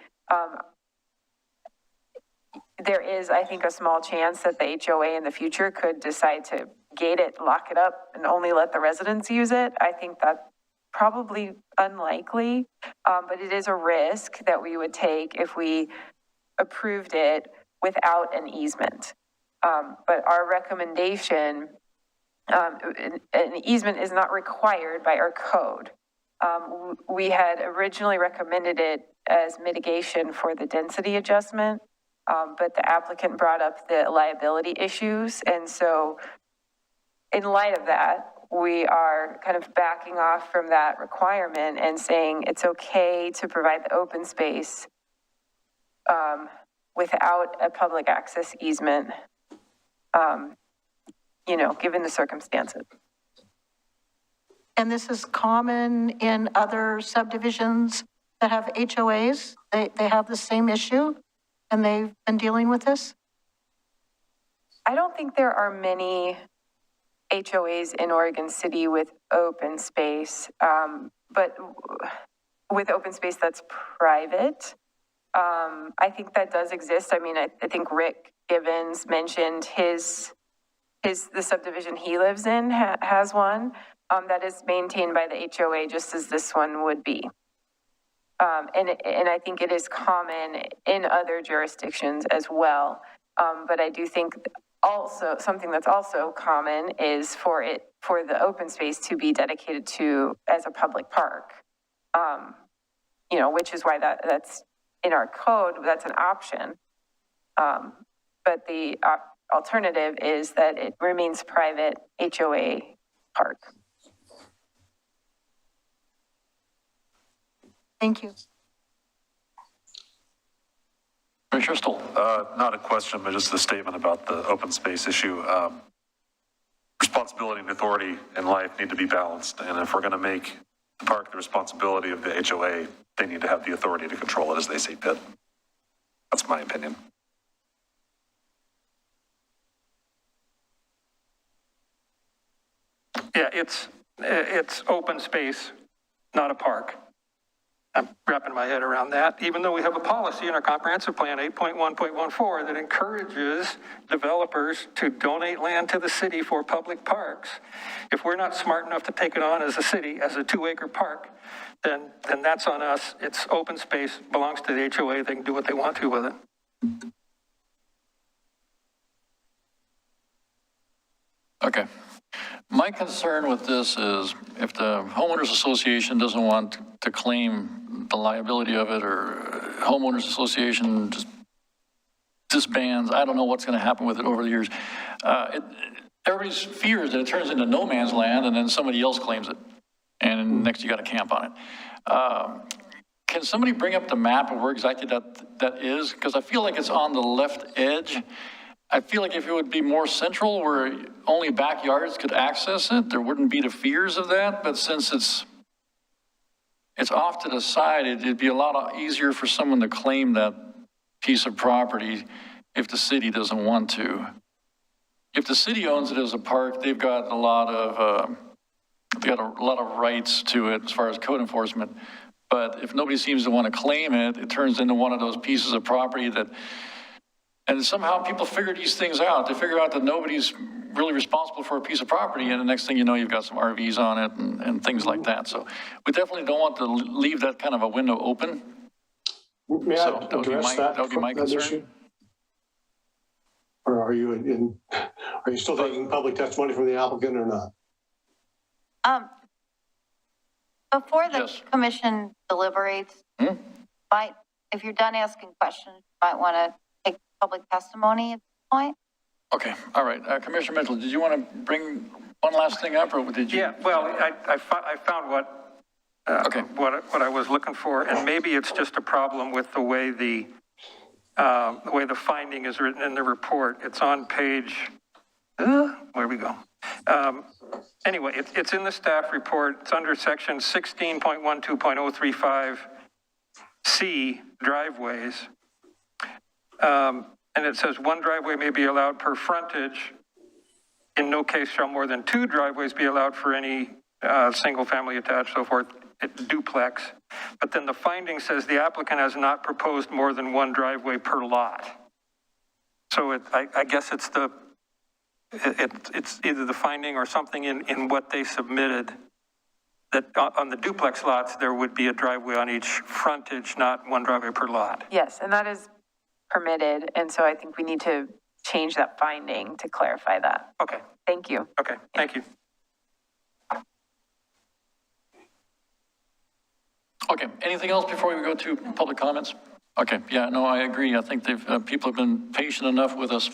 There is, I think, a small chance that the HOA in the future could decide to gate it, lock it up, and only let the residents use it. I think that's probably unlikely, but it is a risk that we would take if we approved it without an easement. But our recommendation, an easement is not required by our code. We had originally recommended it as mitigation for the density adjustment, but the applicant brought up the liability issues. And so in light of that, we are kind of backing off from that requirement and saying it's okay to provide the open space without a public access easement, given the circumstances. And this is common in other subdivisions that have HOAs? They have the same issue and they've been dealing with this? I don't think there are many HOAs in Oregon City with open space, but with open space that's private. I think that does exist. I mean, I think Rick Gibbons mentioned the subdivision he lives in has one that is maintained by the HOA, just as this one would be. And I think it is common in other jurisdictions as well. But I do think also something that's also common is for the open space to be dedicated to as a public park. Which is why that's in our code, that's an option. But the alternative is that it remains private HOA park. Thank you. Commissioner Stoll. Not a question, but just a statement about the open space issue. Responsibility and authority in life need to be balanced. And if we're going to make the park the responsibility of the HOA, they need to have the authority to control it as they see fit. That's my opinion. Yeah, it's open space, not a park. I'm wrapping my head around that, even though we have a policy in our comprehensive plan, 8.1.14, that encourages developers to donate land to the city for public parks. If we're not smart enough to take it on as a city, as a 2-acre park, then that's on us. It's open space, belongs to the HOA. They can do what they want to with it. Okay. My concern with this is if the homeowners association doesn't want to claim the liability of it, or homeowners association just disbands, I don't know what's going to happen with it over the years. Everybody's fears that it turns into no man's land and then somebody else claims it. And next you got to camp on it. Can somebody bring up the map of where exactly that is? Because I feel like it's on the left edge. I feel like if it would be more central where only backyards could access it, there wouldn't be the fears of that. But since it's off to the side, it'd be a lot easier for someone to claim that piece of property if the city doesn't want to. if the city owns it as a park, they've got a lot of, rights to it as far as code enforcement. But if nobody seems to want to claim it, it turns into one of those pieces of property that, and somehow people figure these things out. They figure out that nobody's really responsible for a piece of property, and the next thing you know, you've got some RVs on it and things like that. So we definitely don't want to leave that kind of a window open. May So I that would be address that would be my that concern. issue? Or are you still taking public testimony from the applicant or not? Before the Yes. commission deliberates, if you're done asking questions, you might want to take public testimony at this point. Okay, all right. Commissioner Mitchell, did you want to bring one last thing up, or did you? Yeah, well, I found what I was looking for, and maybe it's just a problem with the way the finding is written in the report. It's on page, where we go. Anyway, it's in the staff report. It's under section 16.12.035C, driveways. And it says one driveway may be allowed per frontage. In no case shall more than 2 driveways be allowed for any single family attached, so forth, duplex. But then the finding says the applicant has not proposed more than 1 driveway per lot. So I guess it's either the finding or something in what they submitted, that on the duplex lots, there would be a driveway on each frontage, not 1 driveway per lot. Yes, and that is permitted, and so I think we need to change that finding to clarify that. Okay. Thank you. Okay, thank you. Okay, anything else before we go to public comments? Okay, yeah, no, I agree. I think people have been patient enough with us.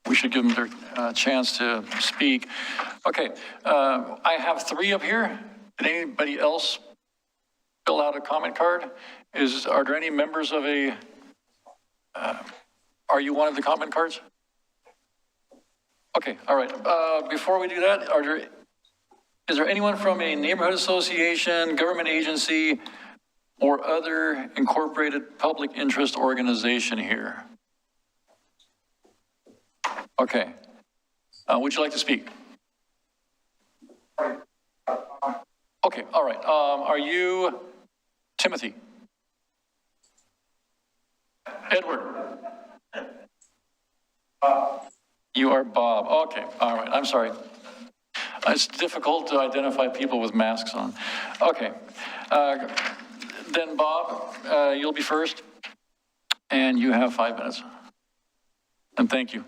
We should give them their chance to speak. Okay, I have 3 up here. Did anybody else fill out a comment card? Are there any members of are you one of the comment cards? Okay, all right. Before we do that, is there anyone from a neighborhood association, government agency, or other incorporated public interest organization here? Okay. Would you like to speak? Okay, all right. Are you Timothy? Edward? You are Bob. Okay, all right. I'm sorry. It's difficult to identify people with masks on. Okay. Then Bob, you'll be first, and you have 5 minutes. And thank you.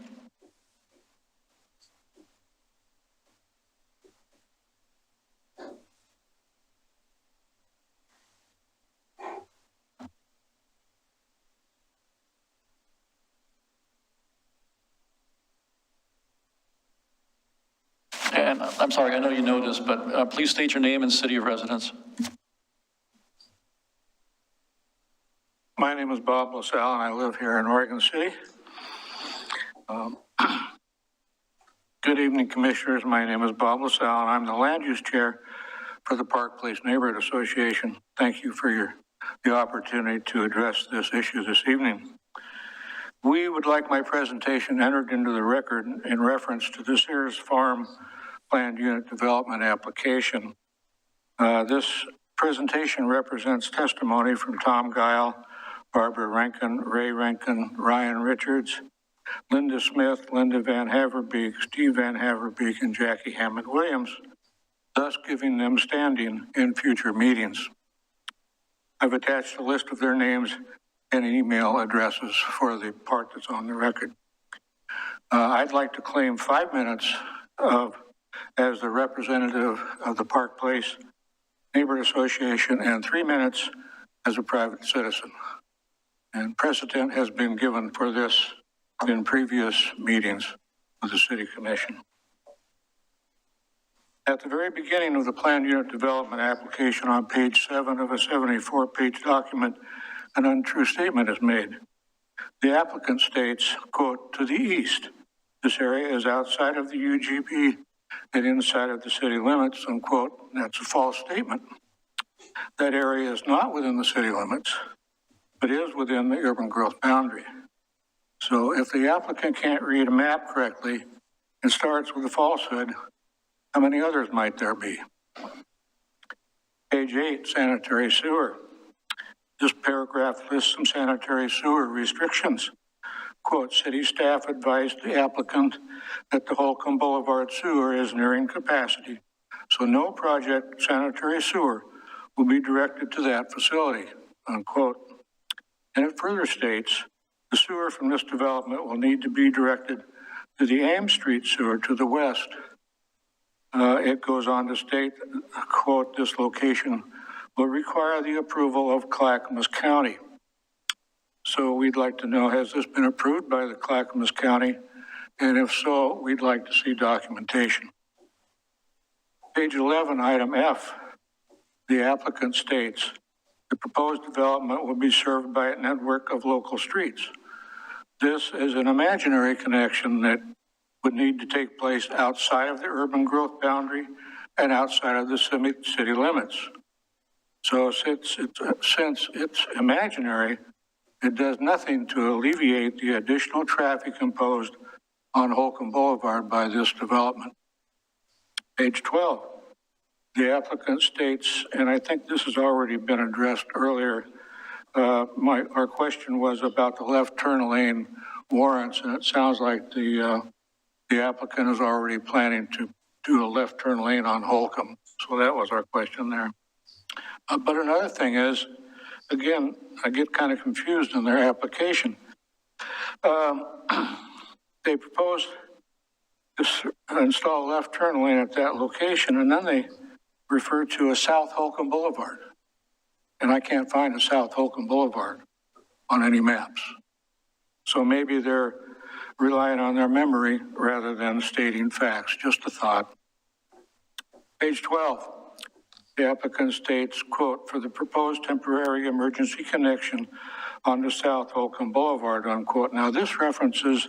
And I'm sorry, I know you know this, but please state your name and city of residence. My name is Bob LaSalle, and I live here in Oregon City. Good evening, Commissioners. My name is Bob LaSalle, and I'm the Land Use Chair for the Park Place Neighborhood Association. Thank you for the opportunity to address this issue this evening. We would like my presentation entered into the record in reference to this year's farm planned unit development application. This presentation represents testimony from Tom Guile, Barbara Rankin, Ray Rankin, Ryan Richards, Linda Smith, Linda Van Haverbeek, Steve Van Haverbeek, and Jackie Hammond Williams, thus giving them standing in future meetings. I've attached a list of their names and email addresses for the part that's on the record. I'd like to claim 5 minutes as the representative of the Park Place Neighborhood Association and 3 minutes as a private citizen. And precedent has been given for this in previous meetings of the City Commission. At the very beginning of the planned unit development application on page 7 of a 74-page document, an untrue statement is made. The applicant states, quote, "To the east, this area is outside of the UGB and inside of the city limits," unquote. That's a false statement. That area is not within the city limits, but is within the urban growth boundary. So if the applicant can't read a map correctly and starts with a falsehood, how many others might there be? Page 8, sanitary sewer. This paragraph lists some sanitary sewer restrictions. Quote, city staff advised the applicant that the Holcomb Boulevard sewer is nearing capacity, so no project sanitary sewer will be directed to that facility, unquote. And it further states, the sewer from this development will need to be directed to the Ames Street sewer to the west. It goes on to state, quote, this location will require the approval of Clackamas County. So we'd like to know, has this been approved by the Clackamas County? And if so, we'd like to see documentation. Page 11, item F, the applicant states, the proposed development will be served by a network of local streets. This is an imaginary connection that would need to take place outside of the urban growth boundary and outside of the city limits. So since it's imaginary, it does nothing to alleviate the additional traffic imposed on Holcomb Boulevard by this development. Page 12, the applicant states, and I think this has already been addressed earlier, our question was about the left turn lane warrants, and it sounds like the applicant is already planning to do a left turn lane on Holcomb. So that was our question there. But another thing is, again, I get kind of confused in their application. They proposed to install a left turn lane at that location, and then they refer to a South Holcomb Boulevard. And I can't find a South Holcomb Boulevard on any maps. So maybe they're relying on their memory rather than stating facts. Just a thought. Page 12. The applicant states, quote, for the proposed temporary emergency connection on the South Holcomb Boulevard, unquote. Now this references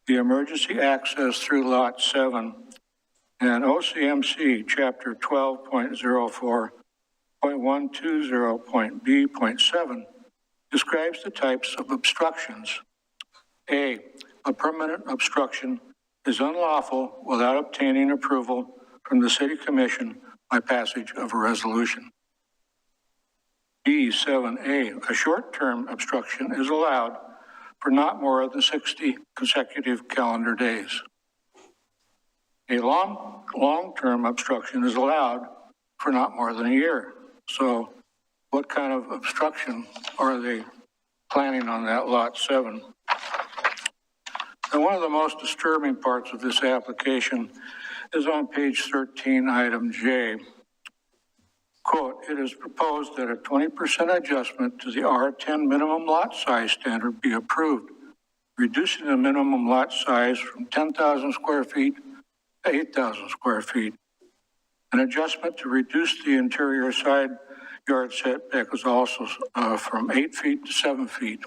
the emergency access through Lot 7 and OCMC Chapter 12.04.120.B.7 describes the types of obstructions. A permanent obstruction is unlawful without obtaining approval from the City Commission by passage of a resolution. B7A, a short-term obstruction is allowed for not more than 60 consecutive calendar days. A long-term obstruction is allowed for not more than a year. So what kind of obstruction are they planning on that Lot 7? And one of the most disturbing parts of this application is on page 13, item J. Quote, it is proposed that a 20% adjustment to the R10 minimum lot size standard be approved, reducing the minimum lot size from 10,000 square feet to 8,000 square feet. An adjustment to reduce the interior side yard setback is also from 8 feet to 7 feet.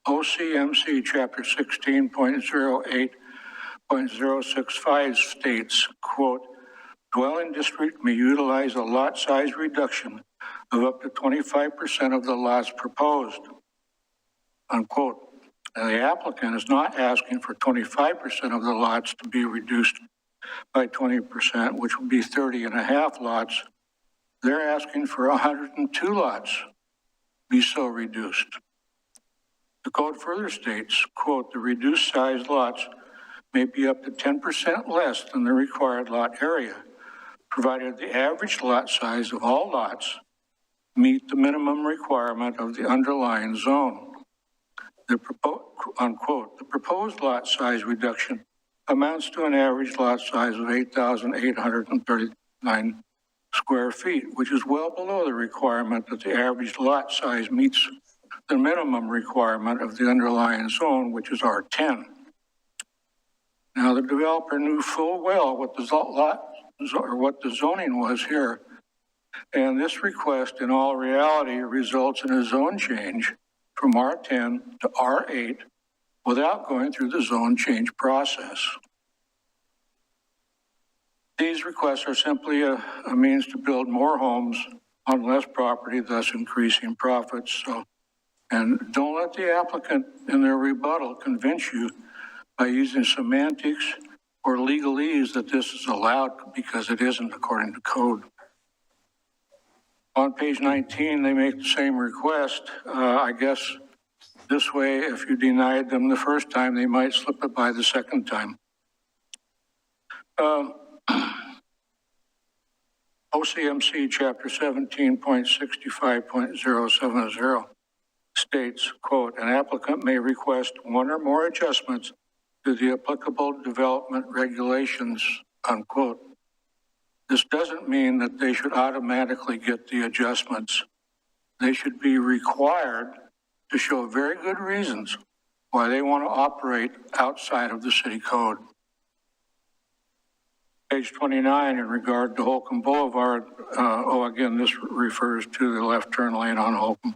OCMC Chapter 16.08.065 states, quote, dwelling district may utilize a lot size reduction of up to 25% of the lots proposed, unquote. And the applicant is not asking for 25% of the lots to be reduced by 20%, which would be 30 and a half lots. They're asking for 102 lots be so reduced. The code further states, quote, the reduced size lots may be up to 10% less than the required lot area, provided the average lot size of all lots meet the minimum requirement of the underlying zone. Unquote, the proposed lot size reduction amounts to an average lot size of 8,839 square feet, which is well below the requirement that the average lot size meets the minimum requirement of the underlying zone, which is R10. Now, the developer knew full well what the zoning was here, and this request in all reality results in a zone change from R10 to R8 without going through the zone change process. These requests are simply a means to build more homes on less property, thus increasing profits. So And don't let the applicant in their rebuttal convince you by using semantics or legalese that this is allowed, because it isn't according to code. On page 19, they make the same request. I guess this way, if you denied them the first time, they might slip it by the second time. OCMC chapter 17.65.070 states, quote, an applicant may request one or more adjustments to the applicable development regulations, unquote. This doesn't mean that they should automatically get the adjustments. They should be required to show very good reasons why they want to operate outside of the city code. Page 29, in regard to Holcomb Boulevard, again, this refers to the left turn lane on Holcomb.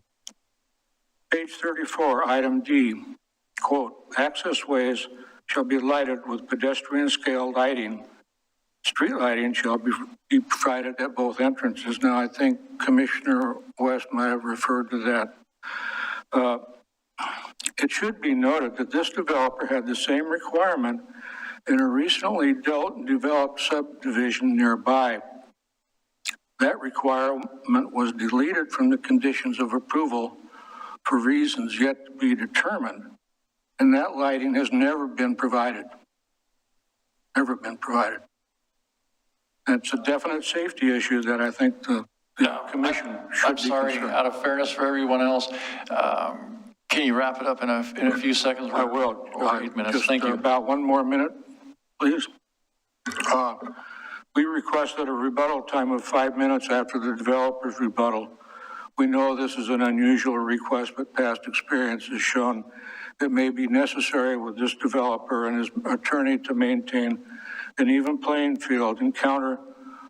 Page 34, item D, quote, access ways shall be lighted with pedestrian scale lighting. Street lighting shall be provided at both entrances. Now, I think Commissioner West might have referred to that. It should be noted that this developer had the same requirement in a recently developed subdivision nearby. That requirement was deleted from the conditions of approval for reasons yet to be determined, and that lighting has never been provided. Never been provided. It's a definite safety issue that I think the commission should be concerned. I'm sorry, out of fairness for everyone else, can you wrap it up in a few seconds? I will. Over 8 minutes. Just Thank you. About one more minute, please. We requested a rebuttal time of 5 minutes after the developer's rebuttal. We know this is an unusual request, but past experience has shown it may be necessary with this developer and his attorney to maintain an even playing field and counter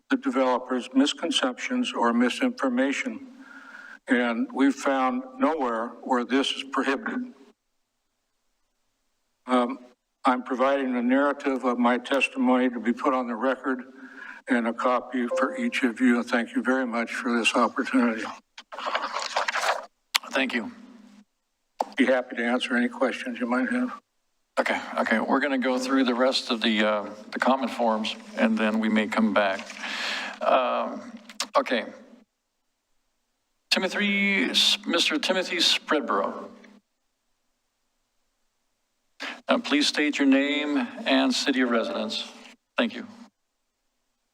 the developer's misconceptions or misinformation. And we've found nowhere where this is prohibited. I'm providing a narrative of my testimony to be put on the record and a copy for each of you. Thank you very much for this opportunity. Thank you. Be happy to answer any questions you might have. Okay. We're going to go through the rest of the comment forms, and then we may come back. Okay. Mr. Timothy Spreadborough. Now, please state your name and city of residence. Thank you.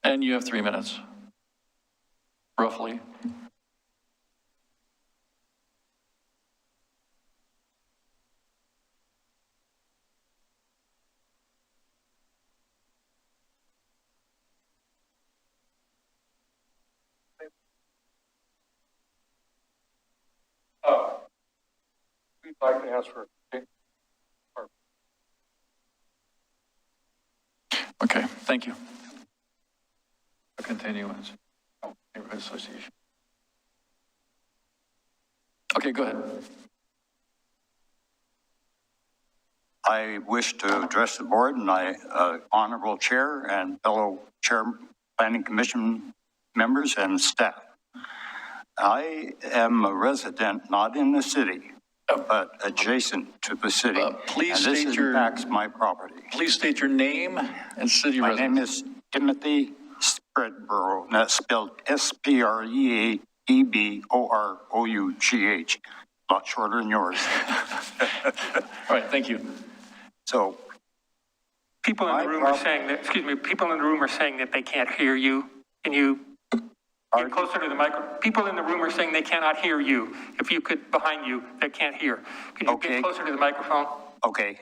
And you have 3 minutes, roughly. We'd like to ask for. Okay, thank you. A continuance. Neighborhood Association. Okay, go ahead. I wish to address the board and my honorable chair and fellow planning commission members and staff. I am a resident, not in the city, but adjacent to the city. Please and state this your impacts my property. Please state your name and city of residence. My name is Timothy Spreadborough, and that's spelled S-P-R-E-A-D-B-O-R-O-U-G-H. A lot shorter than yours. All right, thank you. So, people in the room are saying that, people in the room are saying that they can't hear you. Can you get closer to the microphone? People in the room are saying they cannot hear you. If you could, behind you, they can't hear. Can you get closer to the microphone? Okay,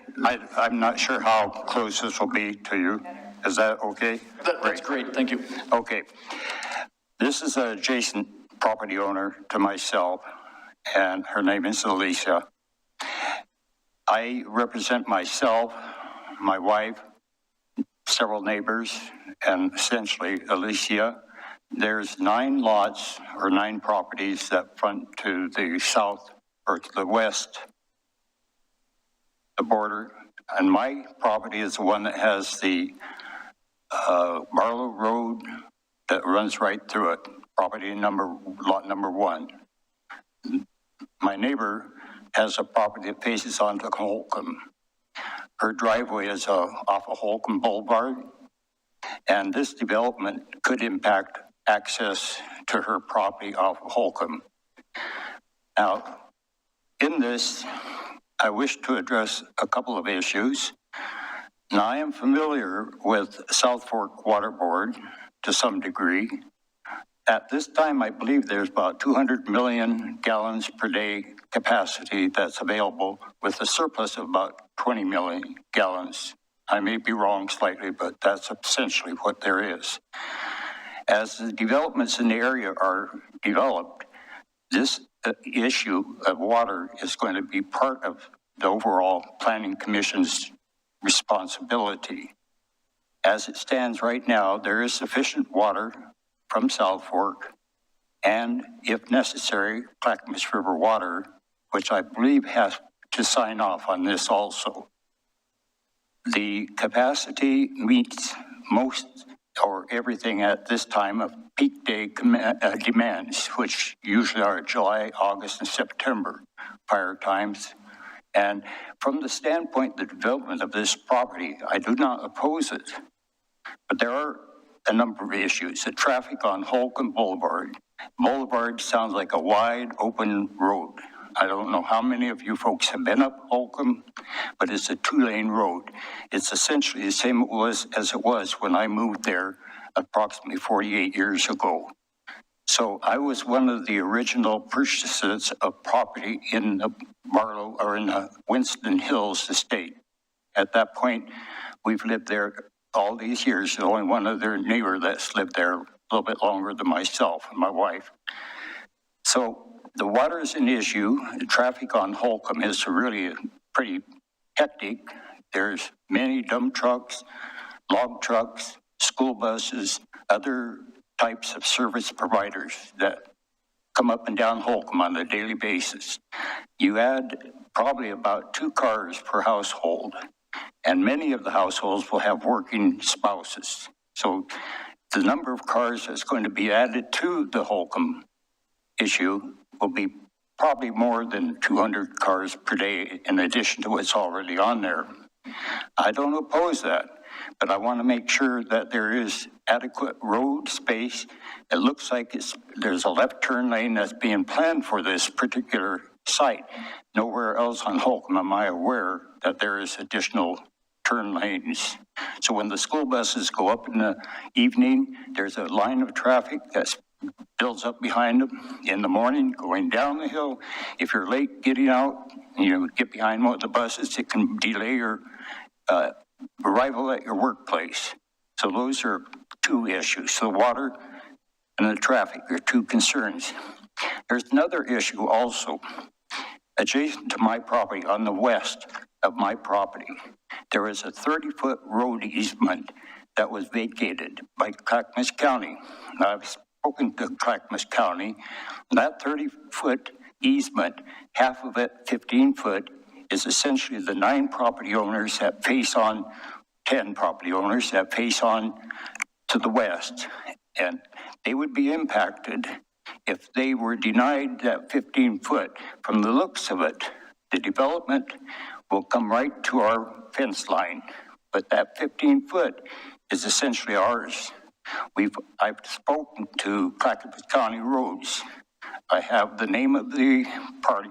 I'm not sure how close this will be to you. Is that okay? That's great, thank you. Okay. This is an adjacent property owner to myself, and her name is Alicia. I represent myself, my wife, several neighbors, and essentially Alicia. There's 9 lots or 9 properties that front to the south or to the west, the border. And my property is the one that has the Barlow Road that runs right through it, lot number 1. My neighbor has a property that faces onto Holcomb. Her driveway is off of Holcomb Boulevard, and this development could impact access to her property off of Holcomb. Now, in this, I wish to address a couple of issues. Now, I am familiar with South Fork Water Board to some degree. At this time, I believe there's about 200 million gallons per day capacity that's available, with a surplus of about 20 million gallons. I may be wrong slightly, but that's essentially what there is. As the developments in the area are developed, this issue of water is going to be part of the overall Planning Commission's responsibility. As it stands right now, there is sufficient water from South Fork, and if necessary, Clackamas River Water, which I believe has to sign off on this also. The capacity meets most or everything at this time of peak day demands, which usually are July, August, and September fire times. And from the standpoint of the development of this property, I do not oppose it, but there are a number of issues. The traffic on Holcomb Boulevard. Boulevard sounds like a wide open road. I don't know how many of you folks have been up Holcomb, but it's a 2-lane road. It's essentially the same as it was when I moved there approximately 48 years ago. So I was one of the original purchasers of property in the Barlow or in the Winston Hills estate. At that point, we've lived there all these years. There's only one other neighbor that's lived there a little bit longer than myself and my wife. So the water is an issue. The traffic on Holcomb is really pretty hectic. There's many dump trucks, log trucks, school buses, other types of service providers that come up and down Holcomb on a daily basis. You add probably about 2 cars per household, and many of the households will have working spouses. So the number of cars that's going to be added to the Holcomb issue will be probably more than 200 cars per day in addition to what's already on there. I don't oppose that, but I want to make sure that there is adequate road space. It looks like there's a left turn lane that's being planned for this particular site. Nowhere else on Holcomb am I aware that there is additional turn lanes. So when the school buses go up in the evening, there's a line of traffic that builds up behind them in the morning, going down the hill. If you're late getting out, get behind one of the buses, it can delay your arrival at your workplace. So those are 2 issues. The water and the traffic are 2 concerns. There's another issue also. Adjacent to my property, on the west of my property, there is a 30-foot road easement that was vacated by Clackamas County. Now, I've spoken to Clackamas County. That 30-foot easement, half of it, 15-foot, is essentially the 9 property owners that face on, 10 property owners that face on to the west. And they would be impacted if they were denied that 15-foot. From the looks of it, the development will come right to our fence line, but that 15-foot is essentially ours. I've spoken to Clackamas County Roads. I have the name of the party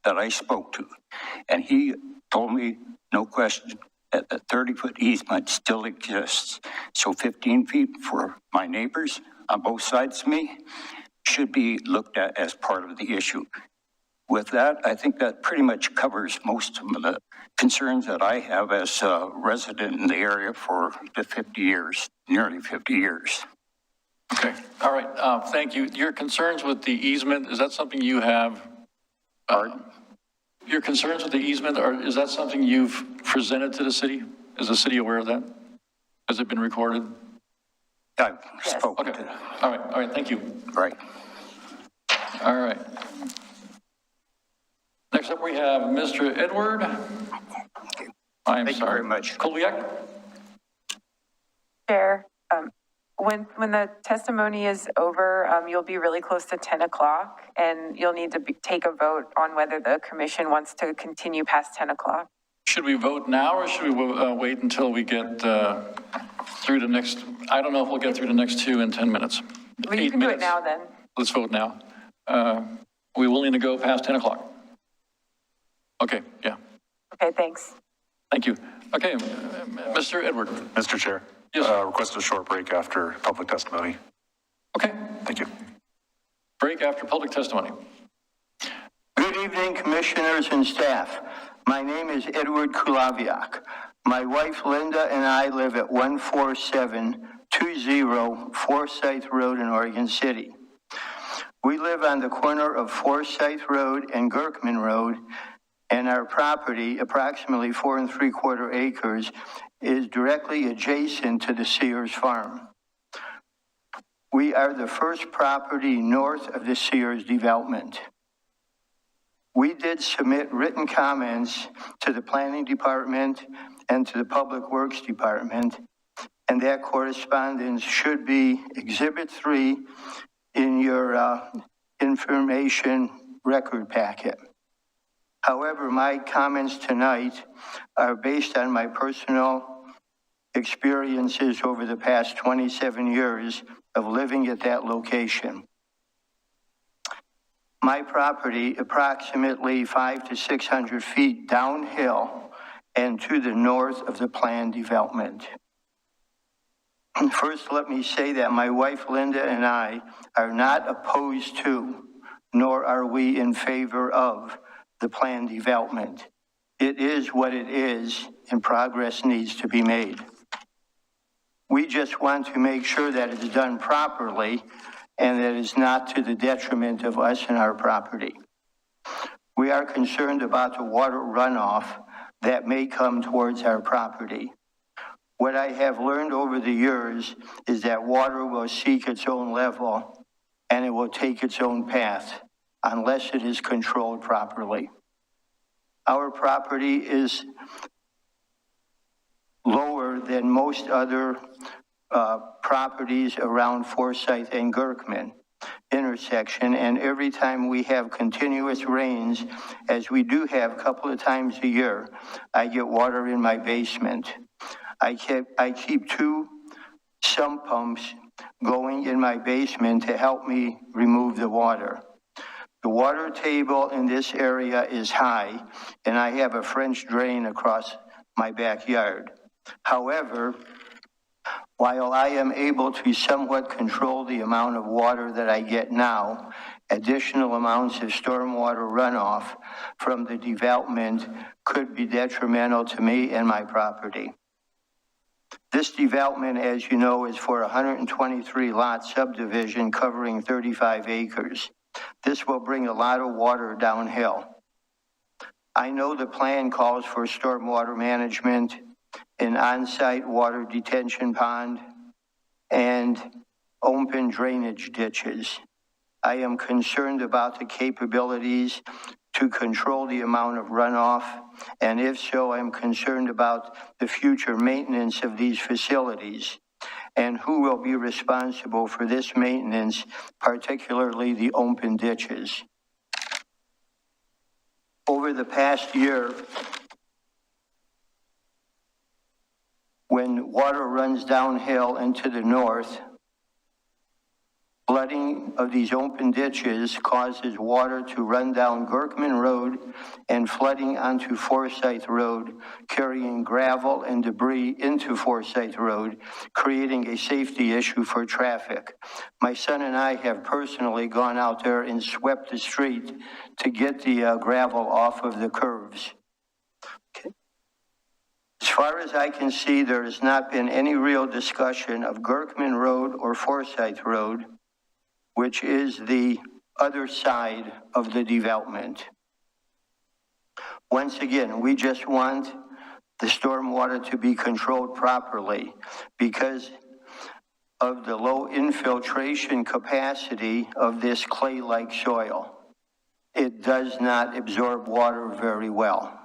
that I spoke to, and he told me, no question, that the 30-foot easement still exists. So 15 feet for my neighbors on both sides of me should be looked at as part of the issue. With that, I think that pretty much covers most of the concerns that I have as a resident in the area for the 50 years, nearly 50 years. Okay, all right, thank you. Your concerns with the easement, is that something you have? Your concerns with the easement, is that something you've presented to the city? Is the city aware of that? Has it been recorded? I've spoken Okay. to them. All right, thank you. Right. All right. Next up, we have Mr. Edward. Thank you very much. Kuliak. Chair, when the testimony is over, you'll be really close to 10 o'clock, and you'll need to take a vote on whether the commission wants to continue past 10 o'clock. Should we vote now, or should we wait until we get through the next, I don't know if we'll get through the next 2 in 10 minutes. Well, you can do it now then. Let's vote now. We willing to go past 10 o'clock? Okay, yeah. Okay, thanks. Thank you. Okay, Mr. Edward. Mr. Chair. Yes. Request a short break after public testimony. Okay. Thank you. Break after public testimony. Good evening, commissioners and staff. My name is Edward Kulaviak. My wife Linda and I live at 14720 Forsyth Road in Oregon City. We live on the corner of Forsyth Road and Gerkman Road, and our property, approximately 4 3/4 acres, is directly adjacent to the Sears farm. We are the first property north of the Sears development. We did submit written comments to the planning department and to the public works department, and that correspondence should be Exhibit 3 in your information record packet. However, my comments tonight are based on my personal experiences over the past 27 years of living at that location. My property, approximately 500 to 600 feet downhill and to the north of the planned development. First, let me say that my wife Linda and I are not opposed to, nor are we in favor of, the planned development. It is what it is, and progress needs to be made. We just want to make sure that it is done properly and that it is not to the detriment of us and our property. We are concerned about the water runoff that may come towards our property. What I have learned over the years is that water will seek its own level and it will take its own path unless it is controlled properly. Our property is lower than most other properties around Forsyth and Gerkman intersection, and every time we have continuous rains, as we do have a couple of times a year, I get water in my basement. I keep 2 sump pumps going in my basement to help me remove the water. The water table in this area is high, and I have a French drain across my backyard. However, while I am able to somewhat control the amount of water that I get now, additional amounts of stormwater runoff from the development could be detrimental to me and my property. This development, as you know, is for a 123 lot subdivision covering 35 acres. This will bring a lot of water downhill. I know the plan calls for stormwater management, an on-site water detention pond, and open drainage ditches. I am concerned about the capabilities to control the amount of runoff, and if so, I'm concerned about the future maintenance of these facilities and who will be responsible for this maintenance, particularly the open ditches. Over the past year, when water runs downhill and to the north, flooding of these open ditches causes water to run down Gerkman Road and flooding onto Forsyth Road, carrying gravel and debris into Forsyth Road, creating a safety issue for traffic. My son and I have personally gone out there and swept the street to get the gravel off of the curves. As far as I can see, there has not been any real discussion of Gerkman Road or Forsyth Road, which is the other side of the development. Once again, we just want the stormwater to be controlled properly because of the low infiltration capacity of this clay-like soil. It does not absorb water very well.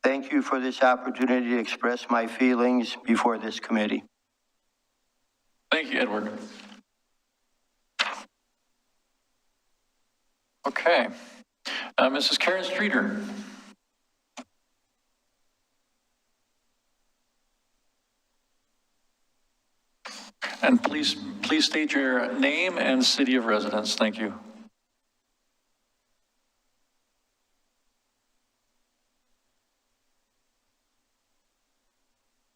Thank you for this opportunity to express my feelings before this committee. Thank you, Edward. Okay. Mrs. Karen Streeter. And please state your name and city of residence. Thank you.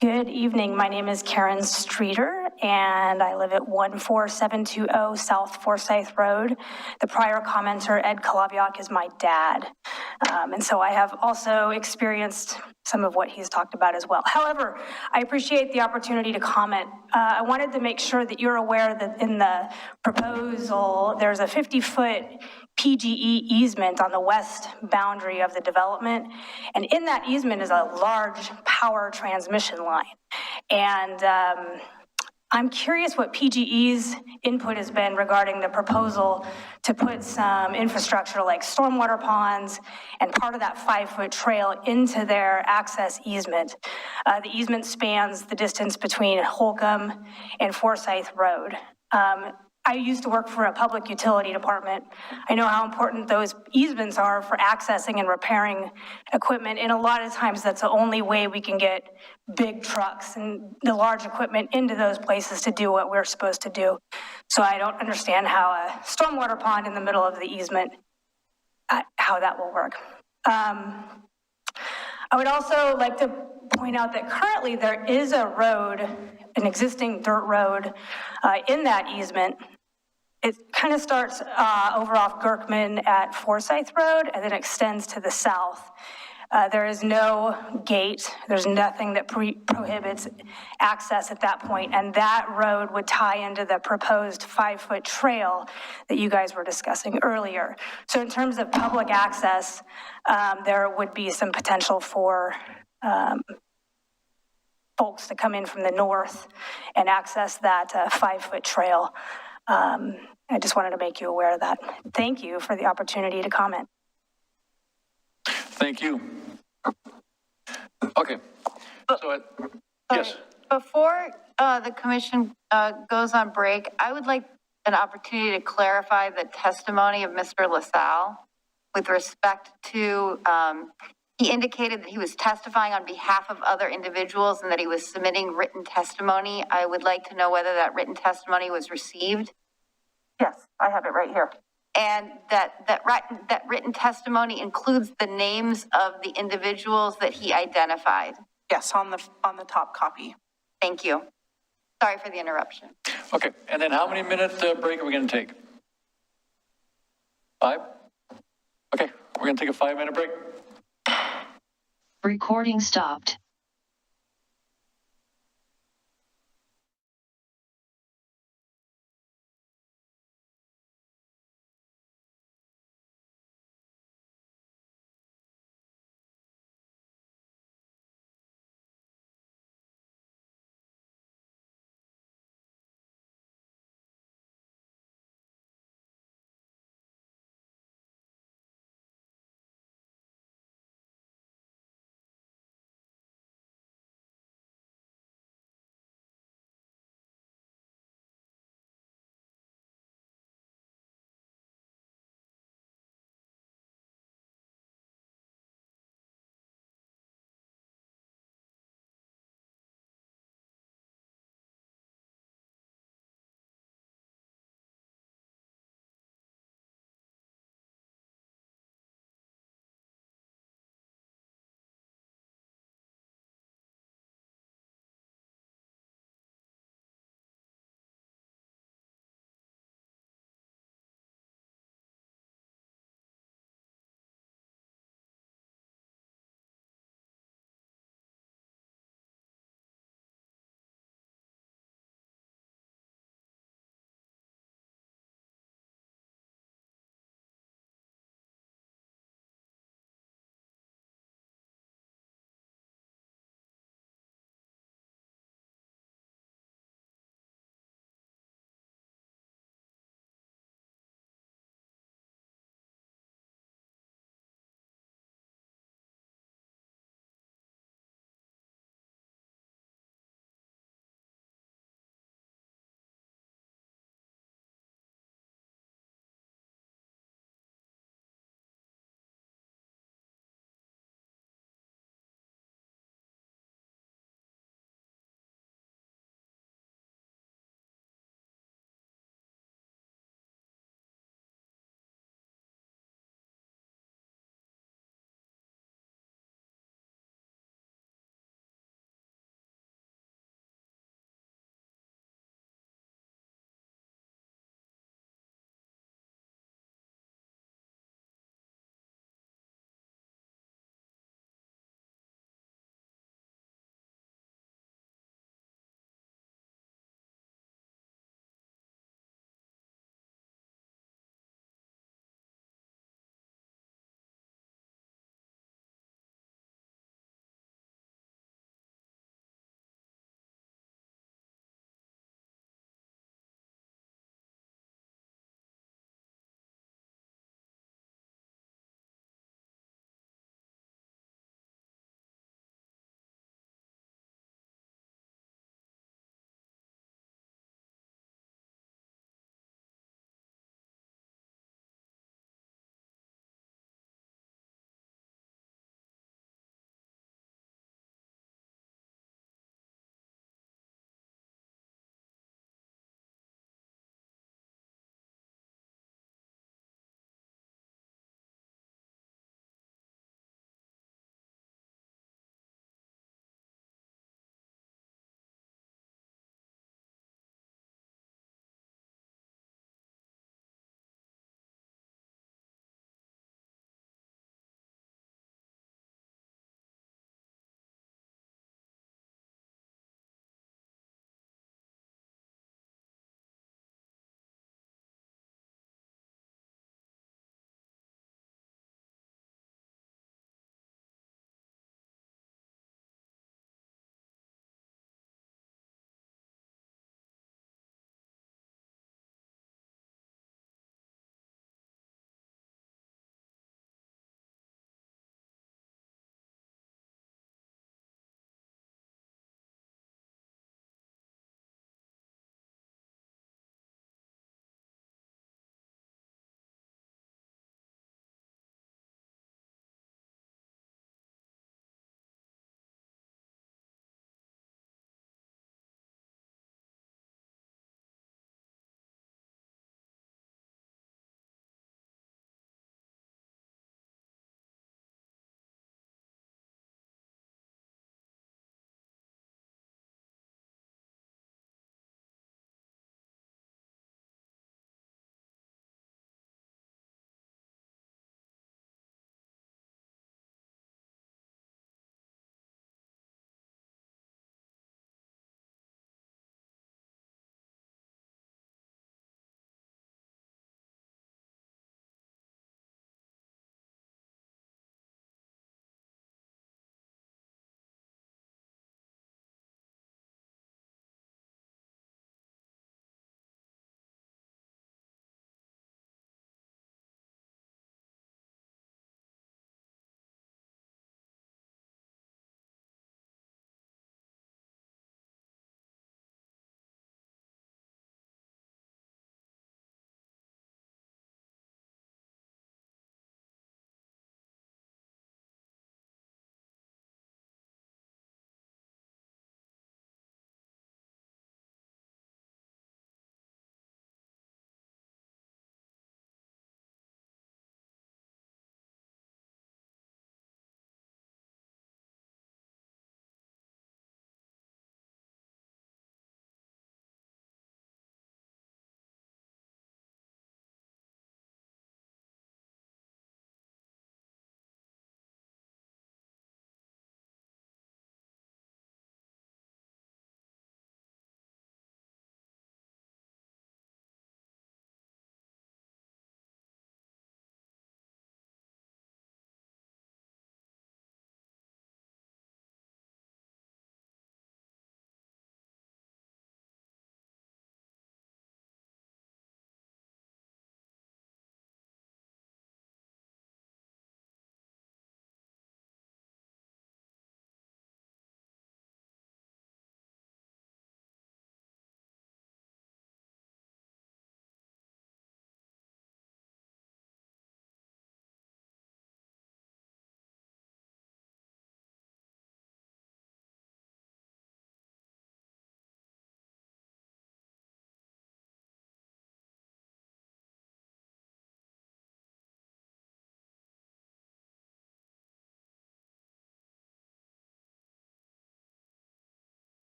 Good evening. My name is Karen Streeter, and I live at 14720 South Forsyth Road. The prior commenter, Ed Kalabiak, is my dad. And so I have also experienced some of what he's talked about as well. However, I appreciate the opportunity to comment. I wanted to make sure that you're aware that in the proposal, there's a 50-foot PGE easement on the west boundary of the development. And in that easement is a large power transmission line. And I'm curious what PGE's input has been regarding the proposal to put some infrastructure like stormwater ponds and part of that 5-foot trail into their access easement. The easement spans the distance between Holcomb and Forsyth Road. I used to work for a public utility department. I know how important those easements are for accessing and repairing equipment. And a lot of times that's the only way we can get big trucks and the large equipment into those places to do what we're supposed to do. So I don't understand how a stormwater pond in the middle of the easement, how that will work. I would also like to point out that currently there is a road, an existing dirt road in that easement. It kind of starts over off Gerkman at Forsyth Road and then extends to the south. There is no gate. There's nothing that prohibits access at that point, and that road would tie into the proposed 5-foot trail that you guys were discussing earlier. So in terms of public access, there would be some potential for folks to come in from the north and access that 5-foot trail. I just wanted to make you aware of that. Thank you for the opportunity to comment. Thank you. Okay. So, yes. Before the commission goes on break, I would like an opportunity to clarify the testimony of Mr. LaSalle with respect to, he indicated that he was testifying on behalf of other individuals and that he was submitting written testimony. I would like to know whether that written testimony was received. Yes, I have it right here. And that written testimony includes the names of the individuals that he identified. Yes, on the top copy. Thank you. Sorry for the interruption. Okay, and then how many minute break are we going to take? 5? Okay, we're going to take a 5-minute break. Recording stopped.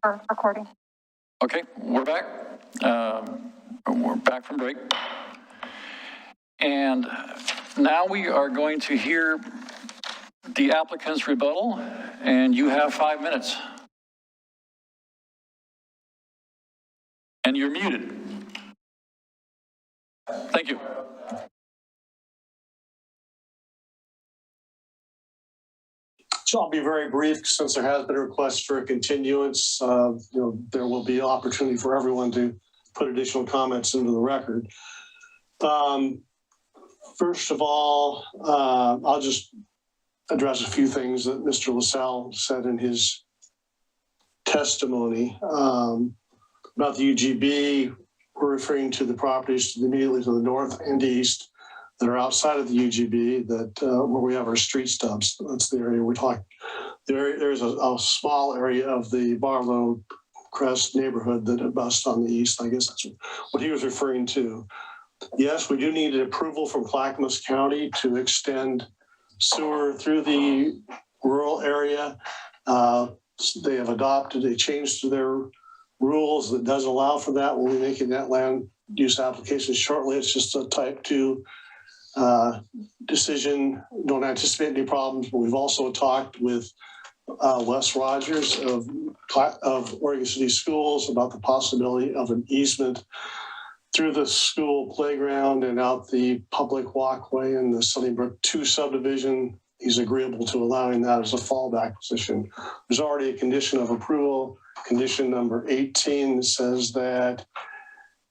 for recording. Okay, we're back. We're back from break. And now we are going to hear the applicant's rebuttal, and you have 5 minutes. And you're muted. Thank you. So I'll be very brief since there has been a request for a continuance. There will be opportunity for everyone to put additional comments into the record. First of all, I'll just address a few things that Mr. LaSalle said in his testimony. About the UGB, we're referring to the properties immediately to the north and east that are outside of the UGB, that where we have our street stubs. That's the area we're talking. There's a small area of the Barlow Crest neighborhood that abuts on the east. I guess that's what he was referring to. Yes, we do need an approval from Clackamas County to extend sewer through the rural area. They have adopted a change to their rules that does allow for that. We'll be making that land use application shortly. It's just a type 2 decision. Don't anticipate any problems, but we've also talked with Wes Rogers of Oregon City Schools about the possibility of an easement through the school playground and out the public walkway in the Sunnybrook 2 subdivision. He's agreeable to allowing that as a fallback position. There's already a condition of approval. Condition number 18 says that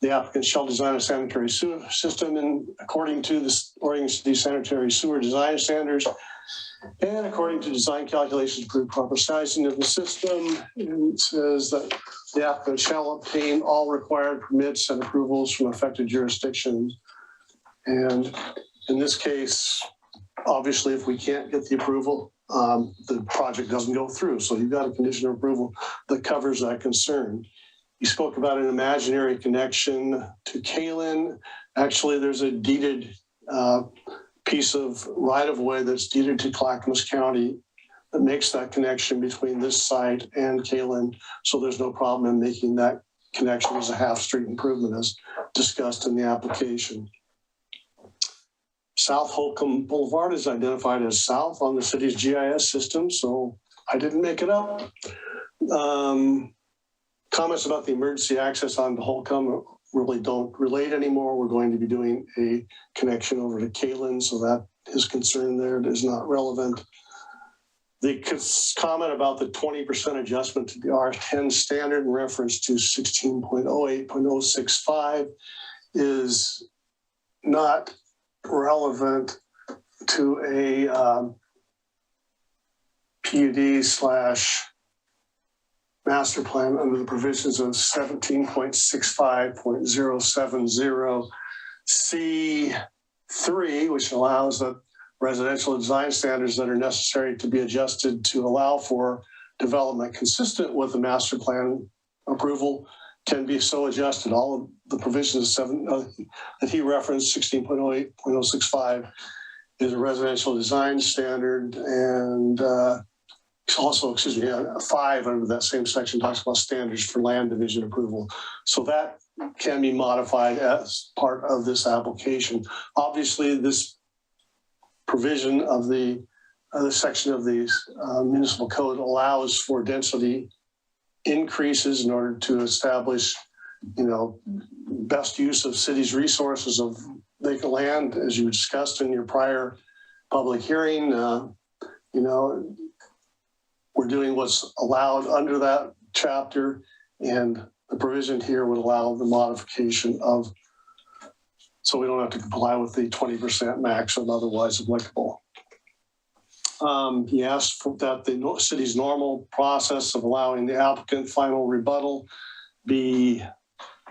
the applicant shall design a sanitary sewer system according to the Oregon City Sanitary Sewer Design Standards and according to design calculations for proper sizing of the system. And it says that the applicant shall obtain all required permits and approvals from affected jurisdictions. And in this case, obviously, if we can't get the approval, the project doesn't go through. So you've got a condition of approval that covers that concern. You spoke about an imaginary connection to Kalin. Actually, there's a deeded piece of right-of-way that's deeded to Clackamas County that makes that connection between this site and Kalin. So there's no problem in making that connection as a half-street improvement as discussed in the application. South Holcomb Boulevard is identified as south on the city's GIS system, so I didn't make it up. Comments about the emergency access onto Holcomb really don't relate anymore. We're going to be doing a connection over to Kalin, so that his concern there is not relevant. The comment about the 20% adjustment to the R10 standard in reference to 16.08.065 is not relevant to a PUD/master plan under the provisions of 17.65.070 C3, which allows that residential design standards that are necessary to be adjusted to allow for development consistent with the master plan approval can be so adjusted. All of the provisions that he referenced, 16.08.065, is a residential design standard, and also, 5 under that same section talks about standards for land division approval. So that can be modified as part of this application. Obviously, this provision of the other section of the municipal code allows for density increases in order to establish, best use of city's resources of vacant land, as you discussed in your prior public hearing. We're doing what's allowed under that chapter, and the provision here would allow the modification of, so we don't have to comply with the 20% maximum otherwise applicable. He asked that the city's normal process of allowing the applicant final rebuttal be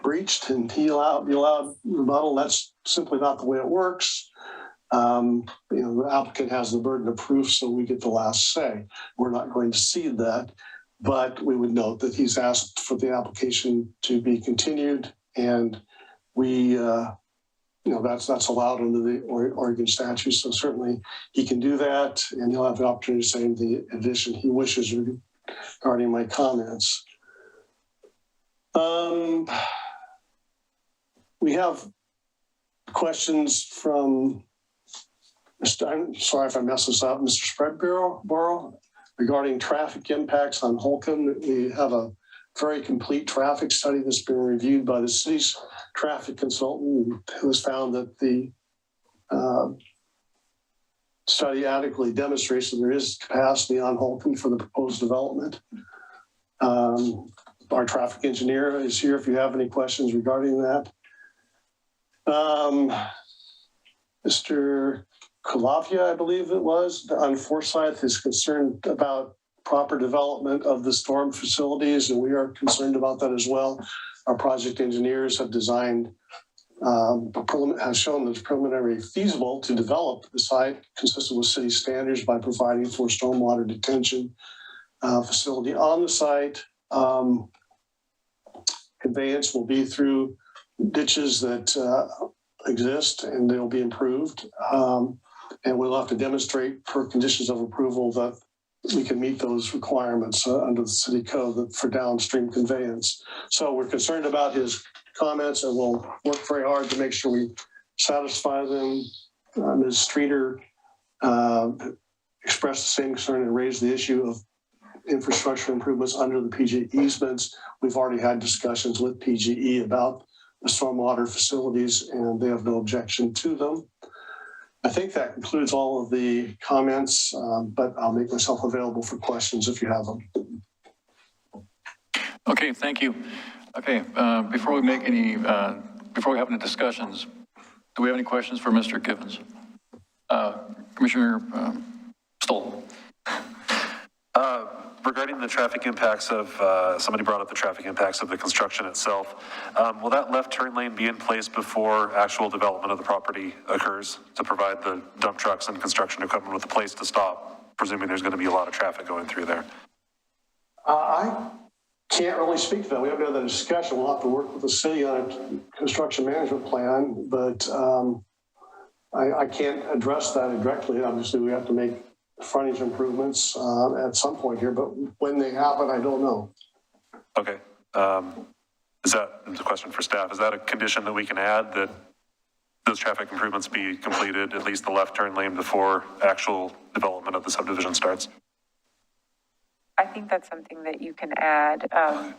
breached, and he allowed rebuttal. That's simply not the way it works. The applicant has the burden of proof, so we get the last say. We're not going to cede that, but we would note that he's asked for the application to be continued, and we, that's allowed under the Oregon statute. So certainly he can do that, and he'll have the opportunity to say the addition he wishes regarding my comments. We have questions from I'm sorry if I mess this up, Mr. Spreadborough, regarding traffic impacts on Holcomb. We have a very complete traffic study that's been reviewed by the city's traffic consultant, who has found that the study adequately demonstrates that there is capacity on Holcomb for the proposed development. Our traffic engineer is here if you have any questions regarding that. Mr. Kalavia, I believe it was, on Forsyth, is concerned about proper development of the storm facilities, and we are concerned about that as well. Our project engineers have designed, have shown that it's preliminary feasible to develop the site consistent with city standards by providing for stormwater detention facility on the site. Conveyance will be through ditches that exist, and they'll be improved. And we'll have to demonstrate per conditions of approval that we can meet those requirements under the city code for downstream conveyance. So we're concerned about his comments, and we'll work very hard to make sure we satisfy them. Ms. Streeter expressed the same concern and raised the issue of infrastructure improvements under the PG easements. We've already had discussions with PGE about the stormwater facilities, and they have no objection to them. I think that concludes all of the comments, but I'll make myself available for questions if you have them. Okay, thank you. Okay, before we make any, before we have any discussions, do we have any questions for Mr. Givens? Commissioner Stoll. Regarding the traffic impacts of, somebody brought up the traffic impacts of the construction itself. Will that left turn lane be in place before actual development of the property occurs to provide the dump trucks and construction equipment with a place to stop, presuming there's going to be a lot of traffic going through there? I can't really speak to that. We haven't had that discussion. We'll have to work with the city on a construction management plan, but I can't address that directly. Obviously, we have to make frontage improvements at some point here, but when they happen, I don't know. Okay. Is that a question for staff? Is that a condition that we can add, that those traffic improvements be completed, at least the left turn lane, before actual development of the subdivision starts? I think that's something that you can add.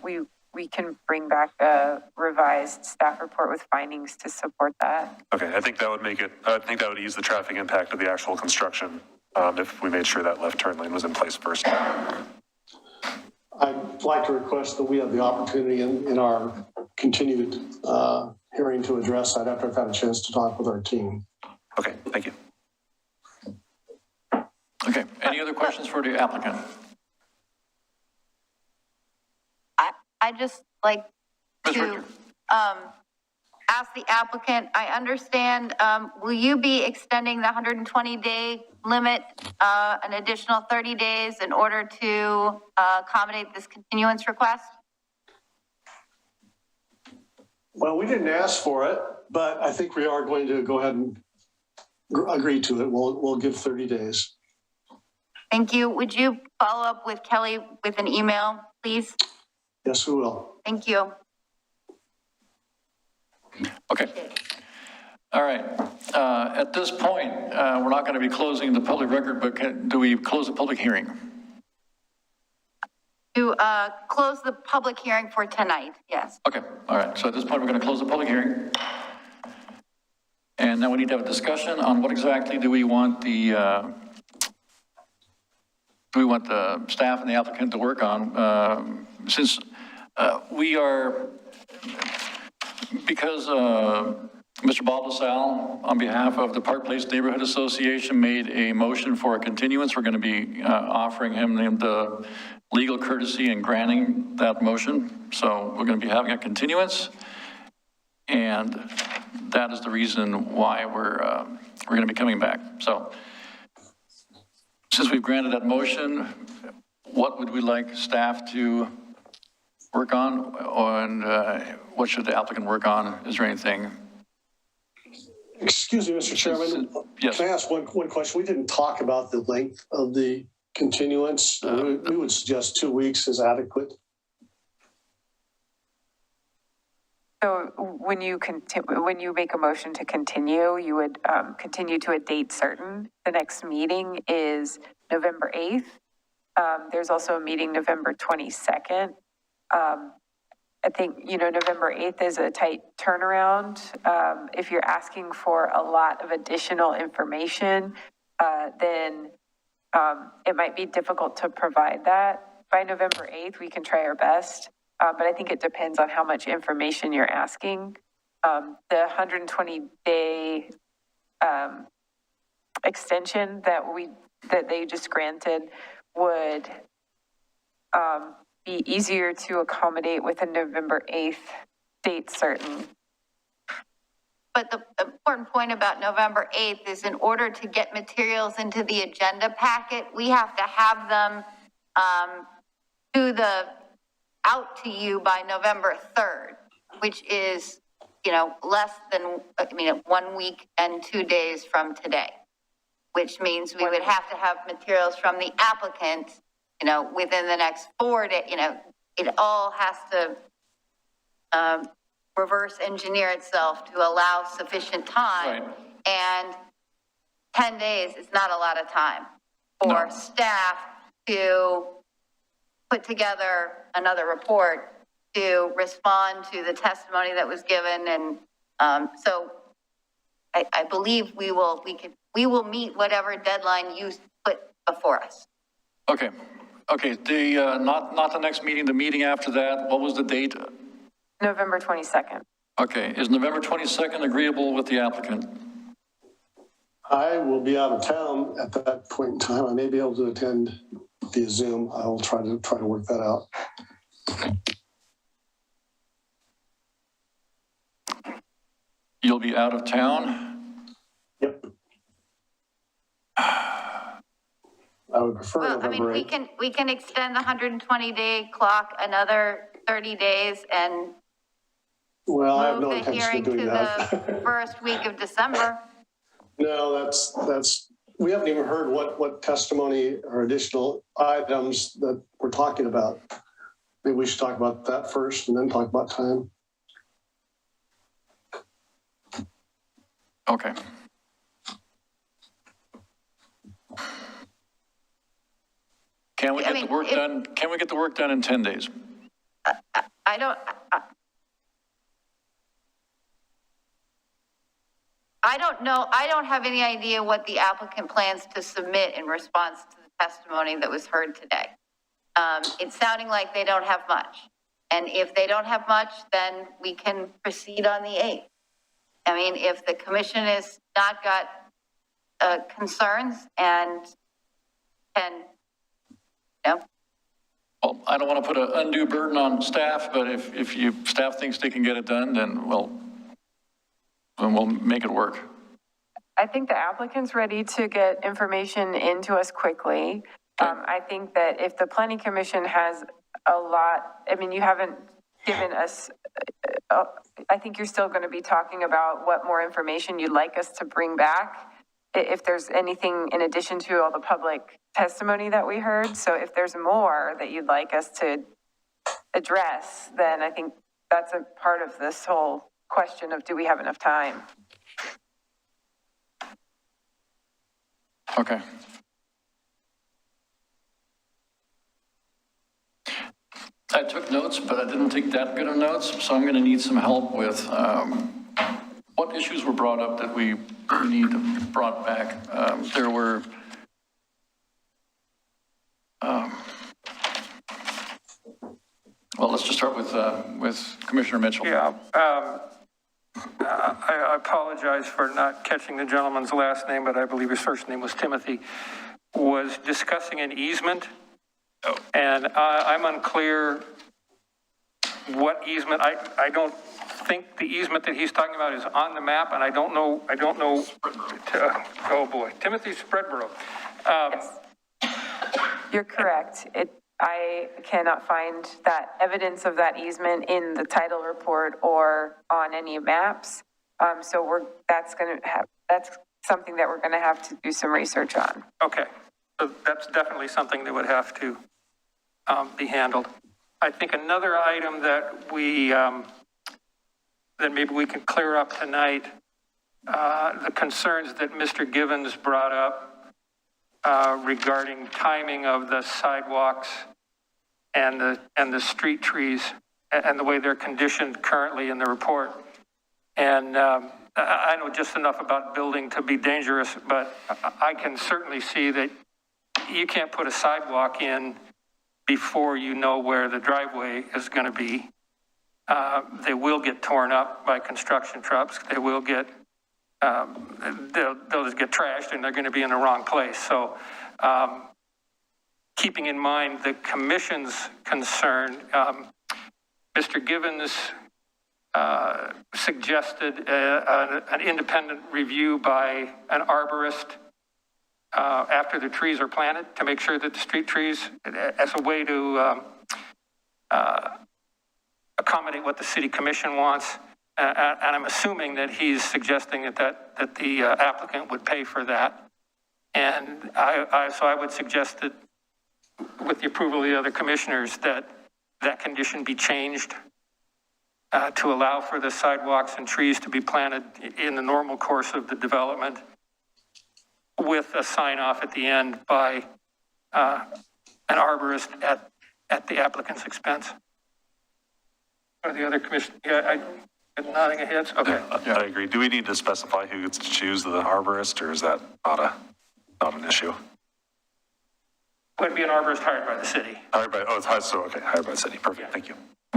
We can bring back a revised staff report with findings to support that. Okay, I think that would make it, I think that would ease the traffic impact of the actual construction if we made sure that left turn lane was in place first. I'd like to request that we have the opportunity in our continued hearing to address that after I've had a chance to talk with our team. Okay, thank you. Okay, any other questions for the applicant? I just like to ask the applicant, I understand, will you be extending the 120-day limit an additional 30 days in order to accommodate this continuance request? Well, we didn't ask for it, but I think we are going to go ahead and agree to it. We'll give 30 days. Thank you. Would you follow up with Kelly with an email, please? Yes, we will. Thank you. Okay. All right. At this point, we're not going to be closing the public record, but do we close the public hearing? To close the public hearing for tonight, yes. Okay. All right. So at this point, we're going to close the public hearing. And now we need to have a discussion on what exactly do we want the staff and the applicant to work on, since we are, because Mr. Bob LaSalle, on behalf of the Park Place Neighborhood Association, made a motion for a continuance. We're going to be offering him the legal courtesy and granting that motion. So we're going to be having a continuance, and that is the reason why we're going to be coming back. So since we've granted that motion, what would we like staff to work on, and what should the applicant work on? Is there anything? Excuse me, Mr. Chairman. Yes. Can I ask one question? We didn't talk about the length of the continuance. We would suggest 2 weeks is adequate. So when you make a motion to continue, you would continue to a date certain. The next meeting is November 8th. There's also a meeting November 22nd. I think, November 8th is a tight turnaround. If you're asking for a lot of additional information, then it might be difficult to provide that. By November 8th, we can try our best. But I think it depends on how much information you're asking. The 120-day extension that they just granted would be easier to accommodate with a November 8th date certain. But the important point about November 8th is in order to get materials into the agenda packet, we have to have them out to you by November 3rd, which is, less than, 1 week and 2 days from today, which means we would have to have materials from the applicant, within the next 4 days, it all has to reverse engineer itself to allow sufficient time. Right. And 10 days is not a lot of time for staff to put together another report to respond to the testimony that was given. And so I believe we will meet whatever deadline you put before us. Okay, the, not the next meeting, the meeting after that, what was the date? November 22nd. Okay, is November 22nd agreeable with the applicant? I will be out of town at that point in time. I may be able to attend via Zoom. I will try to work that out. You'll be out of town? Yep. I would prefer November 8th. We can extend the 120-day clock another 30 days and Well, I have no move the intention hearing of doing to that. the first week of December. No, that's, we haven't even heard what testimony or additional items that we're talking about. Maybe we should talk about that first and then talk about time. Okay. Can we get the work done? Can we get the work done in 10 days? I don't know. I don't have any idea what the applicant plans to submit in response to the testimony that was heard today. It's sounding like they don't have much. And if they don't have much, then we can proceed on the 8th. I mean, if the commission has not got concerns and can, Well, I don't want to put an undue burden on staff, but if staff thinks they can get it done, then we'll make it work. I think the applicant's ready to get information into us quickly. I think that if the planning commission has a lot, you haven't given us, I think you're still going to be talking about what more information you'd like us to bring back. If there's anything in addition to all the public testimony that we heard. So if there's more that you'd like us to address, then I think that's a part of this whole question of, do we have enough time? Okay. I took notes, but I didn't take that good of notes, so I'm going to need some help with what issues were brought up that we need brought back. There were well, let's just start with Commissioner Mitchell. Yeah. I apologize for not catching the gentleman's last name, but I believe his first name was Timothy, was discussing an easement. Oh. And I'm unclear what easement. I don't think the easement that he's talking about is on the map, and I don't know. Oh boy, Timothy Spreadborough. Yes. You're correct. I cannot find that evidence of that easement in the title report or on any maps. So that's something that we're going to have to do some research on. Okay, so that's definitely something that would have to be handled. I think another item that we then maybe we can clear up tonight the concerns that Mr. Givens brought up regarding timing of the sidewalks and the street trees and the way they're conditioned currently in the report. And I know just enough about building to be dangerous, but I can certainly see that you can't put a sidewalk in before you know where the driveway is going to be. They will get torn up by construction trucks. They will get, they'll just get trashed and they're going to be in the wrong place. So keeping in mind the commission's concern, Mr. Givens suggested an independent review by an arborist after the trees are planted to make sure that the street trees, as a way to accommodate what the city commission wants. And I'm assuming that he's suggesting that the applicant would pay for that. And so I would suggest that with the approval of the other commissioners that that condition be changed to allow for the sidewalks and trees to be planted in the normal course of the development, with a sign off at the end by an arborist at the applicant's expense. Or the other commission, I'm nodding heads. Okay. Yeah, I agree. Do we need to specify who gets to choose the arborist, or is that not an issue? Would be an arborist hired by the city. Hired by, hired by the city. Perfect. Yeah. Thank you.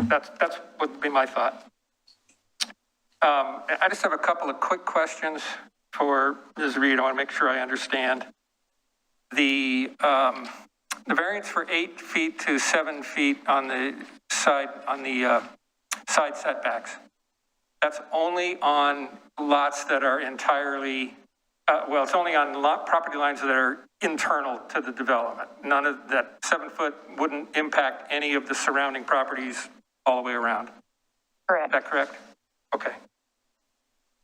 That's would be my thought. I just have a couple of quick questions for Ms. Reed. I want to make sure I understand. The variance for 8 feet to 7 feet on the side setbacks. That's only on lots that are entirely, it's only on property lines that are internal to the development. None of that 7 foot wouldn't impact any of the surrounding properties all the way around. Correct. Is that correct? Okay.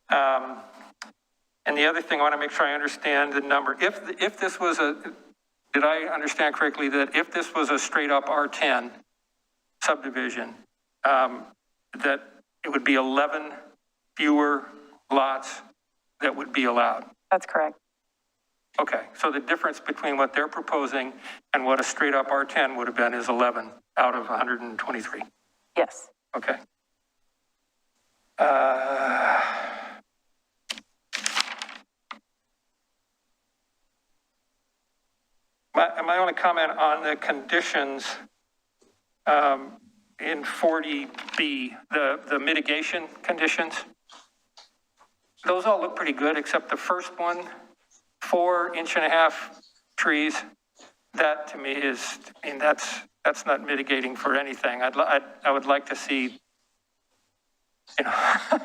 And the other thing, I want to make sure I understand the number. If this was did I understand correctly that if this was a straight up R10 subdivision, that it would be 11 fewer lots that would be allowed? That's correct. Okay, so the difference between what they're proposing and what a straight up R10 would have been is 11 out of 123. Yes. Okay. My only comment on the conditions in 40B, the mitigation conditions, those all look pretty good, except the first one, 4.5 inch trees. That to me is, I mean, that's not mitigating for anything. I would like to see, I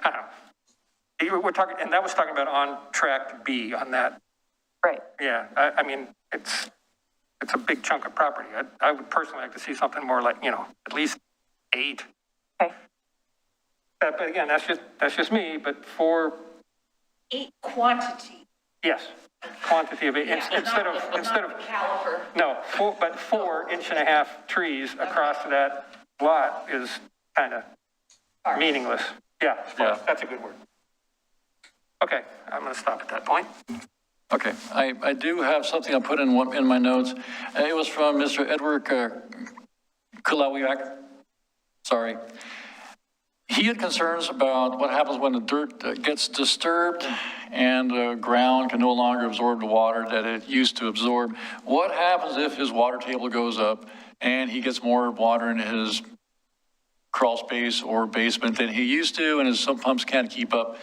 don't know. We're talking, and that was talking about on tract B on that. Right. Yeah, I mean, it's a big chunk of property. I would personally like to see something more like, at least 8. Okay. But again, that's just me, but 4. 8 quantity. Yes, quantity of 8, instead of caliper. No, 4 inch trees across that lot is kind of meaningless. Yeah, that's a good word. Okay, I'm going to stop at that point. Okay, I do have something I put in my notes. It was from Mr. Edward Kulawiak. Sorry. He had concerns about what happens when the dirt gets disturbed and the ground can no longer absorb the water that it used to absorb. What happens if his water table goes up and he gets more water in his crawl space or basement than he used to, and his sump pumps can't keep up?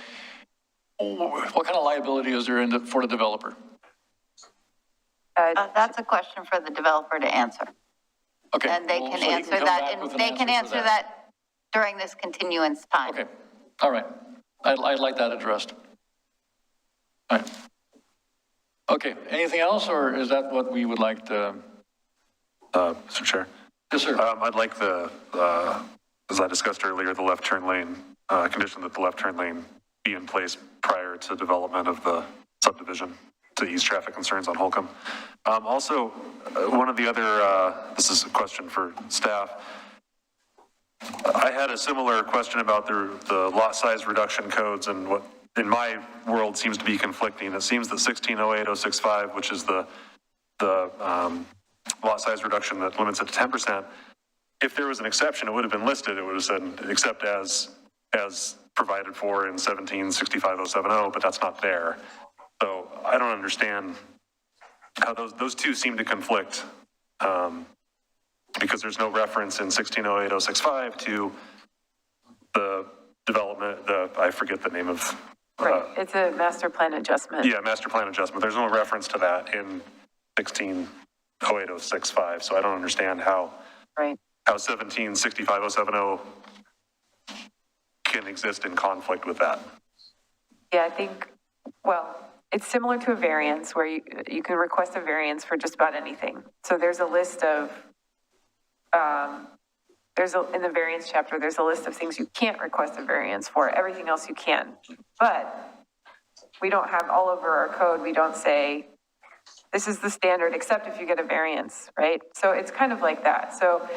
What kind of liability is there for the developer? That's a question for the developer to answer. Okay. And they can answer that, and they can answer that during this continuance time. Okay. All right. I'd like that addressed. All right. Okay. Anything else, or is that what we would like to? Mr. Chair. Yes, sir. I'd like as I discussed earlier, the left turn lane, condition that the left turn lane be in place prior to development of the subdivision to ease traffic concerns on Holcomb. Also, one of the other, this is a question for staff. I had a similar question about the lot size reduction codes and what in my world seems to be conflicting. It seems that 1608-065, which is the lot size reduction that limits it to 10%, if there was an exception, it would have been listed. It would have said, except as provided for in 1765-070, but that's not there. So I don't understand how those two seem to conflict, because there's no reference in 1608-065 to the development, I forget the name of. Right, it's a master plan adjustment. Yeah, master plan adjustment. There's no reference to that in 1608-065, so I don't understand how. Right. How 1765-070 can exist in conflict with that. Yeah, I think, well, it's similar to a variance where you can request a variance for just about anything. So there's a list of, in the variance chapter, there's a list of things you can't request a variance for. Everything else you can. But we don't have all over our code, we don't say, this is the standard, except if you get a variance, right? So it's kind of like that. So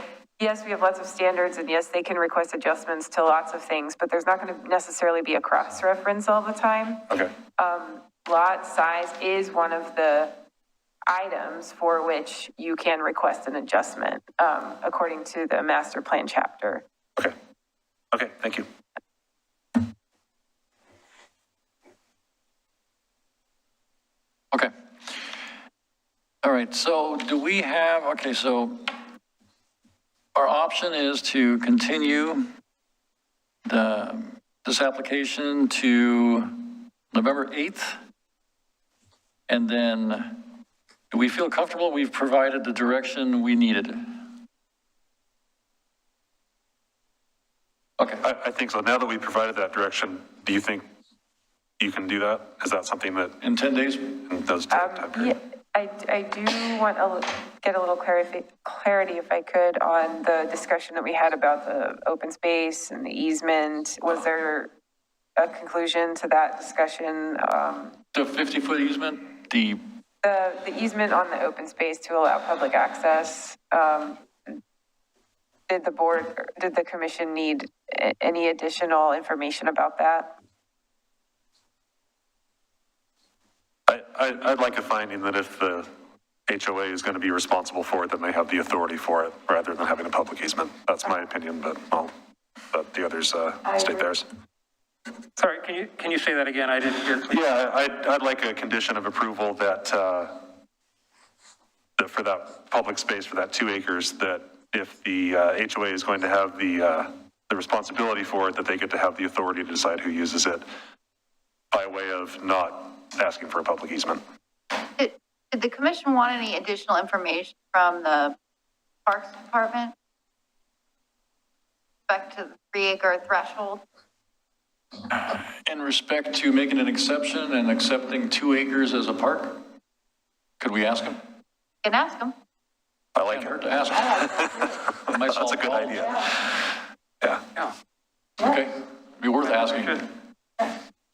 yes, we have lots of standards, and yes, they can request adjustments to lots of things, but there's not going to necessarily be a cross-reference all the time. Okay. Lot size is one of the items for which you can request an adjustment, according to the master plan chapter. Okay. Okay, thank you. Okay. All right, so do we have, okay, so our option is to continue this application to November 8th. And then do we feel comfortable we've provided the direction we needed? Okay. I think so. Now that we provided that direction, do you think you can do that? Is that something that? In 10 days? Does take time period? Yeah, I do want to get a little clarity, if I could, on the discussion that we had about the open space and the easement. Was there a conclusion to that discussion? The 50-foot easement, the easement on the open space to allow public access. Did the commission need any additional information about that? I'd like a finding that if the HOA is going to be responsible for it, then they have the authority for it rather than having a public easement. That's my opinion, but the others state theirs. Sorry, can you say that again? I didn't hear. Yeah, I'd like a condition of approval that, for that public space, for that 2 acres, that if the HOA is going to have the responsibility for it, that they get to have the authority to decide who uses it by way of not asking for a public easement. Did the commission want any additional information from the Parks Department? Back to the 3-acre threshold? in respect to making an exception and accepting 2 acres as a park? Could we ask him? You can ask them. I like her to ask him. That's a good idea. Yeah. Okay, be worth asking.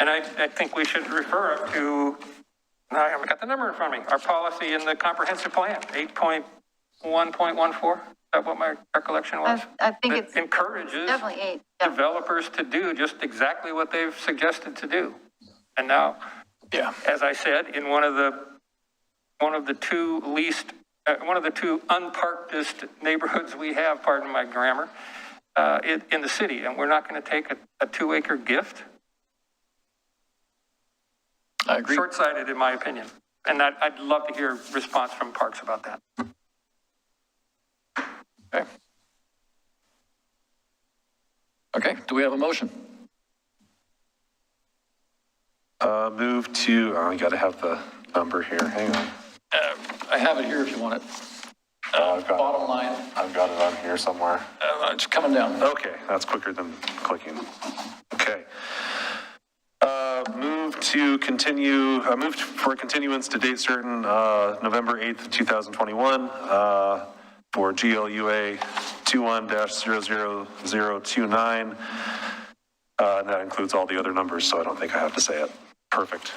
And I think we should refer it to, I haven't got the number in front of me, our policy in the comprehensive plan, 8.1.14. Is that what my recollection was? I think it's encourages definitely 8. Developers to do just exactly what they've suggested to do. And now, as I said, in one of the two unparkedest neighborhoods we have, pardon my grammar, in the city, and we're not going to take a 2-acre gift. I agree. Short-sighted, in my opinion. And I'd love to hear a response from Parks about that. Okay. Okay, do we have a motion? Move to, I got to have the number here. Hang on. I have it here if you want it. Bottom line. I've got it on here somewhere. It's coming down. Okay, that's quicker than clicking. Okay. Move for continuance to date certain, November 8th, 2021, for GLUA 21-00029. And that includes all the other numbers, so I don't think I have to say it. Perfect.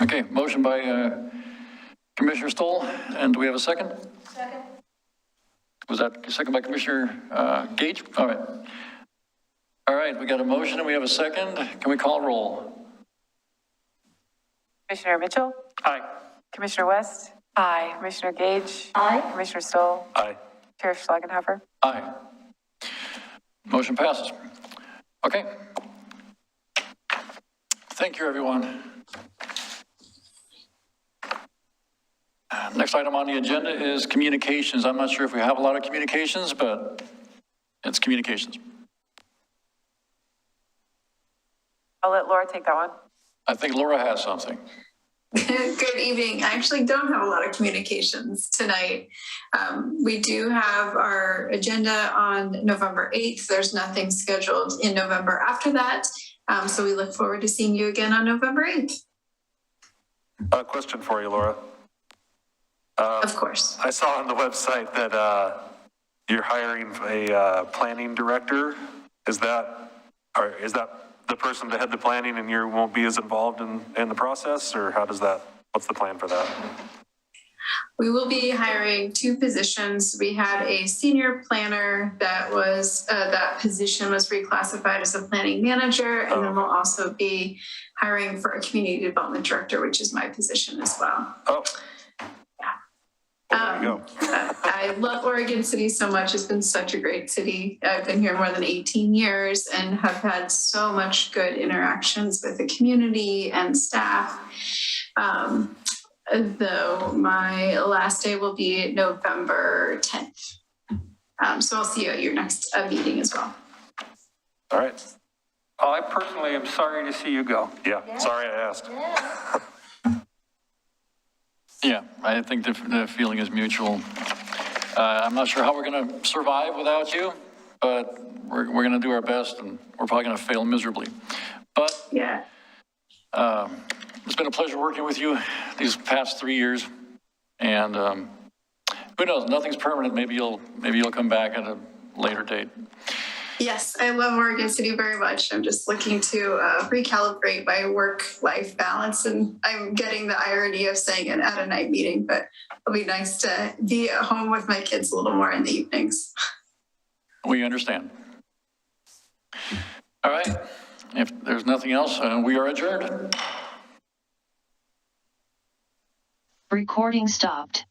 Okay, motion by Commissioner Stoll, and do we have a second? Was that second by Commissioner Gage? All right. All right, we got a motion and we have a second. Can we call roll? Commissioner Mitchell? Aye. Commissioner West? Aye. Commissioner Gage? Aye. Commissioner Stoll? Aye. Chair Schlagenhofer? Aye. Motion passes. Okay. Thank you, everyone. Next item on the agenda is communications. I'm not sure if we have a lot of communications, but it's communications. I'll let Laura take that one. I think Laura has something. Good evening. I actually don't have a lot of communications tonight. We do have our agenda on November 8th. There's nothing scheduled in November after that. So we look forward to seeing you again on November 8th. A question for you, Laura. Of course. I saw on the website that you're hiring a planning director. Is that the person to head the planning and you won't be as involved in the process, or how does that, what's the plan for that? We will be hiring 2 positions. We had a senior planner that was, that position was reclassified as a planning manager. And then we'll also be hiring for a community development director, which is my position as well. Oh. Well, there you go. I love Oregon City so much. It's been such a great city. I've been here more than 18 years and have had so much good interactions with the community and staff. Though my last day will be November 10th. So I'll see you at your next meeting as well. All right. Well, I personally am sorry to see you go. Yeah. Sorry I asked. Yeah, I think the feeling is mutual. I'm not sure how we're going to survive without you, but we're going to do our best, and we're probably going to fail miserably. But yeah, it's been a pleasure working with you these past 3 years, and who knows? Nothing's permanent. Maybe you'll come back at a later date. Yes, I love Oregon City very much. I'm just looking to recalibrate my work-life balance, and I'm getting the irony of saying it at a night meeting, but it'll be nice to be at home with my kids a little more in the evenings. We understand. All right. If there's nothing else, we are adjourned. Recording stopped.